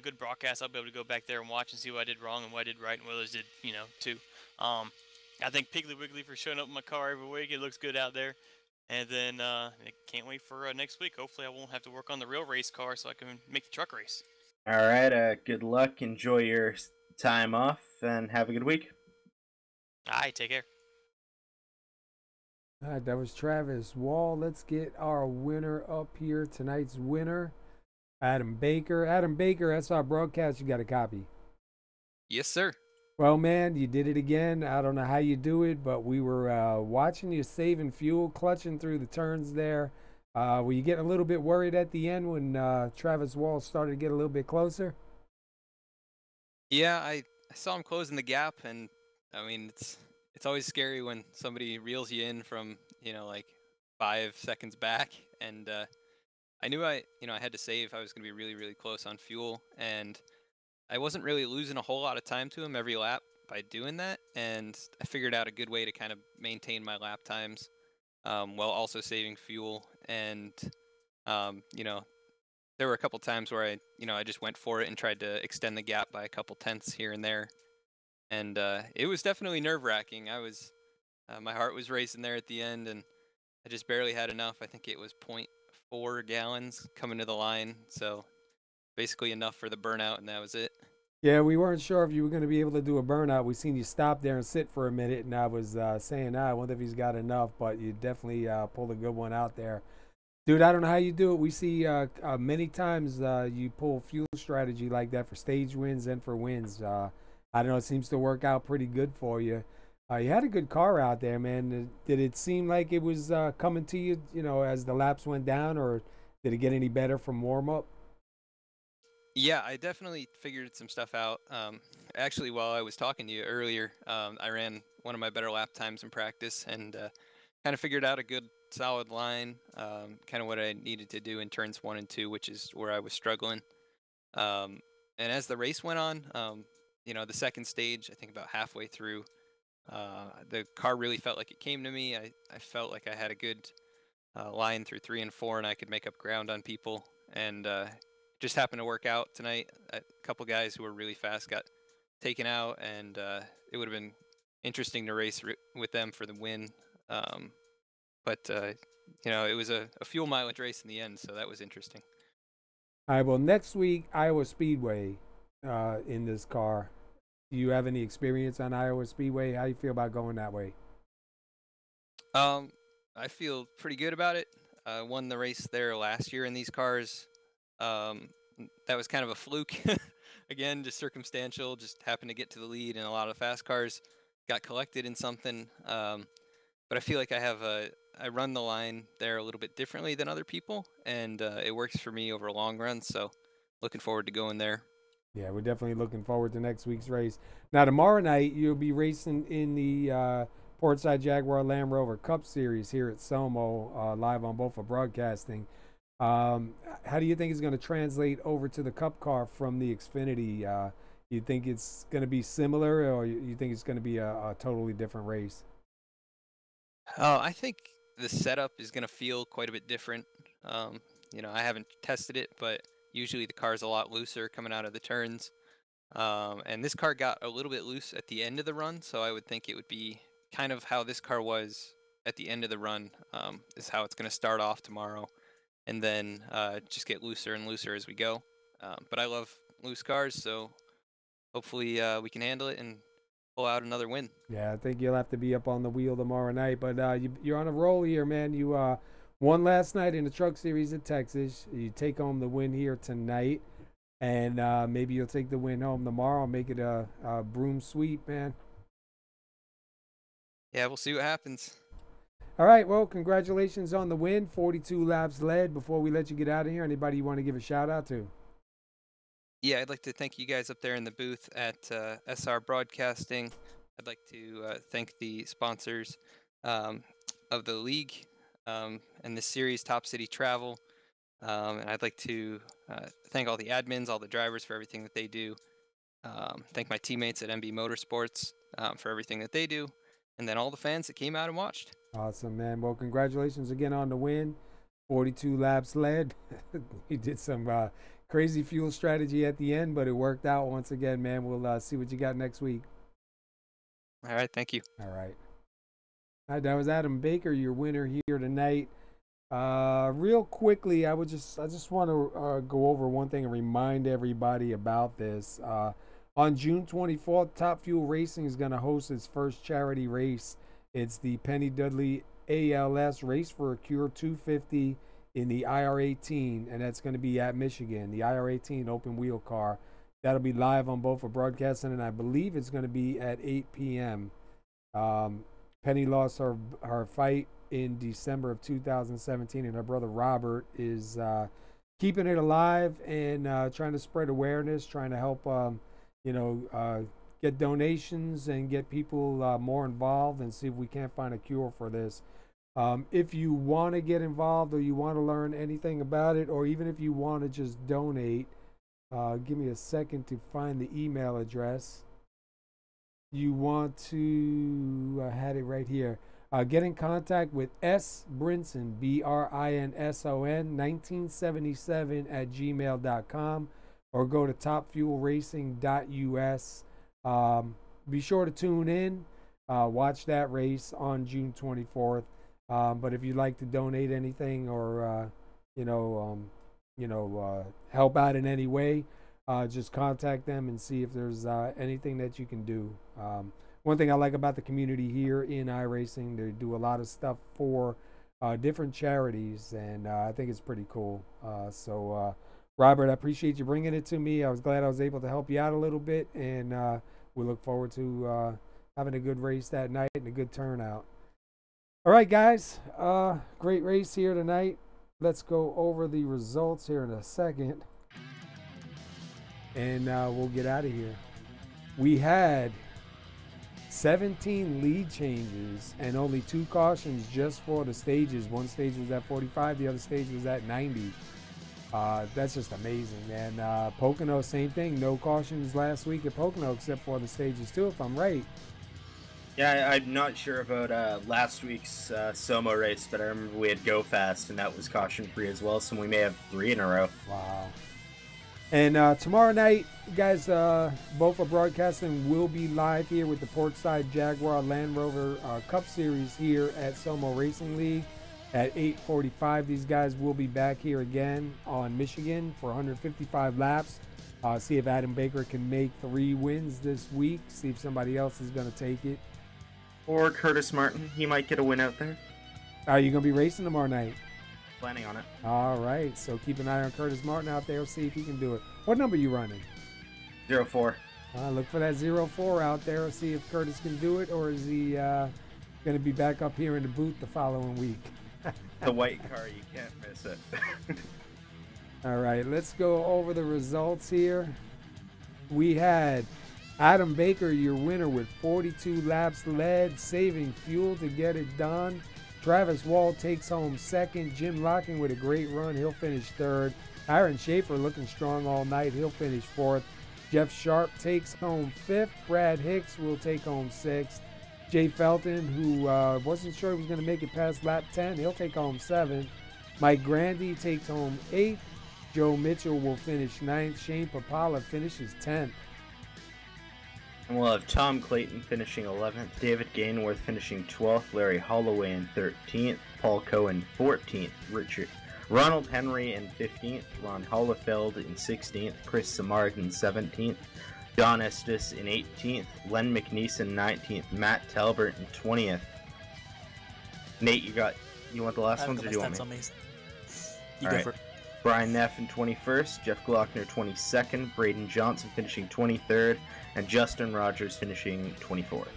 good broadcast. I'll be able to go back there and watch and see what I did wrong and what I did right and what others did, too. I thank Piggly Wiggly for showing up in my car every week. It looks good out there. And then I can't wait for next week. Hopefully, I won't have to work on the real race car so I can make the truck race. All right. Good luck. Enjoy your time off, and have a good week. All right, take care. All right, that was Travis Wall. Let's get our winner up here. Tonight's winner, Adam Baker. Adam Baker, that's our broadcast. You got a copy? Yes, sir. Well, man, you did it again. I don't know how you do it, but we were watching you saving fuel, clutching through the turns there. Were you getting a little bit worried at the end when Travis Wall started to get a little bit closer? Yeah, I saw him closing the gap, and I mean it's always scary when somebody reels you in from like 5 seconds back, and I knew I had to save. I was going to be really, really close on fuel, and I wasn't really losing a whole lot of time to him every lap by doing that, and I figured out a good way to kind of maintain my lap times while also saving fuel. And there were a couple times where I just went for it and tried to extend the gap by a couple tenths here and there, and it was definitely nerve-wracking. My heart was racing there at the end, and I just barely had enough. I think it was 0.4 gallons coming to the line, so basically enough for the burnout, and that was it. Yeah, we weren't sure if you were going to be able to do a burnout. We seen you stop there and sit for a minute, and I was saying, I wonder if he's got enough, but you definitely pulled a good one out there. Dude, I don't know how you do it. We see many times you pull fuel strategy like that for stage wins and for wins. I don't know, it seems to work out pretty good for you. You had a good car out there, man. Did it seem like it was coming to you, as the laps went down, or did it get any better from warm-up? Yeah, I definitely figured some stuff out. Actually, while I was talking to you earlier, I ran one of my better lap times in practice and kind of figured out a good solid line, kind of what I needed to do in turns 1 and 2, which is where I was struggling. And as the race went on, the second stage, I think about halfway through, the car really felt like it came to me. I felt like I had a good line through 3 and 4, and I could make up ground on people. And just happened to work out tonight. A couple guys who were really fast got taken out, and it would have been interesting to race with them for the win. But it was a fuel mileage race in the end, so that was interesting. All right, well, next week, Iowa Speedway in this car. Do you have any experience on Iowa Speedway? How do you feel about going that way? I feel pretty good about it. I won the race there last year in these cars. That was kind of a fluke. Again, just circumstantial, just happened to get to the lead, and a lot of fast cars got collected in something. But I feel like I run the line there a little bit differently than other people, and it works for me over a long run, so looking forward to going there. Yeah, we're definitely looking forward to next week's race. Now, tomorrow night, you'll be racing in the Portside Jaguar Land Rover Cup Series here at SoMo, live on both for broadcasting. How do you think it's going to translate over to the Cup car from the Xfinity? You think it's going to be similar, or you think it's going to be a totally different race? I think the setup is going to feel quite a bit different. I haven't tested it, but usually the car's a lot looser coming out of the turns. And this car got a little bit loose at the end of the run, so I would think it would be kind of how this car was at the end of the run, is how it's going to start off tomorrow, and then just get looser and looser as we go. But I love loose cars, so hopefully we can handle it and pull out another win. Yeah, I think you'll have to be up on the wheel tomorrow night, but you're on a roll here, man. You won last night in the Truck Series at Texas. You take home the win here tonight, and maybe you'll take the win home tomorrow and make it a broom sweep, man. Yeah, we'll see what happens. All right, well, congratulations on the win. 42 laps led. Before we let you get out of here, anybody you want to give a shout-out to? Yeah, I'd like to thank you guys up there in the booth at SR Broadcasting. I'd like to thank the sponsors of the league and this series, Top City Travel. And I'd like to thank all the admins, all the drivers for everything that they do. Thank my teammates at MB Motorsports for everything that they do. And then all the fans that came out and watched. Awesome, man. Well, congratulations again on the win. 42 laps led. You did some crazy fuel strategy at the end, but it worked out once again, man. We'll see what you got next week. All right, thank you. All right. All right, that was Adam Baker, your winner here tonight. Real quickly, I just want to go over one thing and remind everybody about this. On June 24th, Top Fuel Racing is going to host its first charity race. It's the Penny Dudley ALS Race for a Cure 250 in the IR18, and that's going to be at Michigan, the IR18 open wheel car. That'll be live on both for broadcasting, and I believe it's going to be at 8 p.m. Penny lost her fight in December of 2017, and her brother Robert is keeping it alive and trying to spread awareness, trying to help, get donations and get people more involved and see if we can't find a cure for this. If you want to get involved or you want to learn anything about it, or even if you want to just donate, give me a second to find the email address. You want to, I had it right here. Get in contact with S. Brinson, BRINSON, 1977 at gmail.com, or go to topfuelracing.us. Be sure to tune in. Watch that race on June 24th. But if you'd like to donate anything or, help out in any way, just contact them and see if there's anything that you can do. One thing I like about the community here in iRacing, they do a lot of stuff for different charities, and I think it's pretty cool. So, Robert, I appreciate you bringing it to me. I was glad I was able to help you out a little bit, and we look forward to having a good race that night and a good turnout. All right, guys, great race here tonight. Let's go over the results here in a second, and we'll get out of here. We had 17 lead changes and only 2 cautions just for the stages. One stage was at 45, the other stage was at 90. That's just amazing, man. Pocono, same thing. No cautions last week at Pocono except for the stages too, if I'm right. Yeah, I'm not sure about last week's SoMo race, but I remember we had Go Fast, and that was caution-free as well, so we may have 3 in a row. Wow. And tomorrow night, guys, both are broadcasting will be live here with the Portside Jaguar Land Rover Cup Series here at SoMo Racing League at 8:45. These guys will be back here again on Michigan for 155 laps. See if Adam Baker can make 3 wins this week. See if somebody else is going to take it. Or Curtis Martin. He might get a win out there. Are you going to be racing tomorrow night? Planning on it. All right. So keep an eye on Curtis Martin out there. See if he can do it. What number are you running? 04. Look for that 04 out there. See if Curtis can do it, or is he going to be back up here in the booth the following week? The white car, you can't miss it. All right, let's go over the results here. We had Adam Baker, your winner, with 42 laps led, saving fuel to get it done. Travis Wall takes home second. Jim Locking with a great run. He'll finish third. Aaron Schaefer looking strong all night. He'll finish fourth. Jeff Sharp takes home fifth. Brad Hicks will take home sixth. Jay Felton, who wasn't sure he was going to make it past lap 10, he'll take home seventh. Mike Grandy takes home eighth. Joe Mitchell will finish ninth. Shane Papala finishes 10th. And we'll have Tom Clayton finishing 11th, David Gainworth finishing 12th, Larry Holloway in 13th, Paul Cohen 14th, Ronald Henry in 15th, Ron Hollefeld in 16th, Chris Samard in 17th, Don Estes in 18th, Len McNeese in 19th, Matt Talbert in 20th. Nate, you want the last ones or do you want me? You go for it. Brian Neff in 21st, Jeff Glockner 22nd, Braden Johnson finishing 23rd, and Justin Rogers finishing 24th.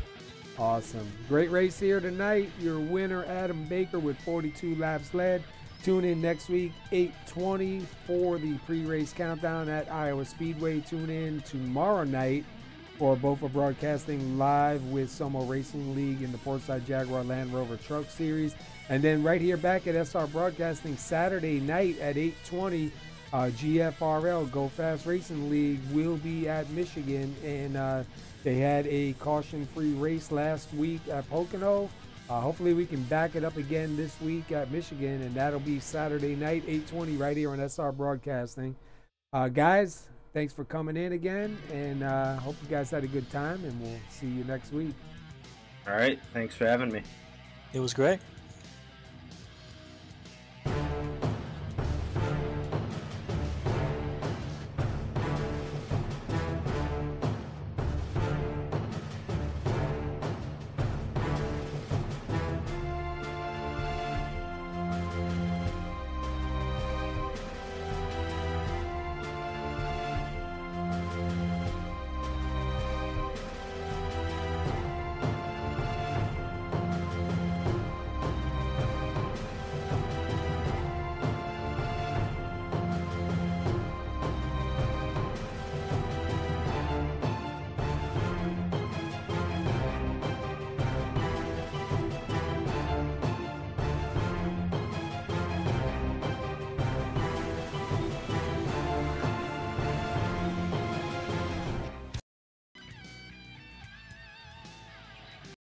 Awesome. Great race here tonight. Your winner, Adam Baker, with 42 laps led. Tune in next week, 8:20 for the pre-race countdown at Iowa Speedway. Tune in tomorrow night for both are broadcasting live with SoMo Racing League in the Portside Jaguar Land Rover Truck Series. And then right here back at SR Broadcasting Saturday night at 8:20, GFRL, Go Fast Racing League, will be at Michigan. And they had a caution-free race last week at Pocono. Hopefully we can back it up again this week at Michigan, and that'll be Saturday night, 8:20, right here on SR Broadcasting. Guys, thanks for coming in again, and hope you guys had a good time, and we'll see you next week. All right, thanks for having me. It was great.